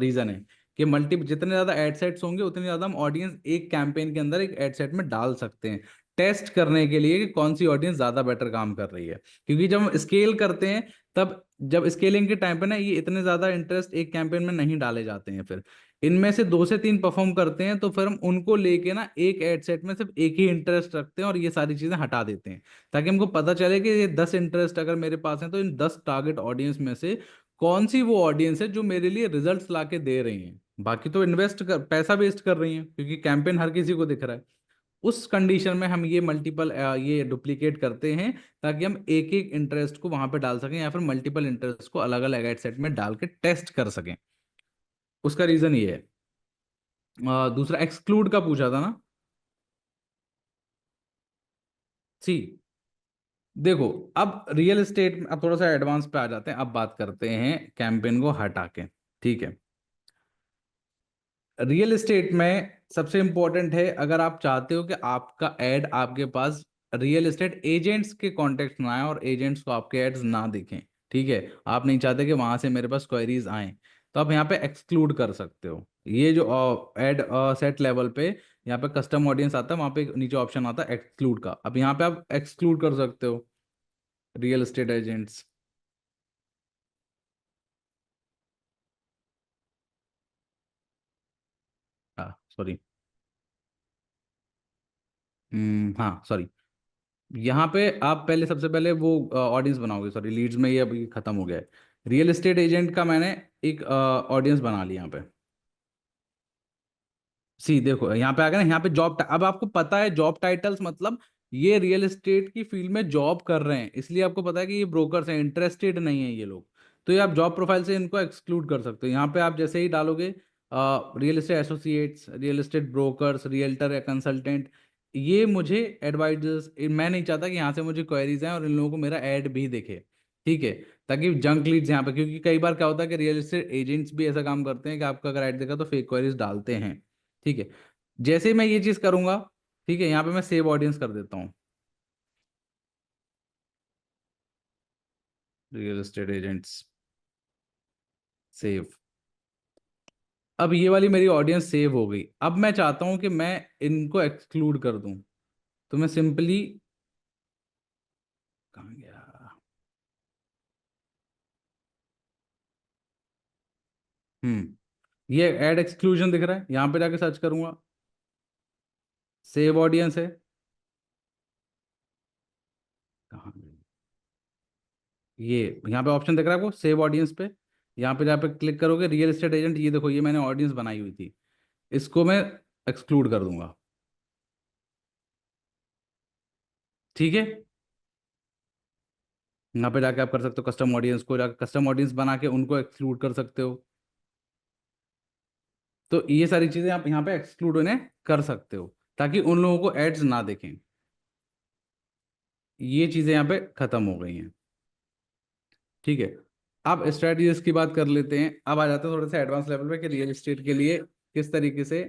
Speaker 6: रीजन है कि मल्टी जितने ज्यादा एड सेट्स होंगे उतनी ज्यादा हम ऑडियंस एक कैंपेन के अंदर एक एड सेट में डाल सकते हैं, टेस्ट करने के लिए कि कौन सी ऑडियंस ज्यादा बेटर काम कर रही है। क्योंकि जब हम स्केल करते हैं, तब जब स्केलिंग के टाइम पे ना ये इतने ज्यादा इंटरेस्ट एक कैंपेन में नहीं डाले जाते हैं, फिर इनमें से 2 से 3 परफॉर्म करते हैं तो फिर हम उनको लेके ना एक एड सेट में सिर्फ एक ही इंटरेस्ट रखते हैं और ये सारी चीजें हटा देते हैं, ताकि हमको पता चले कि ये 10 इंटरेस्ट अगर मेरे पास है तो इन 10 टारगेट ऑडियंस में से कौन सी वो ऑडियंस है जो मेरे लिए रिजल्ट्स ला के दे रही है। बाकी तो इन्वेस्ट कर पैसा वेस्ट कर रही है, क्योंकि कैंपेन हर किसी को दिख रहा है। उस कंडीशन में हम ये मल्टीपल ये डुप्लीकेट करते हैं, ताकि हम एक एक इंटरेस्ट को वहां पे डाल सकें या फिर मल्टीपल इंटरेस्ट को अलग अलग एड सेट में डाल के टेस्ट कर सकें। उसका रीजन ये है। दूसरा एक्सक्लूड का पूछा था ना। सी, देखो, अब रियल एस्टेट में अब थोड़ा सा एडवांस पे आ जाते हैं, अब बात करते हैं कैंपेन को हटा के। ठीक है, रियल एस्टेट में सबसे इंपॉर्टेंट है, अगर आप चाहते हो कि आपका एड आपके पास रियल एस्टेट एजेंट्स के कॉन्टेक्ट में आए और एजेंट्स को आपके एड्स ना दिखें, ठीक है, आप नहीं चाहते कि वहां से मेरे पास क्वेरीज आए, तो आप यहाँ पे एक्सक्लूड कर सकते हो। ये जो एड सेट लेवल पे यहाँ पे कस्टम ऑडियंस आता है, वहां पे नीचे ऑप्शन आता है एक्सक्लूड का, अब यहाँ पे आप एक्सक्लूड कर सकते हो रियल एस्टेट एजेंट्स। हाँ सॉरी, हाँ सॉरी, यहाँ पे आप पहले सबसे पहले वो ऑडियंस बनाओगे, सॉरी लीड्स में ये अभी खत्म हो गया है। रियल एस्टेट एजेंट का मैंने एक ऑडियंस बना लिया यहाँ पे। सी देखो, यहाँ पे आ गया ना, यहाँ पे जॉब, अब आपको पता है जॉब टाइटल्स मतलब ये रियल एस्टेट की फील्ड में जॉब कर रहे हैं, इसलिए आपको पता है कि ये ब्रोकर्स हैं, इंटरेस्टेड नहीं है ये लोग, तो ये आप जॉब प्रोफाइल से इनको एक्सक्लूड कर सकते हो। यहाँ पे आप जैसे ही डालोगे real estate associates, real estate brokers, realtor या कंसल्टेंट, ये मुझे एडवाइजर्स, मैं नहीं चाहता कि यहाँ से मुझे क्वेरीज आए और इन लोगों को मेरा एड भी दिखे। ठीक है, ताकि जंक लीड्स यहाँ पे, क्योंकि कई बार क्या होता है कि रियल एस्टेट एजेंट्स भी ऐसा काम करते हैं कि आपका अगर एड देखा तो फेक क्वेरीज डालते हैं। ठीक है, जैसे ही मैं ये चीज करूंगा, ठीक है, यहाँ पे मैं सेव ऑडियंस कर देता हूँ, रियल एस्टेट एजेंट्स सेव। अब ये वाली मेरी ऑडियंस सेव हो गई, अब मैं चाहता हूं कि मैं इनको एक्सक्लूड कर दूं, तो मैं सिंपली, कहाँ गया, ये एड एक्सक्लूजन दिख रहा है, यहाँ पे जाके सर्च करूंगा, सेव ऑडियंस है, कहाँ गई? ये यहाँ पे ऑप्शन दिख रहा है आपको सेव ऑडियंस पे, यहाँ पे जहाँ पे क्लिक करोगे रियल एस्टेट एजेंट, ये देखो ये मैंने ऑडियंस बनाई हुई थी, इसको मैं एक्सक्लूड कर दूंगा। ठीक है, यहाँ पे जाके आप कर सकते हो कस्टम ऑडियंस को, जाकर कस्टम ऑडियंस बना के उनको एक्सक्लूड कर सकते हो। तो ये सारी चीजें आप यहाँ पे एक्सक्लूड उन्हें कर सकते हो, ताकि उन लोगों को एड्स ना देखें। ये चीजें यहाँ पे खत्म हो गई हैं। ठीक है, अब स्ट्रेटजीज की बात कर लेते हैं, अब आ जाते हैं थोड़े से एडवांस लेवल पे कि रियल एस्टेट के लिए किस तरीके से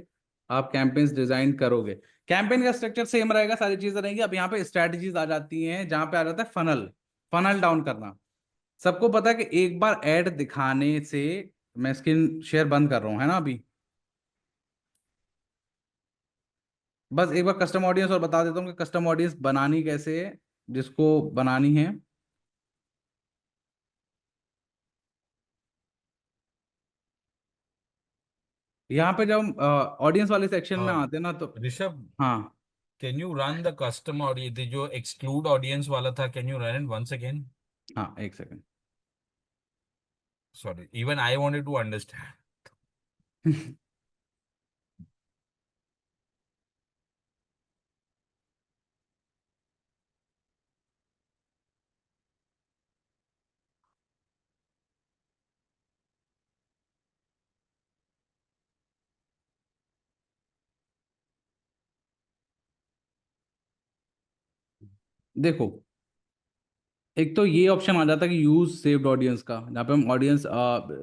Speaker 6: आप कैंपेन्स डिजाइन करोगे। कैंपेन का स्ट्रक्चर सेम रहेगा, सारी चीजें रहेंगी। अब यहाँ पे स्ट्रेटजीज आ जाती हैं, जहां पे आ जाता है फनल, फनल डाउन करना। सबको पता है कि एक बार ऐड दिखाने से, मैं स्क्रीन शेयर बंद कर रहा हूं है ना अभी, बस एक बार कस्टम ऑडियंस और बता देता हूँ कि कस्टम ऑडियंस बनानी कैसे है, जिसको बनानी है। यहाँ पे जब ऑडियंस वाले सेक्शन में आते हैं ना, तो
Speaker 2: ऋषभ,
Speaker 6: हाँ
Speaker 2: can you run the custom audience, जो एक्सक्लूड ऑडियंस वाला था, can you run it once again?
Speaker 6: हाँ, एक second.
Speaker 2: Sorry, even I wanted to understand.
Speaker 6: देखो, एक तो ये ऑप्शन आ जाता है कि यूज सेव्ड ऑडियंस का, जहाँ पे हम ऑडियंस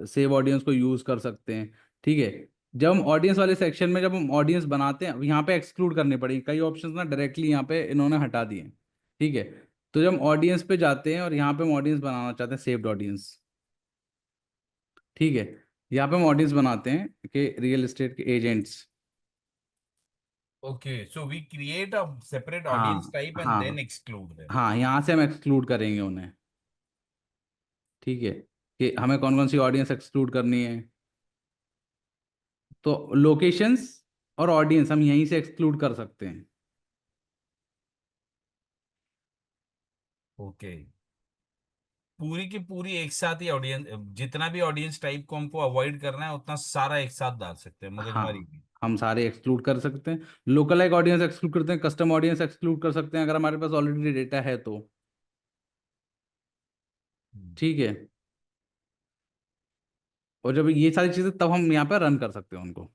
Speaker 6: सेव ऑडियंस को यूज कर सकते हैं। ठीक है, जब हम ऑडियंस वाले सेक्शन में जब हम ऑडियंस बनाते हैं, अब यहाँ पे एक्सक्लूड करनी पड़ेगी कई ऑप्शंस ना, डायरेक्टली यहाँ पे इन्होंने हटा दिए। ठीक है, तो जब हम ऑडियंस पे जाते हैं और यहाँ पे हम ऑडियंस बनाना चाहते हैं सेव्ड ऑडियंस। ठीक है, यहाँ पे हम ऑडियंस बनाते हैं कि रियल एस्टेट के agents.
Speaker 2: Okay, so we create a separate audience
Speaker 6: हाँ
Speaker 2: type and then
Speaker 6: हाँ
Speaker 2: exclude them.
Speaker 6: हाँ, यहाँ से हम एक्सक्लूड करेंगे उन्हें। ठीक है, कि हमें कौन कौन सी ऑडियंस एक्सक्लूड करनी है, तो लोकेशंस और ऑडियंस हम यहीं से एक्सक्लूड कर सकते हैं।
Speaker 2: Okay. पूरी की पूरी एक साथ ही ऑडियंस, जितना भी ऑडियंस टाइप को हमको अवॉइड करना है उतना सारा एक साथ डाल सकते हैं मगजमारी
Speaker 6: हाँ,
Speaker 2: में।
Speaker 6: हम सारे एक्सक्लूड कर सकते हैं, लोकलाइज ऑडियंस एक्सक्लूड करते हैं, कस्टम ऑडियंस एक्सक्लूड कर सकते हैं अगर हमारे पास ऑलरेडी डेटा है तो। ठीक है, और जब ये सारी चीजें तब हम यहाँ पे रन कर सकते हैं उनको।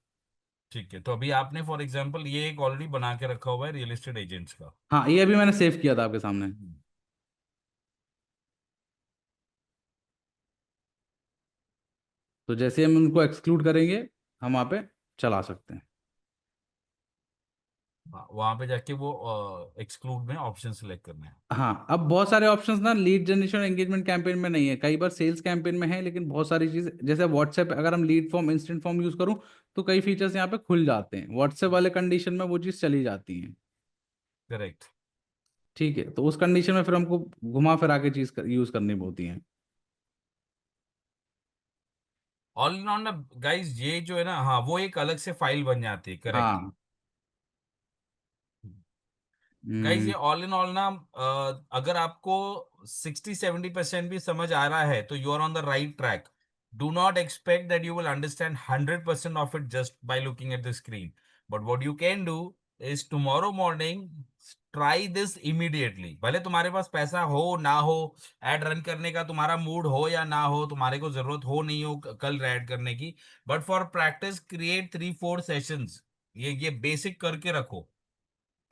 Speaker 2: ठीक है, तो अभी आपने फॉर एग्जांपल ये एक ऑलरेडी बना के रखा हुआ है रियल एस्टेट एजेंट्स का।
Speaker 6: हाँ, ये अभी मैंने सेव किया था आपके सामने। तो जैसे हम उनको एक्सक्लूड करेंगे हम वहाँ पे चला सकते हैं।
Speaker 2: वहां पे जाके वो एक्सक्लूड में ऑप्शन सिलेक्ट करना है।
Speaker 6: हाँ, अब बहुत सारे ऑप्शंस ना लीड जनरेशन एंगेजमेंट कैंपेन में नहीं है, कई बार सेल्स कैंपेन में है, लेकिन बहुत सारी चीज जैसे व्हाट्सएप, अगर हम lead form instant form use करूँ तो कई फीचर्स यहाँ पे खुल जाते हैं, व्हाट्सएप वाले कंडीशन में वो चीज चली जाती है।
Speaker 2: करेक्ट।
Speaker 6: ठीक है, तो उस कंडीशन में फिर हमको घुमा फिरा के चीज यूज करनी होती है।
Speaker 2: ऑल इन ऑल ना गाइस, ये जो है ना, हाँ वो एक अलग से फाइल बन जाती है। करेक्ट
Speaker 6: हाँ।
Speaker 2: गाइस, ये
Speaker 6: हम्म।
Speaker 2: ऑल इन ऑल ना, अगर आपको 60-70% भी समझ आ रहा है तो you are on the right track. Do not expect that you will understand 100% of it just by looking at the screen, but what you can do is tomorrow morning try this immediately. भले तुम्हारे पास पैसा हो ना हो, एड रन करने का तुम्हारा मूड हो या ना हो, तुम्हारे को जरूरत हो नहीं हो कल ऐड करने की, but for practice create 3-4 sessions. ये बेसिक करके रखो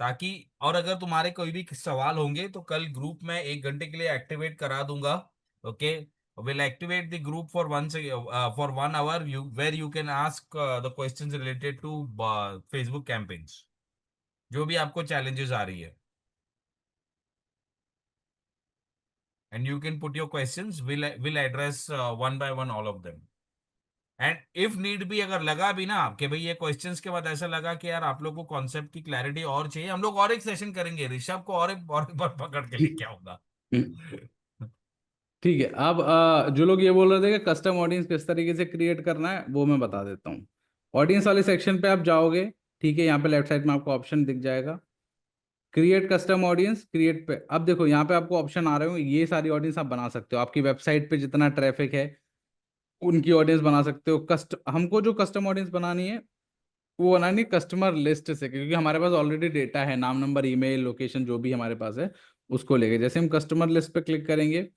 Speaker 2: ताकि, और अगर तुम्हारे कोई भी सवाल होंगे तो कल ग्रुप में 1 घंटे के लिए एक्टिवेट करा दूंगा। Okay, will activate the group for for 1 hour you where you can ask the questions related to Facebook campaigns, जो भी आपको चैलेंजेस आ रही है, and you can put your questions, will address one by one all of them. And if need भी अगर लगा भी ना कि भाई ये क्वेश्चंस के बाद ऐसा लगा कि यार आप लोग को कॉन्सेप्ट की क्लैरिटी और चाहिए, हम लोग और एक सेशन करेंगे, ऋषभ को और एक बार पकड़ के लेके आऊंगा।
Speaker 6: ठीक है, अब जो लोग ये बोल रहे थे कि कस्टम ऑडियंस किस तरीके से क्रिएट करना है वो मैं बता देता हूँ। ऑडियंस वाले सेक्शन पे आप जाओगे, ठीक है, यहाँ पे लेफ्ट साइड में आपको ऑप्शन दिख जाएगा क्रिएट कस्टम ऑडियंस, क्रिएट पे अब देखो यहाँ पे आपको ऑप्शन आ रहे हो, ये सारी ऑडियंस आप बना सकते हो, आपकी वेबसाइट पे जितना ट्रैफिक है उनकी ऑडियंस बना सकते हो। हमको जो कस्टम ऑडियंस बनानी है वो बनानी कस्टमर लिस्ट से, क्योंकि हमारे पास ऑलरेडी डेटा है, नाम नंबर ईमेल लोकेशन जो भी हमारे पास है उसको लेके। जैसे हम कस्टमर लिस्ट पे क्लिक करेंगे,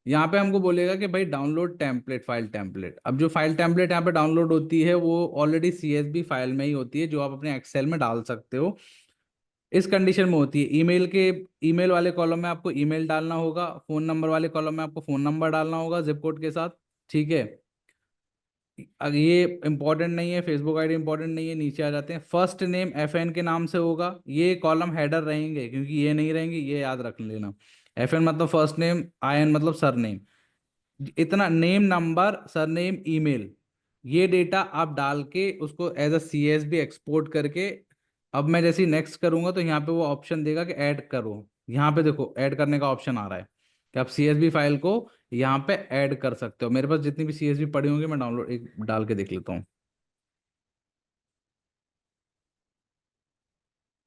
Speaker 6: यहाँ पे हमको बोलेगा कि भाई डाउनलोड टेम्पलेट, फाइल टेम्पलेट। अब जो फाइल टेम्पलेट यहाँ पे डाउनलोड होती है वो ऑलरेडी CSV फाइल में ही होती है, जो आप अपने एक्सेल में डाल सकते हो। इस कंडीशन में होती है ईमेल वाले कॉलम में आपको ईमेल डालना होगा, फोन नंबर वाले कॉलम में आपको फोन नंबर डालना होगा जिप कोड के साथ। ठीक है, अब ये इंपॉर्टेंट नहीं है, फेसबुक आईडी इंपॉर्टेंट नहीं है, नीचे आ जाते हैं। फर्स्ट नेम FN के नाम से होगा, ये कॉलम हेडर रहेंगे क्योंकि ये नहीं रहेंगे, ये याद रख लेना। FN मतलब फर्स्ट नेम, IN मतलब सर नेम, इतना name number sir name email, ये डेटा आप डाल के उसको एज अ CSV एक्सपोर्ट करके, अब मैं जैसे नेक्स्ट करूंगा तो यहाँ पे वो ऑप्शन देगा कि ऐड करो। यहाँ पे देखो ऐड करने का ऑप्शन आ रहा है कि आप CSV फाइल को यहाँ पे ऐड कर सकते हो। मेरे पास जितनी भी CSV पड़ी होंगी मैं डाउनलोड एक डाल के देख लेता हूँ।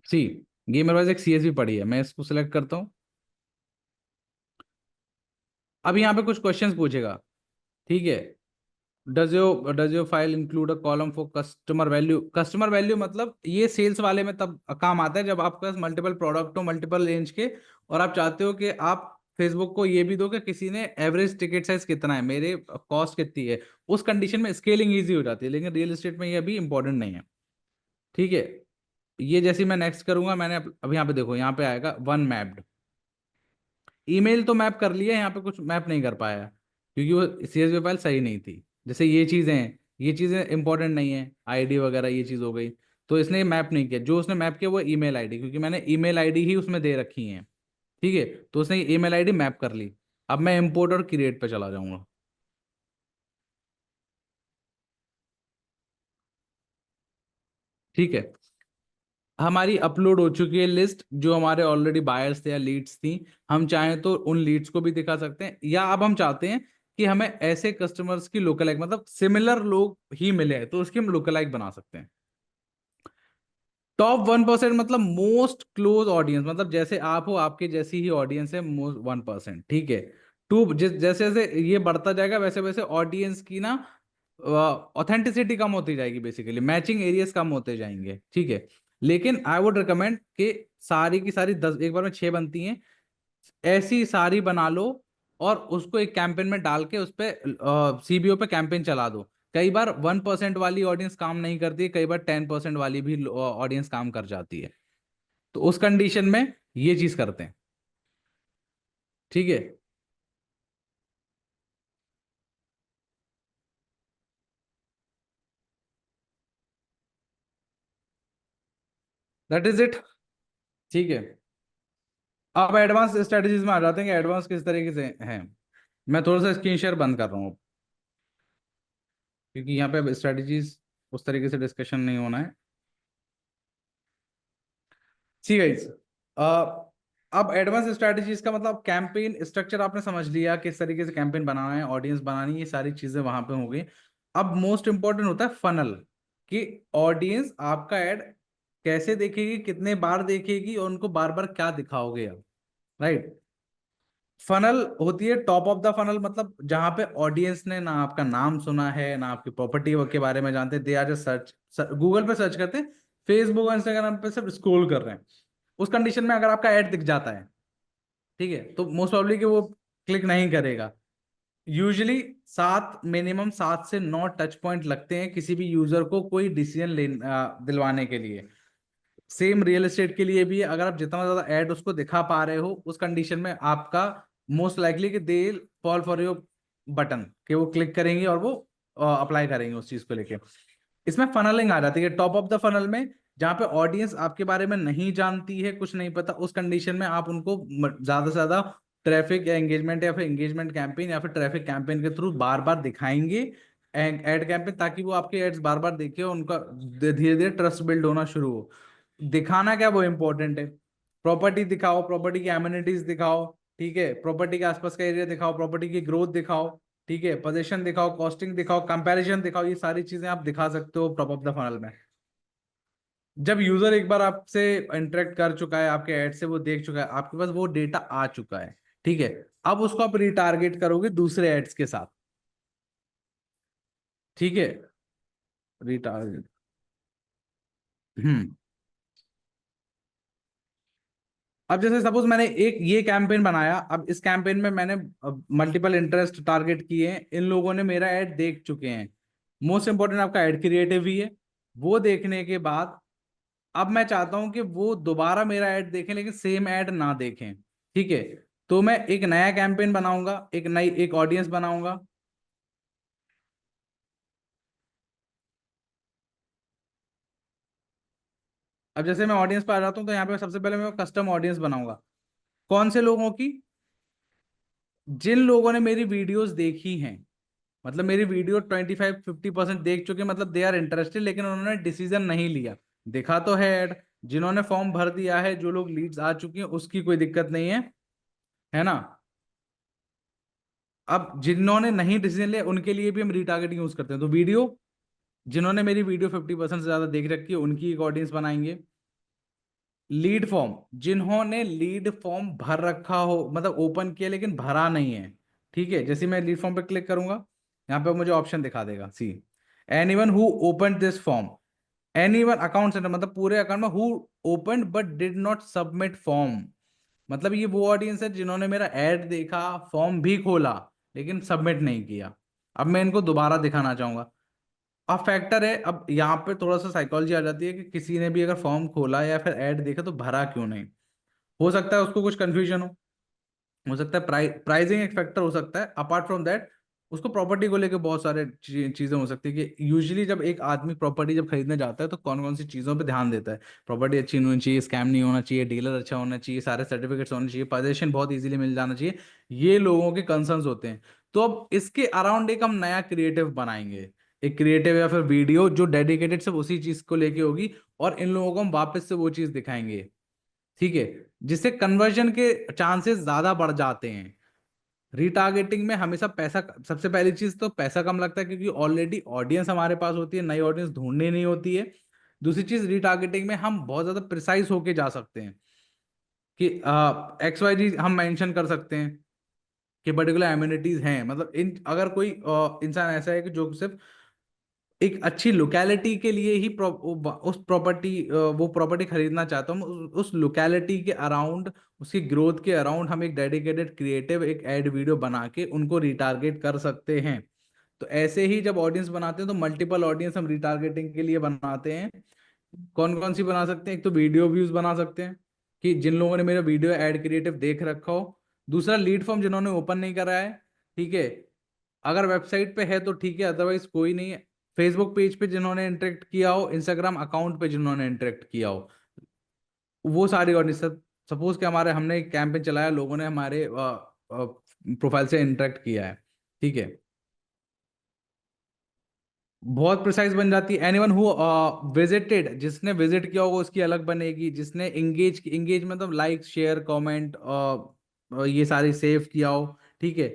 Speaker 6: सी, ये मेरे पास एक CSV पड़ी है, मैं इसको सिलेक्ट करता हूँ। अब यहाँ पे कुछ क्वेश्चंस पूछेगा। ठीक है, does your file include a column for customer value. Customer value मतलब ये सेल्स वाले में तब काम आता है जब आपके पास मल्टीपल प्रोडक्ट हो, मल्टीपल रेंज के, और आप चाहते हो कि आप फेसबुक को ये भी दो कि किसी ने एवरेज टिकट साइज कितना है, मेरे कॉस्ट कितनी है। उस कंडीशन में स्केलिंग ईजी हो जाती है, लेकिन रियल एस्टेट में ये अभी इंपॉर्टेंट नहीं है। ठीक है, ये जैसे मैं नेक्स्ट करूंगा, मैंने अब यहाँ पे देखो, यहाँ पे आएगा वन मैप्ड। ईमेल तो मैप कर लिया, यहाँ पे कुछ मैप नहीं कर पाया क्योंकि वो CSV फाइल सही नहीं थी। जैसे ये चीजें हैं, ये चीजें इंपॉर्टेंट नहीं है, ID वगैरह ये चीज हो गई, तो इसने मैप नहीं किया। जो उसने मैप किया वो ईमेल ID, क्योंकि मैंने ईमेल ID ही उसमें दे रखी है, ठीक है, तो उसने ईमेल ID मैप कर ली। अब मैं इंपोर्ट और क्रिएट पे चला जाऊंगा। ठीक है, हमारी अपलोड हो चुकी है लिस्ट, जो हमारे ऑलरेडी बायर्स थे या लीड्स थी। हम चाहें तो उन लीड्स को भी दिखा सकते हैं, या अब हम चाहते हैं कि हमें ऐसे कस्टमर्स की लोकलाइक, मतलब सिमिलर लोग ही मिले हैं, तो उसकी हम लोकलाइक बना सकते हैं। टॉप 1% मतलब मोस्ट क्लोज ऑडियंस, मतलब जैसे आप हो, आपके जैसी ही ऑडियंस है, मोस्ट 1%, ठीक है। जैसे जैसे ये बढ़ता जाएगा वैसे वैसे ऑडियंस की ना ऑथेंटिसिटी कम होती जाएगी, बेसिकली मैचिंग एरियाज कम होते जाएंगे, ठीक है। लेकिन आई वुड रिकमेंड कि सारी की सारी 10 एक बार में 6 बनती हैं, ऐसी सारी बना लो और उसको एक कैंपेन में डाल के उस पर CBO पे कैंपेन चला दो। कई बार 1% वाली ऑडियंस काम नहीं करती है, कई बार 10% वाली भी ऑडियंस काम कर जाती है, तो उस कंडीशन में ये चीज करते हैं, ठीक है। दैट इज इट, ठीक है। अब एडवांस स्ट्रेटजीज में आ जाते हैं कि एडवांस किस तरीके से हैं। मैं थोड़ा सा स्क्रीन शेयर बंद कर रहा हूँ क्योंकि यहाँ पे स्ट्रेटजीज उस तरीके से डिस्कशन नहीं होना है। सी गाइस, अब एडवांस स्ट्रेटजीज का मतलब कैंपेन स्ट्रक्चर आपने समझ लिया, किस तरीके से कैंपेन बनाना है, ऑडियंस बनानी है, ये सारी चीजें वहां पे हो गई। अब मोस्ट इंपॉर्टेंट होता है फनल, कि ऑडियंस आपका ऐड कैसे देखेगी, कितने बार देखेगी और उनको बार बार क्या दिखाओगे आप, राइट। फनल होती है टॉप ऑफ द फनल, मतलब जहां पे ऑडियंस ने ना आपका नाम सुना है, ना आपकी प्रॉपर्टी के बारे में जानते, they are just search, Google पे सर्च करते हैं, फेसबुक और इंस्टाग्राम पे सब स्क्रॉल कर रहे हैं। उस कंडीशन में अगर आपका ऐड दिख जाता है, ठीक है, तो मोस्ट प्रॉब्ली कि वो क्लिक नहीं करेगा। यूजुअली 7 से 9 टच पॉइंट लगते हैं किसी भी यूजर को कोई डिसीजन दिलवाने के लिए। सेम रियल एस्टेट के लिए भी है, अगर आप जितना ज्यादा ऐड उसको दिखा पा रहे हो, उस कंडीशन में आपका मोस्ट लाइकली कि they fall for your button, कि वो क्लिक करेंगे और वो अप्लाई करेंगे उस चीज को लेके। इसमें फनलिंग आ जाती है टॉप ऑफ द फनल में, जहां पे ऑडियंस आपके बारे में नहीं जानती है, कुछ नहीं पता, उस कंडीशन में आप उनको ज्यादा से ज्यादा ट्रैफिक या एंगेजमेंट या फिर एंगेजमेंट कैंपेन या फिर ट्रैफिक कैंपेन के थ्रू बार बार दिखाएंगे एड कैंपेन, ताकि वो आपके एड्स बार बार देखे और उनका धीरे धीरे ट्रस्ट बिल्ड होना शुरू हो। दिखाना क्या वो इंपॉर्टेंट है, प्रॉपर्टी दिखाओ, प्रॉपर्टी की एमिनिटीज दिखाओ, ठीक है, प्रॉपर्टी के आसपास का एरिया दिखाओ, प्रॉपर्टी की ग्रोथ दिखाओ, ठीक है, पोजीशन दिखाओ, कॉस्टिंग दिखाओ, कंपैरिजन दिखाओ, ये सारी चीजें आप दिखा सकते हो टॉप ऑफ द फनल में। जब यूजर एक बार आपसे इंटरेक्ट कर चुका है, आपके ऐड से वो देख चुका है, आपके पास वो डेटा आ चुका है, ठीक है, अब उसको आप रिटारगेट करोगे दूसरे एड्स के साथ, ठीक है, रिटारगेट। हम्म अब जैसे सपोज मैंने एक ये कैंपेन बनाया, अब इस कैंपेन में मैंने मल्टीपल इंटरेस्ट टारगेट किए हैं, इन लोगों ने मेरा ऐड देख चुके हैं, मोस्ट इंपॉर्टेंट आपका ऐड क्रिएटिव ही है। वो देखने के बाद अब मैं चाहता हूं कि वो दोबारा मेरा ऐड देखें लेकिन सेम ऐड ना देखें, ठीक है, तो मैं एक नया कैंपेन बनाऊंगा, एक ऑडियंस बनाऊंगा। अब जैसे मैं ऑडियंस पर आ जाता हूं, तो यहाँ पे सबसे पहले मैं कस्टम ऑडियंस बनाऊंगा। कौन से लोगों की? जिन लोगों ने मेरी वीडियोस देखी हैं, मतलब मेरी वीडियो 25-50% देख चुके, मतलब दे आर इंटरेस्टेड, लेकिन उन्होंने डिसीजन नहीं लिया। देखा तो है ऐड, जिन्होंने फॉर्म भर दिया है, जो लोग लीड्स आ चुकी हैं, उसकी कोई दिक्कत नहीं है ना। अब जिन्होंने नहीं डिसीजन लिया उनके लिए भी हम रीटारगेटिंग यूज करते हैं, तो वीडियो, जिन्होंने मेरी वीडियो 50% से ज्यादा देख रखी है उनकी एक ऑडियंस बनाएंगे। लीड फॉर्म, जिन्होंने लीड फॉर्म भर रखा हो, मतलब ओपन किया लेकिन भरा नहीं है, ठीक है, जैसे मैं लीड फॉर्म पे क्लिक करूंगा, यहाँ पे मुझे ऑप्शन दिखा देगा, see anyone who open this form, anyone account centre, मतलब पूरे अकाउंट में, who open but did not submit form, मतलब ये वो ऑडियंस है जिन्होंने मेरा ऐड देखा, फॉर्म भी खोला लेकिन सबमिट नहीं किया। अब मैं इनको दोबारा दिखाना चाहूंगा। अब फैक्टर है, अब यहाँ पे थोड़ा सा साइकोलॉजी आ जाती है कि किसी ने भी अगर फॉर्म खोला या फिर ऐड देखा तो भरा क्यों नहीं, हो सकता है उसको कुछ कंफ्यूजन हो, हो सकता है प्राइसिंग एक फैक्टर हो सकता है। अपार्ट फ्रॉम दैट उसको प्रॉपर्टी को लेके बहुत सारे चीजें हो सकती है कि यूजुअली जब एक आदमी प्रॉपर्टी जब खरीदने जाता है तो कौन कौन सी चीजों पे ध्यान देता है। प्रॉपर्टी अच्छी होनी चाहिए, स्कैम नहीं होना चाहिए, डीलर अच्छा होना चाहिए, सारे सर्टिफिकेट्स होने चाहिए, पोजीशन बहुत इजीली मिल जाना चाहिए। ये लोगों के कंसर्न्स होते हैं। तो अब इसके अराउंड एक हम नया क्रिएटिव बनाएंगे, एक क्रिएटिव या फिर वीडियो जो डेडिकेटेड सिर्फ उसी चीज को लेके होगी, और इन लोगों को हम वापस से वो चीज दिखाएंगे, ठीक है, जिससे कन्वर्जन के चांसेस ज्यादा बढ़ जाते हैं। रीटारगेटिंग में हमेशा पैसा, सबसे पहली चीज तो पैसा कम लगता है क्योंकि ऑलरेडी ऑडियंस हमारे पास होती है, नई ऑडियंस ढूंढनी नहीं होती है। दूसरी चीज, रीटारगेटिंग में हम बहुत ज्यादा प्रिसाइज होके जा सकते हैं कि XYZ हम मेंशन कर सकते हैं कि पर्टिकुलर एम्यूनिटीज हैं। मतलब इन अगर कोई इंसान ऐसा है कि जो सिर्फ एक अच्छी लोकेलिटी के लिए ही उस प्रॉपर्टी वो प्रॉपर्टी खरीदना चाहता हूँ, उस लोकेलिटी के अराउंड, उसकी ग्रोथ के अराउंड हम एक डेडिकेटेड क्रिएटिव एक एड वीडियो बना के उनको रिटारगेट कर सकते हैं। तो ऐसे ही जब ऑडियंस बनाते हैं तो मल्टीपल ऑडियंस हम रिटारगेटिंग के लिए बनाते हैं। कौन कौन सी बना सकते हैं? एक तो वीडियो व्यूज बना सकते हैं कि जिन लोगों ने मेरा वीडियो एड क्रिएटिव देख रखा हो। दूसरा, लीड फॉर्म जिन्होंने ओपन नहीं करा है, ठीक है, अगर वेबसाइट पे है तो ठीक है, अदरवाइज कोई नहीं है। फेसबुक पेज पे जिन्होंने इंटरेक्ट किया हो, इंस्टाग्राम अकाउंट पे जिन्होंने इंटरेक्ट किया हो, वो सारी ऑडियंस। सपोज कि हमने एक कैंपेन चलाया, लोगों ने हमारे प्रोफाइल से इंटरेक्ट किया है, ठीक है, बहुत प्रिसाइज बन जाती है। एनीवन हु विजिटेड, जिसने विजिट किया होगा उसकी अलग बनेगी। जिसने एंगेज मतलब लाइक शेयर कमेंट ये सारी सेव किया हो, ठीक है,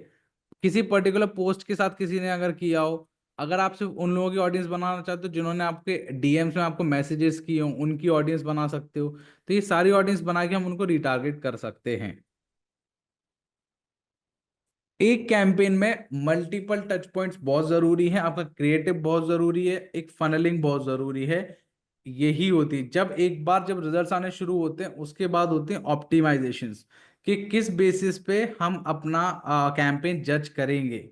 Speaker 6: किसी पर्टिकुलर पोस्ट के साथ किसी ने अगर किया हो, अगर आप सिर्फ उन लोगों की ऑडियंस बनाना चाहते हो जिन्होंने आपके डीएम्स में आपको मैसेजेस किए हो, उनकी ऑडियंस बना सकते हो। तो ये सारी ऑडियंस बना के हम उनको रिटारगेट कर सकते हैं। एक कैंपेन में मल्टीपल टच पॉइंट्स बहुत जरूरी है, आपका क्रिएटिव बहुत जरूरी है, एक फनलिंग बहुत जरूरी है। यही होती है जब एक बार जब रिजल्ट्स आने शुरू होते हैं, उसके बाद होते हैं ऑप्टिमाइजेशंस कि किस बेसिस पे हम अपना कैंपेन जज करेंगे।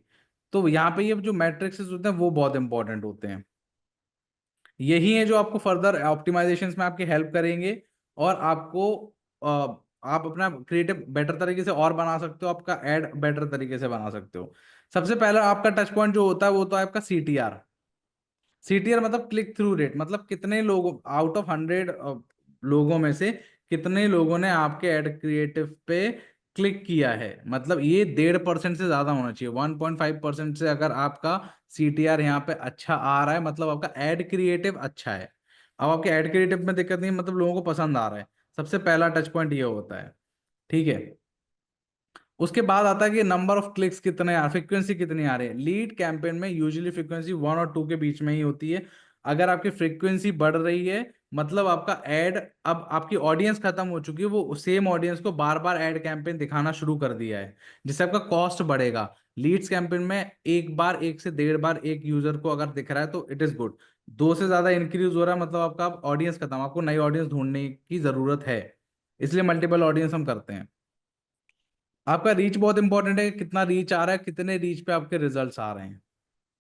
Speaker 6: तो यहाँ पे ये जो मैट्रिक्स होते हैं वो बहुत इंपॉर्टेंट होते हैं। यही है जो आपको फर्दर ऑप्टिमाइजेशंस में आपकी हेल्प करेंगे, और आपको आप अपना क्रिएटिव बेटर तरीके से और बना सकते हो, आपका एड बेटर तरीके से बना सकते हो। सबसे पहला आपका टच पॉइंट जो होता है वो तो है आपका CTR। CTR मतलब क्लिक थ्रू रेट, मतलब कितने लोगों, आउट ऑफ 100 लोगों में से कितने लोगों ने आपके एड क्रिएटिव पे क्लिक किया है। मतलब ये 1.5% से ज्यादा होना चाहिए। 1.5% से अगर आपका CTR यहाँ पे अच्छा आ रहा है, मतलब आपका एड क्रिएटिव अच्छा है। अब आपके एड क्रिएटिव में दिक्कत नहीं है, मतलब लोगों को पसंद आ रहा है। सबसे पहला टच पॉइंट ये होता है, ठीक है। उसके बाद आता है कि नंबर ऑफ क्लिक्स कितने आ, फ्रीक्वेंसी कितनी आ रही है। लीड कैंपेन में यूजुअली फ्रीक्वेंसी 1 और 2 के बीच में ही होती है। अगर आपकी फ्रीक्वेंसी बढ़ रही है, मतलब आपका एड, अब आपकी ऑडियंस खत्म हो चुकी है, वो सेम ऑडियंस को बार बार एड कैंपेन दिखाना शुरू कर दिया है, जिससे आपका कॉस्ट बढ़ेगा। लीड्स कैंपेन में एक बार, 1 से 1.5 बार एक यूजर को अगर दिख रहा है तो इट इज गुड। 2 से ज्यादा इंक्रीज हो रहा है, मतलब आपका ऑडियंस खत्म, आपको नई ऑडियंस ढूंढने की जरूरत है। इसलिए मल्टीपल ऑडियंस हम करते हैं। आपका रीच बहुत इंपॉर्टेंट है, कितना रीच आ रहा है, कितने रीच पे आपके रिजल्ट्स आ रहे हैं,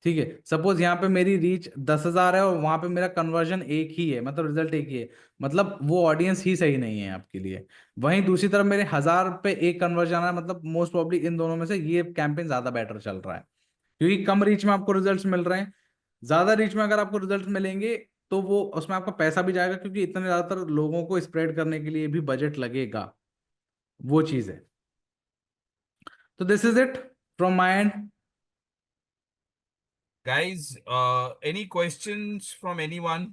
Speaker 6: ठीक है। सपोज यहाँ पे मेरी रीच 10,000 है और वहां पे मेरा कन्वर्जन एक ही है, मतलब रिजल्ट एक ही है, मतलब वो ऑडियंस ही सही नहीं है आपके लिए। वहीं दूसरी तरफ मेरे 1,000 पे एक कन्वर्जन आ रहा है, मतलब मोस्ट प्रॉब्ली इन दोनों में से ये कैंपेन ज्यादा बेटर चल रहा है, क्योंकि कम रीच में आपको रिजल्ट मिल रहे हैं। ज्यादा रीच में अगर आपको रिजल्ट मिलेंगे तो वो उसमें आपका पैसा भी जाएगा, क्योंकि इतने ज्यादातर लोगों को स्प्रेड करने के लिए भी बजट लगेगा, वो चीज है। तो this is it from my and.
Speaker 2: Guys, any questions from anyone?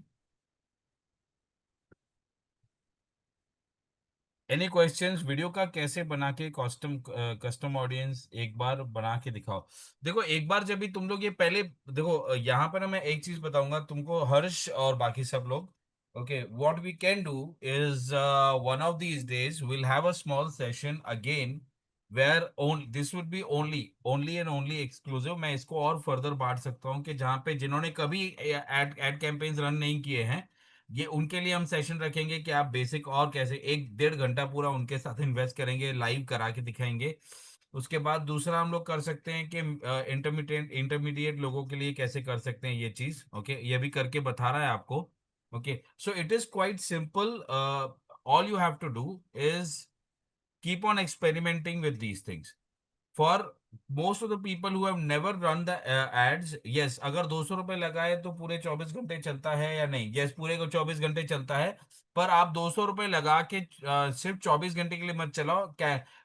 Speaker 2: Any questions? Video का कैसे बना के कस्टम ऑडियंस एक बार बना के दिखाओ। देखो, एक बार जब भी तुम लोग ये पहले देखो, यहाँ पर मैं एक चीज बताऊंगा तुमको, हर्ष और बाकी सब लोग। Okay, what we can do is one of these days will have a small session again where on this would be only and only exclusive. मैं इसको और फर्दर बांट सकता हूँ कि जहाँ पे जिन्होंने कभी एड कैंपेन्स रन नहीं किए हैं, ये उनके लिए हम सेशन रखेंगे कि आप बेसिक और कैसे 1-1.5 घंटा पूरा उनके साथ इन्वेस्ट करेंगे, लाइव करा के दिखाएंगे। उसके बाद दूसरा हम लोग कर सकते हैं कि इंटरमीडिएट लोगों के लिए कैसे कर सकते हैं ये चीज। ओके, ये भी करके बता रहा है आपको। Okay, so it is quite simple. All you have to do is keep on experimenting with these things. For most of the people who have never run the ads, yes, अगर 200 रुपए लगाए तो पूरे 24 घंटे चलता है या नहीं? यस, पूरे को 24 घंटे चलता है। पर आप 200 रुपए लगा के सिर्फ 24 घंटे के लिए मत चलाओ।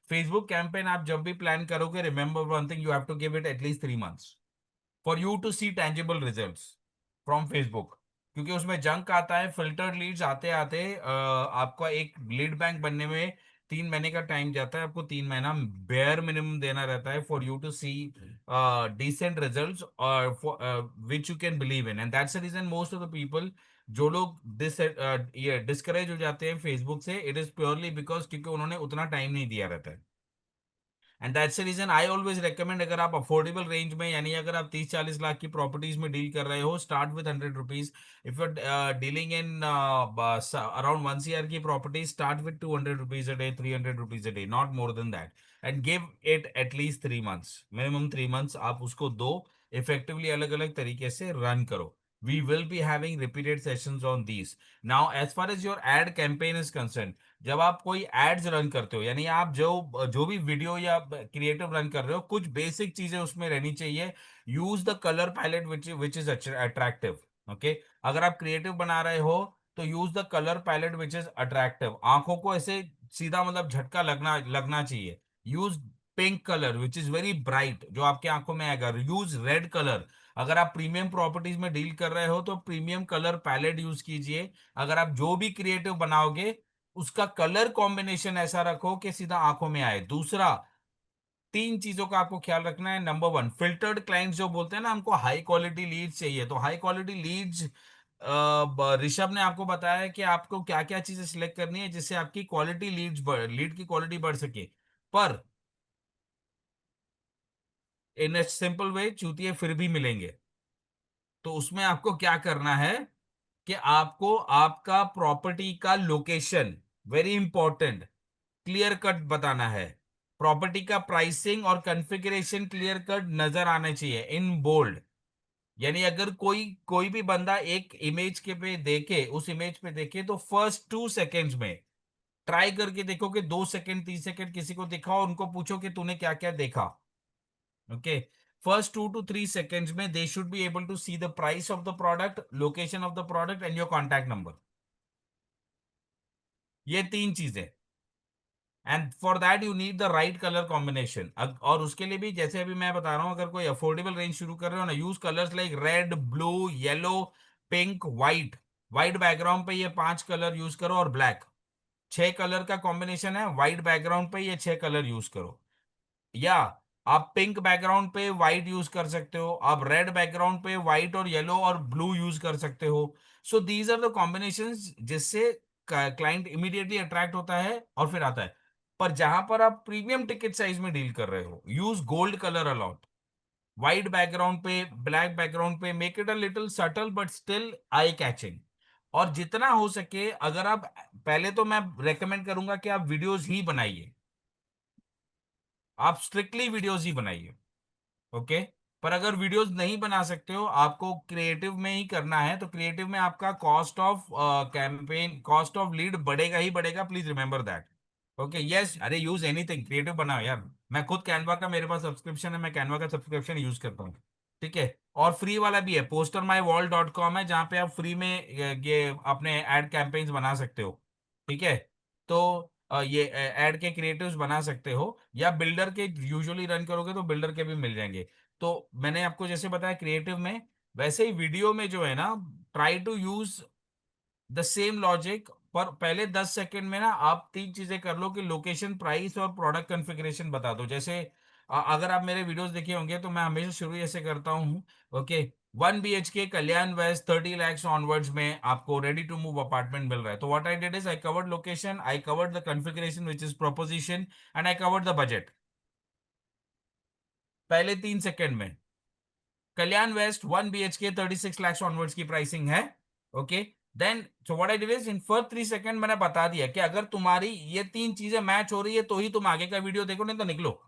Speaker 2: फेसबुक कैंपेन आप जब भी प्लान करोगे, remember one thing, you have to give it at least 3 months for you to see tangible results from Facebook. क्योंकि उसमें जंक आता है, फिल्टर्ड लीड्स आते आते आपका एक लीड बैंक बनने में 3 महीने का टाइम जाता है। आपको 3 महीना बेयर मिनिमम देना रहता है for you to see decent results और which you can believe in. And that's the reason most of the people, जो लोग ये डिस्करेज हो जाते हैं फेसबुक से, इट इज प्योरली बिकॉज क्योंकि उन्होंने उतना टाइम नहीं दिया रहता है। And that's the reason I always recommend, अगर आप अफोर्डेबल रेंज में, यानी अगर आप 30-40 लाख की प्रॉपर्टीज में डील कर रहे हो, start with 100 rupees. If you dealing in around 1 CR की property, start with 200 rupees a day, 300 rupees a day, not more than that. And give it at least 3 months, minimum 3 months आप उसको दो। इफेक्टिवली अलग अलग तरीके से रन करो। We will be having repeated sessions on these. Now, as far as your ad campaign is concerned, जब आप कोई एड्स रन करते हो, यानी आप जो जो भी वीडियो या क्रिएटिव रन कर रहे हो, कुछ बेसिक चीजें उसमें रहनी चाहिए। Use the colour palette which is attractive. Okay, अगर आप क्रिएटिव बना रहे हो तो use the colour palette which is attractive. आंखों को ऐसे सीधा मतलब झटका लगना लगना चाहिए। Use pink colour which is very bright, जो आपके आंखों में आएगा। Use red colour. अगर आप प्रीमियम प्रॉपर्टीज में डील कर रहे हो तो प्रीमियम कलर पैलेट यूज कीजिए। अगर आप जो भी क्रिएटिव बनाओगे उसका कलर कॉम्बिनेशन ऐसा रखो कि सीधा आंखों में आए। दूसरा, 3 चीजों का आपको ख्याल रखना है। नंबर 1, फिल्टर्ड क्लाइंट्स जो बोलते हैं ना, हमको हाई क्वालिटी लीड्स चाहिए, तो हाई क्वालिटी लीड्स, ऋषभ ने आपको बताया कि आपको क्या क्या चीजें सिलेक्ट करनी है जिससे आपकी क्वालिटी लीड की क्वालिटी बढ़ सके। पर इन ए सिंपल वे, चूतिए फिर भी मिलेंगे। तो उसमें आपको क्या करना है कि आपको आपका प्रॉपर्टी का location, very important, clear cut बताना है। प्रॉपर्टी का प्राइसिंग और कॉन्फ़िगरेशन क्लियर कट नजर आने चाहिए इन बोल्ड। यानी अगर कोई कोई भी बंदा एक इमेज के पे देखे, उस इमेज पे देखे, तो फर्स्ट 2 सेकेंड्स में ट्राई करके देखो कि 2 सेकेंड 3 सेकेंड किसी को दिखाओ, उनको पूछो कि तूने क्या क्या देखा। ओके, फर्स्ट 2 to 3 seconds में they should be able to see the price of the product, location of the product and your contact number. ये 3 चीजें। And for that you need the right colour combination. और उसके लिए भी, जैसे अभी मैं बता रहा हूं, अगर कोई अफोर्डेबल रेंज शुरू कर रहे हो ना, use colours like red, blue, yellow, pink, white. White background पे ये 5 कलर यूज करो, और ब्लैक। 6 कलर का कॉम्बिनेशन है, व्हाइट बैकग्राउंड पे ये 6 कलर यूज करो। या आप पिंक बैकग्राउंड पे व्हाइट यूज कर सकते हो, आप रेड बैकग्राउंड पे व्हाइट और येलो और ब्लू यूज कर सकते हो। So these are the combinations जिससे क्लाइंट इमीडिएटली अट्रैक्ट होता है और फिर आता है। पर जहां पर आप प्रीमियम टिकट साइज में डील कर रहे हो, use gold colour a lot. White background पे, ब्लैक बैकग्राउंड पे, make it a little subtle but still eye catching. और जितना हो सके, अगर आप, पहले तो मैं रेकमेंड करूंगा कि आप वीडियोस ही बनाइए, आप स्ट्रिक्टली वीडियोस ही बनाइए। ओके, पर अगर वीडियोस नहीं बना सकते हो, आपको क्रिएटिव में ही करना है, तो क्रिएटिव में आपका cost of campaign, cost of lead बढ़ेगा ही बढ़ेगा, please remember that. Okay, yes, अरे यूज एनीथिंग, क्रिएटिव बनाओ यार। मैं खुद कैनवा का, मेरे पास सब्सक्रिप्शन है, मैं कैनवा का सब्सक्रिप्शन यूज करता हूँ। ठीक है, और फ्री वाला भी है, postermywall.com है, जहाँ पे आप फ्री में ये अपने एड कैंपेन्स बना सकते हो। ठीक है, तो ये एड के क्रिएटिव्स बना सकते हो, या बिल्डर के यूजुअली रन करोगे तो बिल्डर के भी मिल जाएंगे। तो मैंने आपको जैसे बताया क्रिएटिव में, वैसे ही वीडियो में जो है ना, try to use the same logic. पर पहले 10 सेकंड में ना आप 3 चीजें कर लो कि लोकेशन, प्राइस और प्रोडक्ट कॉन्फ़िगरेशन बता दो। जैसे अगर आप मेरे वीडियोस देखे होंगे तो मैं हमेशा शुरू ऐसे करता हूँ। Okay, 1 BHK Kalyan west 30 lakhs onwards में आपको रेडी टू मूव अपार्टमेंट मिल रहा है। तो what I did is, I covered location, I covered the configuration which is proposition, and I covered the budget, पहले 3 सेकंड में। Kalyan west 1 BHK 36 lakhs onwards की प्राइसिंग है। Okay, then so what I did is, in first 3 seconds मैंने बता दिया कि अगर तुम्हारी ये 3 चीजें मैच हो रही है तो ही तुम आगे का वीडियो देखो, नहीं तो निकलो,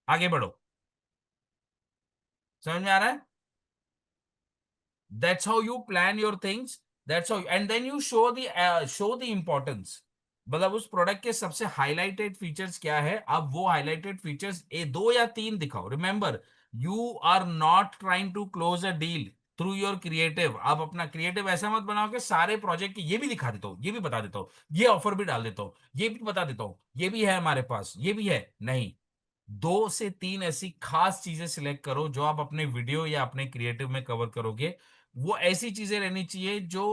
Speaker 2: आगे बढ़ो। समझ में आ रहा है? That's how you plan your things, that's how, and then you show the importance. मतलब उस प्रोडक्ट के सबसे हाईलाइटेड फीचर्स क्या है, अब वो हाईलाइटेड फीचर्स 2 या 3 दिखाओ। Remember, you are not trying to close a deal through your creative. आप अपना क्रिएटिव ऐसा मत बनाओ कि सारे प्रोजेक्ट ये भी दिखा देता हूँ, ये भी बता देता हूँ, ये ऑफर भी डाल देता हूँ, ये भी बता देता हूँ, ये भी है हमारे पास, ये भी है। नहीं, 2 से 3 ऐसी खास चीजें सिलेक्ट करो जो आप अपने वीडियो या अपने क्रिएटिव में कवर करोगे। वो ऐसी चीजें रहनी चाहिए जो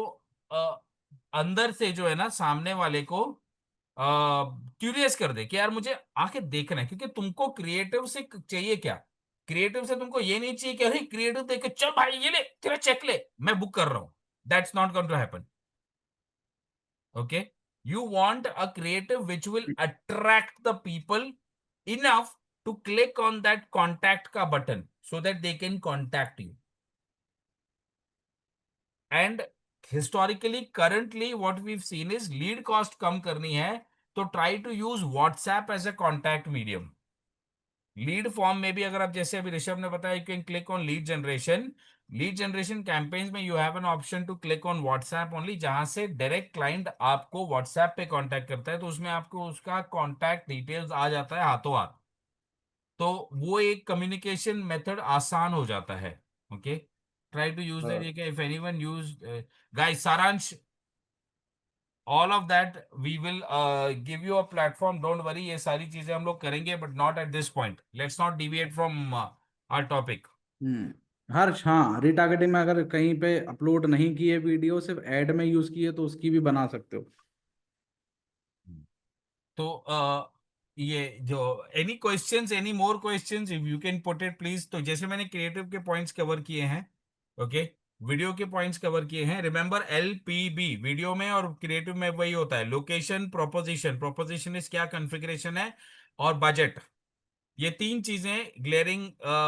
Speaker 2: अंदर से जो है ना, सामने वाले को क्यूरियस कर दे कि यार मुझे आके देखना है। क्योंकि तुमको क्रिएटिव से चाहिए क्या? क्रिएटिव से तुमको ये नहीं चाहिए कि अरे क्रिएटिव देख के चल भाई ये ले तेरा चेक ले मैं बुक कर रहा हूं। That's not going to happen. Okay, you want a creative which will attract the people enough to click on that contact ka button so that they can contact you. And historically, currently what we've seen is lead cost कम करनी है तो try to use WhatsApp as a contact medium. Lead form में भी अगर आप, जैसे अभी ऋषभ ने बताया, you can click on lead generation. Lead generation campaigns में you have an option to click on WhatsApp only, जहां से डायरेक्ट क्लाइंट आपको व्हाट्सएप पे कांटेक्ट करता है, तो उसमें आपको उसका कांटेक्ट डिटेल्स आ जाता है हाथों हाथ। तो वो एक कम्युनिकेशन मेथड आसान हो जाता है। Okay, try to use that. If anyone use, guys, Saransh, all of that we will give you a platform, don't worry. ये सारी चीजें हम लोग करेंगे but not at this point. Let's not deviate from our topic.
Speaker 6: Harsh, हाँ, रिटारगेटिंग में अगर कहीं पे अपलोड नहीं किए वीडियो, सिर्फ ऐड में यूज किए, तो उसकी भी बना सकते हो।
Speaker 2: तो ये जो any questions, any more questions, if you can put it please. तो जैसे मैंने क्रिएटिव के पॉइंट्स कवर किए हैं, ओके, वीडियो के पॉइंट्स कवर किए हैं। रिमेंबर, LPB वीडियो में और क्रिएटिव में वही होता है, लोकेशन, प्रोपोजिशन, प्रोपोजिशन इज क्या कॉन्फ़िगरेशन है, और बजट। ये 3 चीजें ग्लेरिंग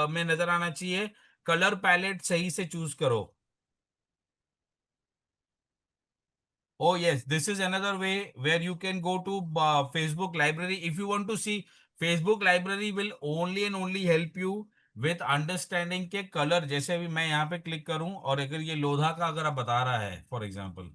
Speaker 2: में नजर आना चाहिए। कलर पैलेट सही से चूज करो। Oh yes, this is another way where you can go to Facebook library. If you want to see, Facebook library will only and only help you with understanding के कलर। जैसे अभी मैं यहाँ पे क्लिक करूं और अगर ये लोधा का अगर आप बता रहा है, for example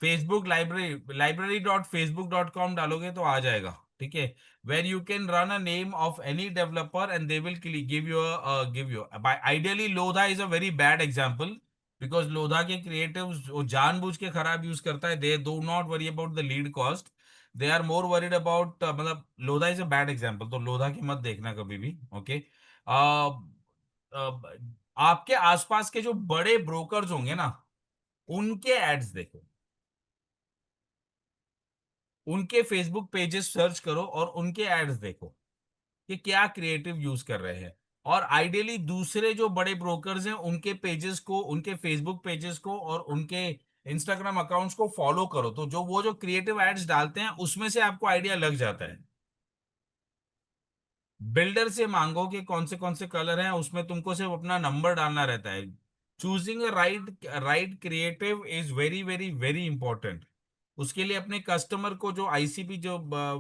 Speaker 2: Facebook library, library.facebook.com डालोगे तो आ जाएगा, ठीक है। Where you can run a name of any developer and they will give you ideally. Lodha is a very bad example because Lodha के क्रिएटिव्स वो जानबूझ के खराब यूज करता है। They do not worry about the lead cost, they are more worried about, मतलब Lodha is a bad example, तो लोधा की मत देखना कभी भी। ओके, आपके आसपास के जो बड़े ब्रोकर्स होंगे ना, उनके एड्स देखो, उनके फेसबुक पेजेस सर्च करो और उनके एड्स देखो कि क्या क्रिएटिव यूज कर रहे हैं। और आइडियली दूसरे जो बड़े ब्रोकर्स हैं उनके पेजेस को, उनके फेसबुक पेजेस को और उनके इंस्टाग्राम अकाउंट्स को फॉलो करो, तो जो वो जो क्रिएटिव एड्स डालते हैं उसमें से आपको आइडिया लग जाता है। बिल्डर से मांगो कि कौन से कलर हैं, उसमें तुमको सिर्फ अपना नंबर डालना रहता है। Choosing a right creative is very very very important. उसके लिए अपने कस्टमर को जो आईसीपी, जो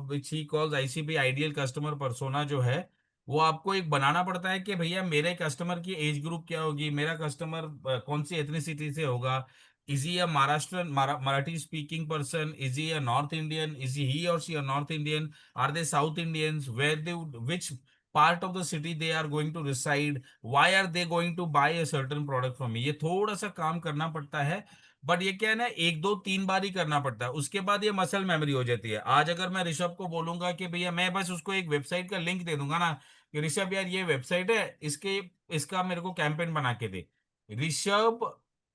Speaker 2: which he calls ICP, ideal customer persona जो है, वो आपको एक बनाना पड़ता है कि भैया मेरे कस्टमर की एज ग्रुप क्या होगी, मेरा कस्टमर कौन सी एथनिसिटी से होगा। Is he a Maharashtrian, Marathi speaking person, is he a North Indian, is he और see a North Indian, are they South Indians, where they, which part of the city they are going to reside, why are they going to buy a certain product from me। ये थोड़ा सा काम करना पड़ता है, बट ये क्या है ना, 1 2 3 बार ही करना पड़ता है, उसके बाद ये मसल मेमोरी हो जाती है। आज अगर मैं ऋषभ को बोलूंगा कि भैया, मैं बस उसको एक वेबसाइट का लिंक दे दूंगा ना कि ऋषभ यार ये वेबसाइट है, इसके इसका मेरे को कैंपेन बना के दे, Rishabh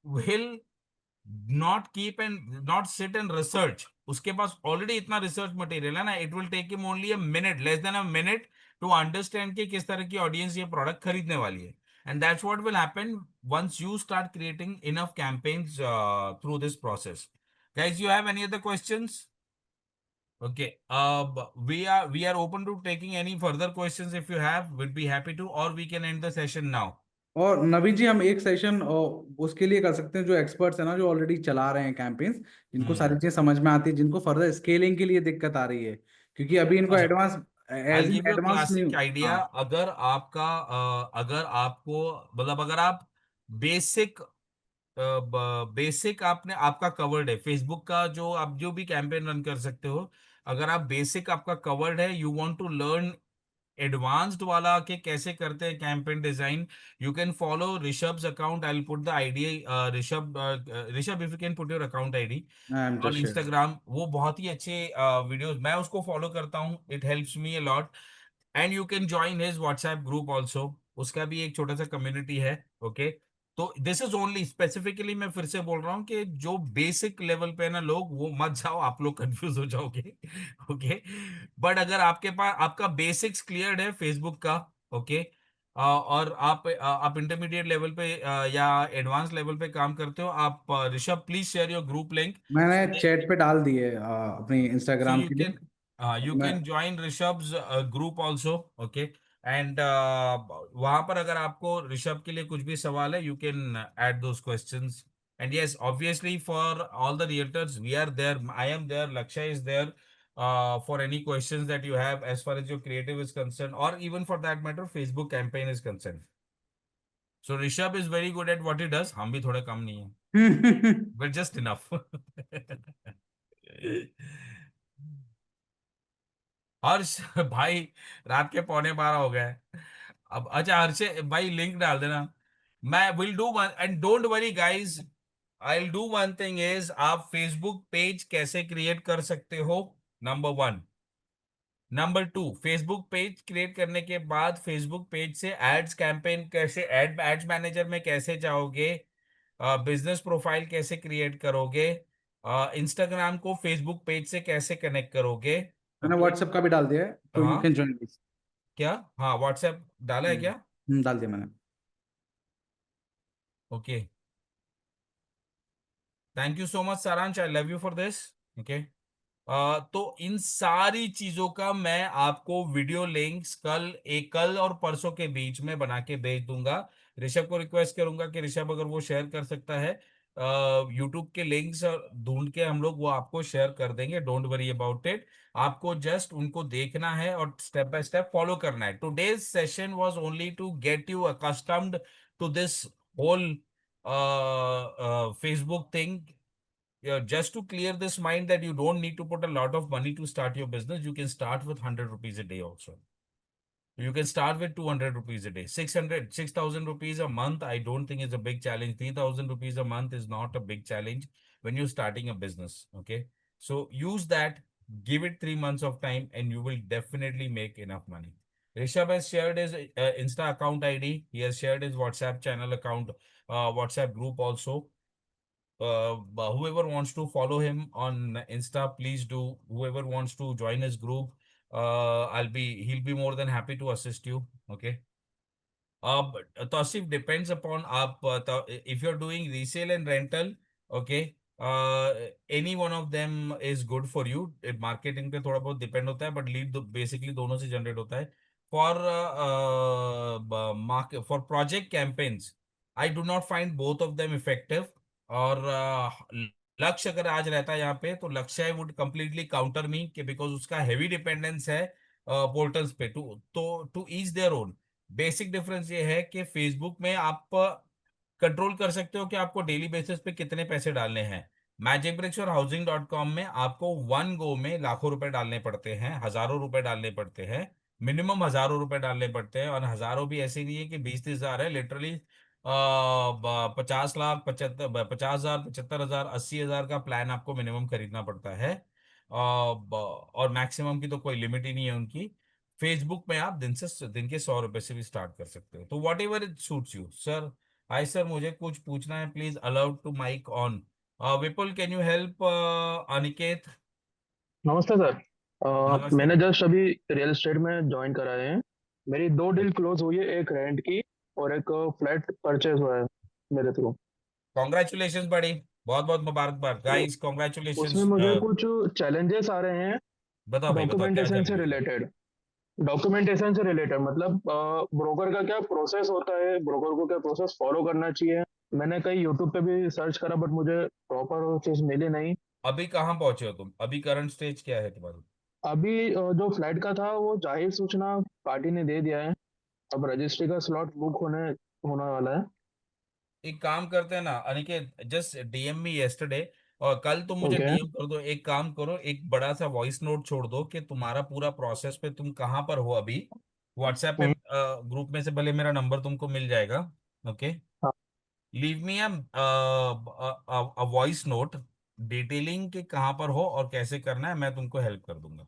Speaker 2: will not keep and not sit and research. उसके पास ऑलरेडी इतना रिसर्च मटेरियल है ना, it will take him only a minute, less than a minute, to understand कि किस तरह की ऑडियंस ये प्रोडक्ट खरीदने वाली है। And that's what will happen once you start creating enough campaigns through this process. Guys, you have any other questions? Okay, we are open to taking any further questions if you have. We'd be happy to, or we can end the session now.
Speaker 6: और नवीन जी, हम एक सेशन उसके लिए कर सकते हैं, जो एक्सपर्ट्स हैं ना, जो ऑलरेडी चला रहे हैं कैंपेन्स, जिनको सारी चीजें समझ में आती है, जिनको फर्दर स्केलिंग के लिए दिक्कत आ रही है, क्योंकि अभी इनको
Speaker 2: अच्छा,
Speaker 6: advance,
Speaker 2: I
Speaker 6: as in
Speaker 2: give you
Speaker 6: advance नहीं।
Speaker 2: Classic idea.
Speaker 6: हाँ,
Speaker 2: अगर आपका अगर आपको, मतलब अगर आप बेसिक बेसिक आपने आपका कवर्ड है फेसबुक का, जो आप जो भी कैंपेन रन कर सकते हो, अगर आप बेसिक आपका कवर्ड है, you want to learn advanced वाला कि कैसे करते हैं campaign design, you can follow Rishabh's account, I will put the ID, Rishabh, Rishabh if you can put your account ID
Speaker 6: I'm
Speaker 2: on
Speaker 6: just sharing.
Speaker 2: Instagram. वो बहुत ही अच्छे वीडियोस, मैं उसको फॉलो करता हूँ, it helps me a lot. And you can join his WhatsApp group also, उसका भी एक छोटा सा कम्युनिटी है। ओके, तो दिस इज ओनली स्पेसिफिकली, मैं फिर से बोल रहा हूँ कि जो बेसिक लेवल पे है ना लोग, वो मत जाओ, आप लोग कंफ्यूज हो जाओगे। ओके, बट अगर आपके पास आपका बेसिक्स क्लियर है फेसबुक का, ओके, और आप इंटरमीडिएट लेवल पे या एडवांस लेवल पे काम करते हो, आप Rishabh please share your group link.
Speaker 6: मैंने चैट पे डाल दिए अपनी
Speaker 2: So
Speaker 6: इंस्टाग्राम की लिंक।
Speaker 2: you
Speaker 6: मैं
Speaker 2: can join Rishabh's group also, okay? And वहां पर अगर आपको ऋषभ के लिए कुछ भी सवाल है, you can add those questions. And yes, obviously for all the realtors, we are there. I am there. Lakshay is there. For any questions that you have as far as your creative is concerned, or even for that matter, Facebook campaign is concerned. So Rishabh is very good at what he does. हम भी थोड़े कम नहीं है. We're just enough. हर्ष भाई, रात के 11:15 हो गए अब। अच्छा हर्ष भाई, लिंक डाल देना। मैं will do one, and don't worry guys, I will do one thing is, आप फेसबुक पेज कैसे क्रिएट कर सकते हो, number 1। Number 2, Facebook page create करने के बाद फेसबुक पेज से एड्स कैंपेन कैसे, एड्स मैनेजर में कैसे जाओगे, बिजनेस प्रोफाइल कैसे क्रिएट करोगे, इंस्टाग्राम को फेसबुक पेज से कैसे कनेक्ट करोगे।
Speaker 6: मैंने
Speaker 2: ओके,
Speaker 6: व्हाट्सएप का भी डाल दिया है, तो यू
Speaker 2: हाँ
Speaker 6: कैन ज्वाइन दिस।
Speaker 2: क्या, हाँ व्हाट्सएप डाला है क्या?
Speaker 6: डाल दिया मैंने।
Speaker 2: Okay, thank you so much Saransh, I love you for this. Okay, तो इन सारी चीजों का मैं आपको वीडियो लिंक्स कल और परसों के बीच में बना के भेज दूंगा। ऋषभ को रिक्वेस्ट करूंगा कि ऋषभ अगर वो शेयर कर सकता है यूट्यूब के लिंक्स ढूंढ के, हम लोग वो आपको शेयर कर देंगे, डोंट वरी अबाउट इट। आपको जस्ट उनको देखना है और स्टेप बाय स्टेप फॉलो करना है। Today's session was only to get you accustomed to this whole Facebook thing, just to clear this mind that you don't need to put a lot of money to start your business. You can start with 100 rupees a day also. You can start with 200 rupees a day. 6,000 rupees a month, I don't think is a big challenge. 3,000 rupees a month is not a big challenge when you're starting a business. Okay. So use that, give it 3 months of time, and you will definitely make enough money. Rishabh has shared his Insta account ID. He has shared his WhatsApp channel account, WhatsApp group also. Whoever wants to follow him on Insta, please do. Whoever wants to join his group, he'll be more than happy to assist you. Okay. Tausif, depends upon if you're doing resale and rental, okay, any one of them is good for you. Marketing पे थोड़ा बहुत depend होता है, but lead basically दोनों से generate होता है. For project campaigns, I do not find both of them effective. और लक्ष्य अगर आज रहता है यहाँ पे, तो Lakshya would completely counter me कि because उसका heavy dependence है पोर्टल्स पे, to each their own. Basic difference ये है कि फेसबुक में आप कंट्रोल कर सकते हो कि आपको डेली बेसिस पे कितने पैसे डालने हैं। मैजिक ब्रिक्स और housing.com में आपको वन गो में लाखों रुपए डालने पड़ते हैं, हजारों रुपए डालने पड़ते हैं, मिनिमम हजारों रुपए डालने पड़ते हैं। और हजारों भी ऐसे नहीं है कि 20-30 हजार है, लिटरली 50 लाख, 50,000, 75,000, 80,000 का प्लान आपको मिनिमम खरीदना पड़ता है। और मैक्सिमम की तो कोई लिमिट ही नहीं है उनकी। फेसबुक में आप दिन के 100 रुपए से भी स्टार्ट कर सकते हो, तो whatever it suits you. Sir, hi sir, मुझे कुछ पूछना है, please allowed to mic on. Vipul, can you help Aniket?
Speaker 7: नमस्ते सर।
Speaker 2: नमस्ते
Speaker 7: मैंने
Speaker 2: बेटा।
Speaker 7: जस्ट अभी रियल एस्टेट में ज्वाइन करा है। मेरी 2 डील क्लोज हुई है, एक रेंट की और एक फ्लैट परचेज हुआ है मेरे थ्रू।
Speaker 2: कॉन्ग्रेचुलेशन बड़ी, बहुत बहुत मुबारकबाद
Speaker 7: तो
Speaker 2: गाइस, कॉन्ग्रेचुलेशन।
Speaker 7: उसमें मुझे कुछ चैलेंजेस आ रहे हैं
Speaker 2: बताओ भाई, बताओ क्या
Speaker 7: डॉक्यूमेंटेशन से
Speaker 2: चैलेंजेस है।
Speaker 7: रिलेटेड। डॉक्यूमेंटेशन से रिलेटेड मतलब ब्रोकर का क्या प्रोसेस होता है, ब्रोकर को क्या प्रोसेस फॉलो करना चाहिए। मैंने कहीं यूट्यूब पे भी सर्च करा बट मुझे प्रॉपर चीज मिली नहीं।
Speaker 2: अभी कहाँ पहुंचे हो तुम, अभी करंट स्टेज क्या है तुम्हारी?
Speaker 7: अभी जो फ्लैट का था वो जाहिर सूचना पार्टी ने दे दिया है। अब रजिस्ट्री का स्लॉट बुक होने होने वाला है।
Speaker 2: एक काम करते हैं ना Aniket, just DM me yesterday, और कल तुम मुझे
Speaker 7: ओके।
Speaker 2: डीएम कर दो। एक काम करो, एक बड़ा सा वॉइस नोट छोड़ दो कि तुम्हारा पूरा प्रोसेस पे तुम कहाँ पर हो अभी। व्हाट्सएप पे
Speaker 7: हम्म।
Speaker 2: ग्रुप में से भले मेरा नंबर तुमको मिल जाएगा। ओके,
Speaker 7: हाँ।
Speaker 2: Leave me a voice note detailing के कहाँ पर हो और कैसे करना है, मैं तुमको हेल्प कर दूंगा।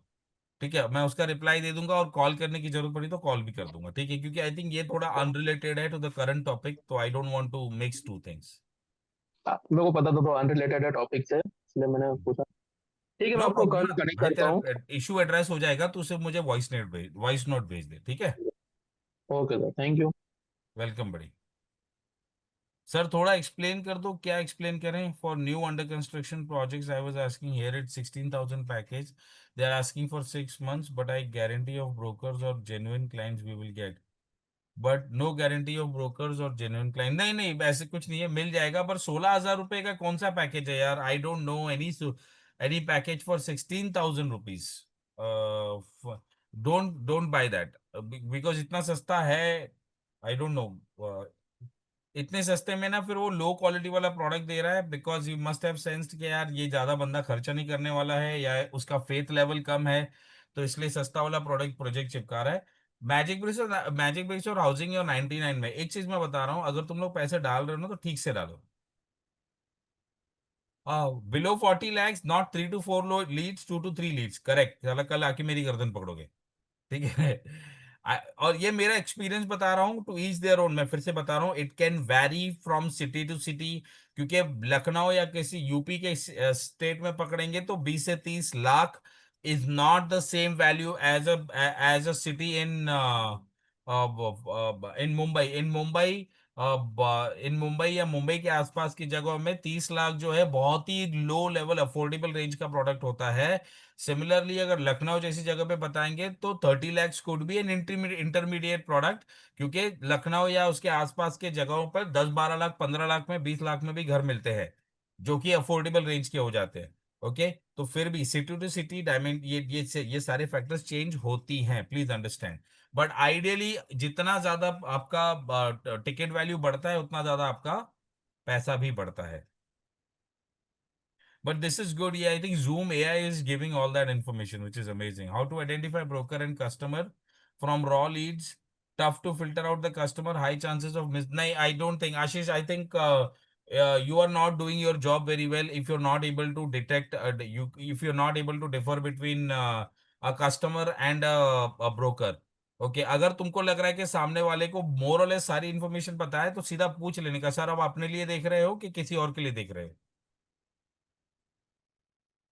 Speaker 2: ठीक है, मैं उसका रिप्लाई दे दूंगा, और कॉल करने की जरूरत पड़ी तो कॉल भी कर दूंगा। ठीक है, क्योंकि आई थिंक ये थोड़ा अनरिलेटेड है टू द करंट टॉपिक, तो I don't want to mix two things.
Speaker 7: मेरे को पता था तो अनरिलेटेड है टॉपिक से, इसलिए मैंने पूछा। ठीक है, मैं
Speaker 2: नो
Speaker 7: आपको कल
Speaker 2: प्रॉब्लम
Speaker 7: कनेक्ट
Speaker 2: भाई,
Speaker 7: करता हूँ।
Speaker 2: तेरा इशू एड्रेस हो जाएगा, तो उसे मुझे वॉइस नोट भेज दे, ठीक है।
Speaker 7: Okay sir, thank you.
Speaker 2: Welcome buddy. Sir थोड़ा एक्सप्लेन कर दो, क्या एक्सप्लेन करें। For new under construction projects I was asking here it 16,000 package, they are asking for 6 months, but I guarantee of brokers और genuine clients we will get, but no guarantee of brokers और जेन्युइन क्लाइंट। नहीं नहीं, ऐसे कुछ नहीं है, मिल जाएगा। पर 16,000 रुपए का कौन सा पैकेज है यार? आई don't no any package for 16,000 rupees. Don't don't by that, because इतना सस्ता है। आई डोंट नो, इतने सस्ते में ना फिर वो लो क्वालिटी वाला प्रोडक्ट दे रहा है, because you must have sensed कि यार ये ज्यादा बंदा खर्चा नहीं करने वाला है, या उसका फेथ लेवल कम है, तो इसलिए सस्ता वाला प्रोजेक्ट चिपका रहा है। मैजिक ब्रिक्स और हाउसिंग और 99 में एक चीज मैं बता रहा हूँ, अगर तुम लोग पैसे डाल रहे हो ना तो ठीक से डालो। Below 40 lakhs, not 3 to 4 leads, 2 to 3 leads, correct. चलो कल आके मेरी गर्दन पकड़ोगे, ठीक है। और ये मेरा एक्सपीरियंस बता रहा हूँ, टू ईच देयर ओन। मैं फिर से बता रहा हूँ, it can vary from city to city, क्योंकि लखनऊ या किसी यूपी के स्टेट में पकड़ेंगे तो 20 से 30 lakh is not the same value as a city in Mumbai. In Mumbai या मुंबई के आसपास की जगहों में 30 लाख जो है बहुत ही लो लेवल अफोर्डेबल रेंज का प्रोडक्ट होता है। सिमिलरली अगर लखनऊ जैसी जगह पे बताएंगे तो 30 lakhs could be an intermediate product, क्योंकि लखनऊ या उसके आसपास के जगहों पर 10-12 लाख, 15 लाख में, 20 लाख में भी घर मिलते हैं, जो कि अफोर्डेबल रेंज के हो जाते हैं। ओके, तो फिर भी सिटी टू सिटी डायमेंड, ये सारे फैक्टर्स चेंज होती हैं, प्लीज अंडरस्टैंड। बट आइडियली जितना ज्यादा आपका टिकट वैल्यू बढ़ता है, उतना ज्यादा आपका पैसा भी बढ़ता है। But this is good. Yeah, I think Zoom AI is giving all that information, which is amazing. How to identify broker and customer from raw leads. Tough to filter out the customer. High chances of miss. No, I don't think. Ashish, I think you are not doing your job very well if you're not able to detect. If you're not able to differ between a customer and a broker. Okay, अगर तुमको लग रहा है कि सामने वाले को मोर और लेस सारी इन्फॉर्मेशन पता है, तो सीधा पूछ लेने का, सर आप अपने लिए देख रहे हो कि किसी और के लिए देख रहे हो।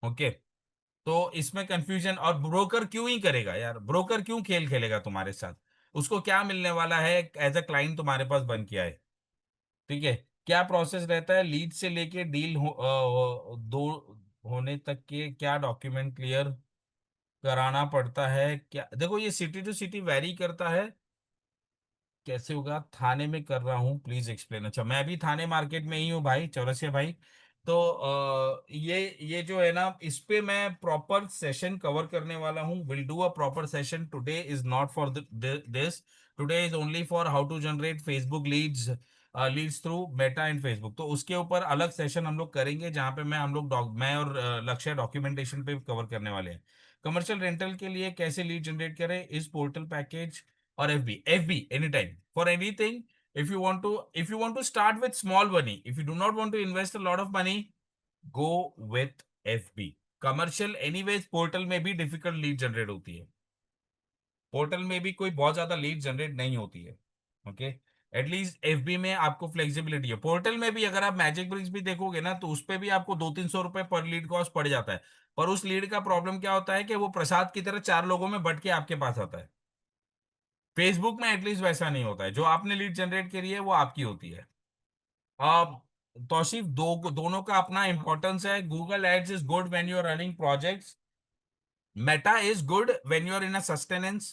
Speaker 2: ओके, तो इसमें कंफ्यूजन, और ब्रोकर क्यों ही करेगा यार, ब्रोकर क्यों खेल खेलेगा तुम्हारे साथ? उसको क्या मिलने वाला है एज अ क्लाइंट तुम्हारे पास बन के आए? ठीक है, क्या प्रोसेस रहता है लीड से लेके दो होने तक के, क्या डॉक्यूमेंट क्लियर कराना पड़ता है? क्या देखो, ये सिटी टू सिटी वेरी करता है। कैसे होगा? थाने में कर रहा हूँ, प्लीज एक्सप्लेन। अच्छा, मैं भी थाने मार्केट में ही हूँ भाई, चौरसिया भाई। तो ये जो है ना, इस पे मैं प्रॉपर सेशन कवर करने वाला हूँ। Will do a proper session. Today is not for this, today is only for how to generate Facebook leads through Meta and Facebook. तो उसके ऊपर अलग सेशन हम लोग करेंगे, जहाँ पे मैं और लक्ष्य डॉक्यूमेंटेशन पे कवर करने वाले हैं। कमर्शियल रेंटल के लिए कैसे लीड जनरेट करें, इस पोर्टल पैकेज और FB anytime for anything. If you want to start with small money, if you do not want to invest a lot of money, go with FB। Commercial anyways portal में भी डिफिकल्ट लीड जनरेट होती है, पोर्टल में भी कोई बहुत ज्यादा लीड जनरेट नहीं होती है। ओके, एटलीस्ट FB में आपको फ्लेक्सिबिलिटी है। पोर्टल में भी अगर आप मैजिक ब्रिक्स भी देखोगे ना, तो उस पर भी आपको 200-300 रुपए पर लीड कॉस्ट पड़ जाता है। पर उस लीड का प्रॉब्लम क्या होता है कि वो प्रसाद की तरह 4 लोगों में बट के आपके पास आता है। फेसबुक में एटलीस्ट वैसा नहीं होता है, जो आपने लीड जनरेट करी है वो आपकी होती है। अब तौसीफ, दोनों का अपना इंपॉर्टेंस है। Google ads is good when you are running projects, Meta is good when you are in a sustenance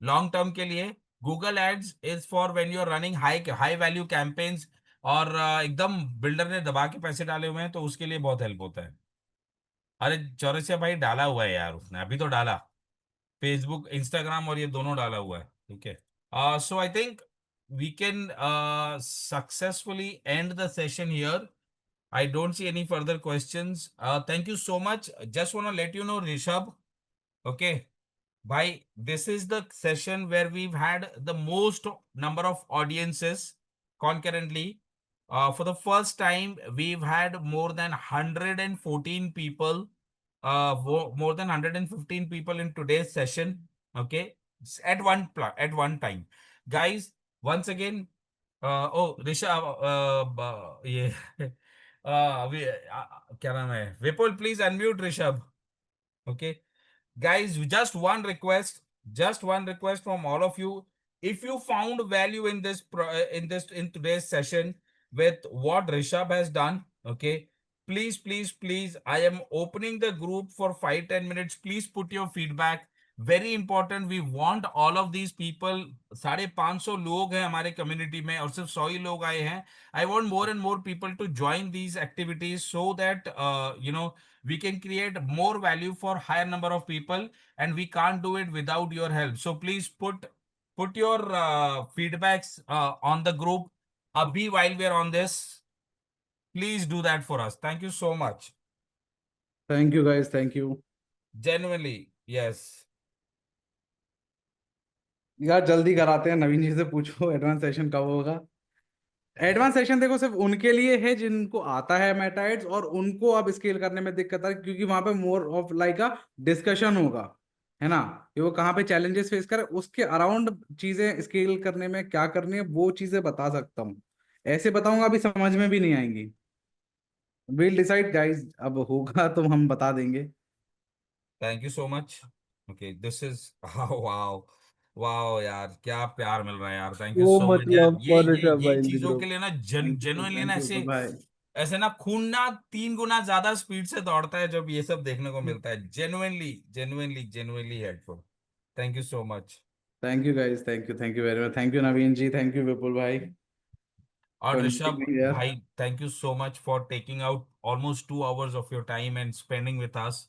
Speaker 2: long term के लिए। Google ads is for when you are running high high value campaigns, और एकदम बिल्डर ने दबा के पैसे डाले हुए हैं, तो उसके लिए बहुत हेल्प होता है। अरे चौरसिया भाई, डाला हुआ है यार उसने, अभी तो डाला। फेसबुक, इंस्टाग्राम और ये दोनों डाला हुआ है, ठीक है। So I think we can successfully end the session here. I don't see any further questions. Thank you so much. Just want to let you know, Rishabh. Okay. Bhai, this is the session where we've had the most number of audiences concurrently. For the first time, we've had more than 114 people, more than 115 people in today's session. Okay, at at one time, guys. Once again, oh Risha, yeah, क्या नाम है? Vipul, please unmute Rishabh. Okay. Guys, just one request from all of you. If you found value in in today's session with what Rishabh has done, okay, please, I am opening the group for 5-10 minutes. Please put your feedback. Very important. We want all of these people. 550 लोग हैं हमारे community में और सिर्फ 100 ही लोग आए हैं. I want more and more people to join these activities so that we can create more value for higher number of people, and we can't do it without your help. So please put your feedbacks on the group abhi while we are on this. Please do that for us. Thank you so much.
Speaker 6: Thank you, guys. Thank you.
Speaker 2: Genuinely, yes.
Speaker 6: यार जल्दी कराते हैं, नवीन जी से पूछो एडवांस सेशन कब होगा. एडवांस सेशन देखो सिर्फ उनके लिए है जिनको आता है मेटाइड्स, और उनको अब स्केल करने में दिक्कत है क्योंकि वहां पे more of like a discussion होगा, है ना, कि वो कहाँ पे चैलेंजेस फेस करे, उसके अराउंड चीजें स्केल करने में क्या करनी है वो चीजें बता सकता हूँ. ऐसे बताऊंगा अभी समझ में भी नहीं आएंगी. विल डिसाइड गाइस, अब होगा तो हम बता देंगे.
Speaker 2: Thank you so much. Okay, this is wow. वाह यार, क्या प्यार मिल रहा है यार. Thank you
Speaker 4: So
Speaker 2: so
Speaker 4: much
Speaker 2: much यार.
Speaker 4: love for Rishabh
Speaker 2: ये
Speaker 4: bhai in the
Speaker 2: चीजों के
Speaker 4: group.
Speaker 2: लिए ना जेन्युइनली ना
Speaker 6: थैंक
Speaker 2: ऐसे
Speaker 6: यू भाई.
Speaker 2: ऐसे ना खून ना 3 गुना ज्यादा स्पीड से दौड़ता है जब ये सब देखने को मिलता है. Genuinely helpful. Thank you so much.
Speaker 6: Thank you guys. Thank you very much. Thank you Naveen ji. Thank you Vipul भाई
Speaker 2: और
Speaker 6: for
Speaker 2: Rishabh
Speaker 6: inviting me here.
Speaker 2: भाई, thank you so much for taking out almost 2 hours of your time and spending with us.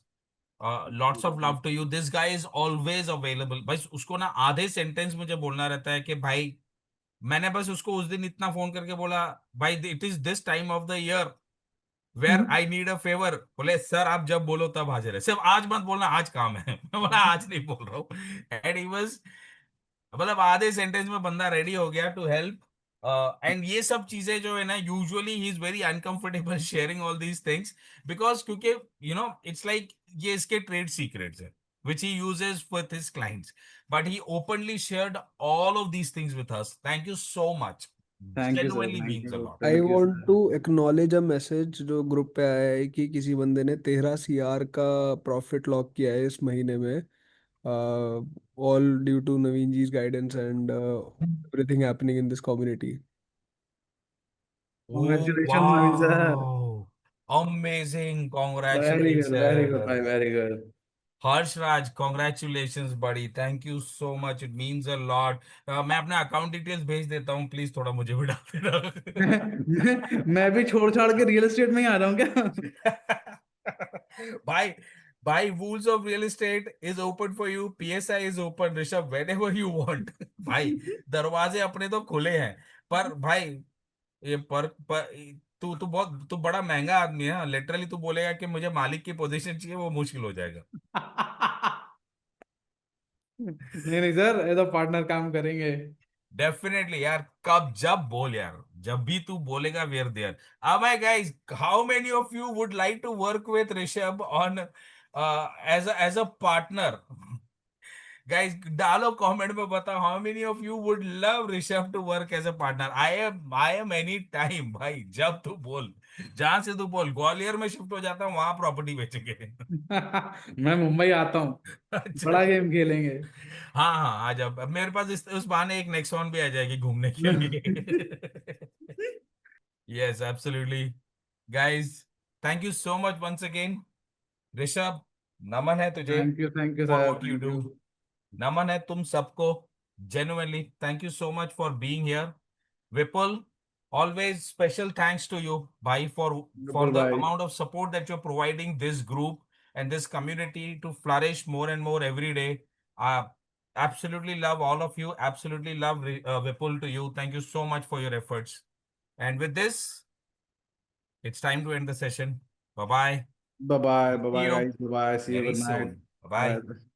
Speaker 2: Lots of love to you. This guy is always available. बस उसको ना आधे सेंटेंस मुझे बोलना रहता है कि भाई, मैंने बस उसको उस दिन इतना फोन करके बोला, भाई it is this time of the year where I need a favour. बोले सर आप जब बोलो तब हाजिर है, सिर्फ आज मत बोलना, आज काम है. मैं बोला आज नहीं बोल रहा हूँ. एंड ही वाज, मतलब आधे सेंटेंस में बंदा रेडी हो गया टू हेल्प. एंड ये सब चीजें जो है ना, usually he is very uncomfortable sharing all these things because क्योंकि इट्स लाइक ये इसके ट्रेड सीक्रेट्स है which he uses with his clients, but he openly shared all of these things with us. Thank you so much.
Speaker 6: Thank you sir.
Speaker 2: Genuinely
Speaker 6: thank
Speaker 2: means a
Speaker 6: you.
Speaker 2: lot.
Speaker 4: I
Speaker 6: thank you
Speaker 4: want
Speaker 6: sir.
Speaker 4: To acknowledge a message जो ग्रुप पे आया है कि किसी बंदे ने 13 CR का प्रॉफिट लॉक किया है इस महीने में, all due to Naveen ji's guidance and everything happening in this community.
Speaker 2: Oh
Speaker 6: Congratulations Naveen sir.
Speaker 2: wow, amazing.
Speaker 6: Very good भाई.
Speaker 2: Congratulations.
Speaker 6: Very good.
Speaker 2: Harsh Raj, congratulations buddy. Thank you so much. It means a lot. मैं अपने अकाउंट डिटेल्स भेज देता हूँ, प्लीज थोड़ा मुझे भी डाल देना.
Speaker 6: मैं भी छोड़ छाड़ के रियल एस्टेट में ही आ रहा हूँ क्या.
Speaker 2: Bye. Bye. Rules of real estate is open for you. PSI is open. Rishabh, whenever you want. भाई दरवाजे अपने तो खुले हैं, पर भाई ये पर तू बड़ा महंगा आदमी है. लिटरली तू बोलेगा कि मुझे मालिक की पोजीशन चाहिए, वो मुश्किल हो जाएगा.
Speaker 6: नहीं नहीं सर, एज अ पार्टनर काम करेंगे.
Speaker 2: डेफिनेटली यार, कब जब बोल यार, जब भी तू बोलेगा वी आर देयर. अब my guys, how many of you would like to work with Rishabh on as a partner? Guys डालो कमेंट में, बताओ how many of you would love Rishabh to work as a partner. I am any time भाई, जब तू बोल, जहां से तू बोल. ग्वालियर में शिफ्ट हो जाता हूँ, वहां प्रॉपर्टी बेचेंगे.
Speaker 6: मैं मुंबई आता हूँ,
Speaker 2: अच्छा.
Speaker 6: बड़ा गेम खेलेंगे.
Speaker 2: हाँ हाँ, आ जाओ. अब मेरे पास उस बहाने एक नेक्सॉन भी आ जाएगी घूमने के लिए. Yes absolutely. Guys, thank you so much once again. Rishabh, नमन है तुझे
Speaker 6: thank you
Speaker 2: for
Speaker 6: sir.
Speaker 2: What you
Speaker 6: thank
Speaker 2: do.
Speaker 6: You.
Speaker 2: नमन है तुम सबको. Genuinely, thank you so much for being here. Vipul, always special thanks to you, bhai, for
Speaker 6: बिल्कुल
Speaker 2: the
Speaker 6: भाई.
Speaker 2: amount of support that you're providing this group and this community to flourish more and more every day. Uh, absolutely love all of you. Absolutely love Vipul to you. Thank you so much for your efforts. And with this, it's time to end the session. Bye bye.
Speaker 6: Bye bye. Bye
Speaker 2: See
Speaker 6: bye,
Speaker 2: you
Speaker 6: guys. Bye bye. See you.
Speaker 2: very
Speaker 6: Good night.
Speaker 2: soon. Bye bye.
Speaker 6: Bye.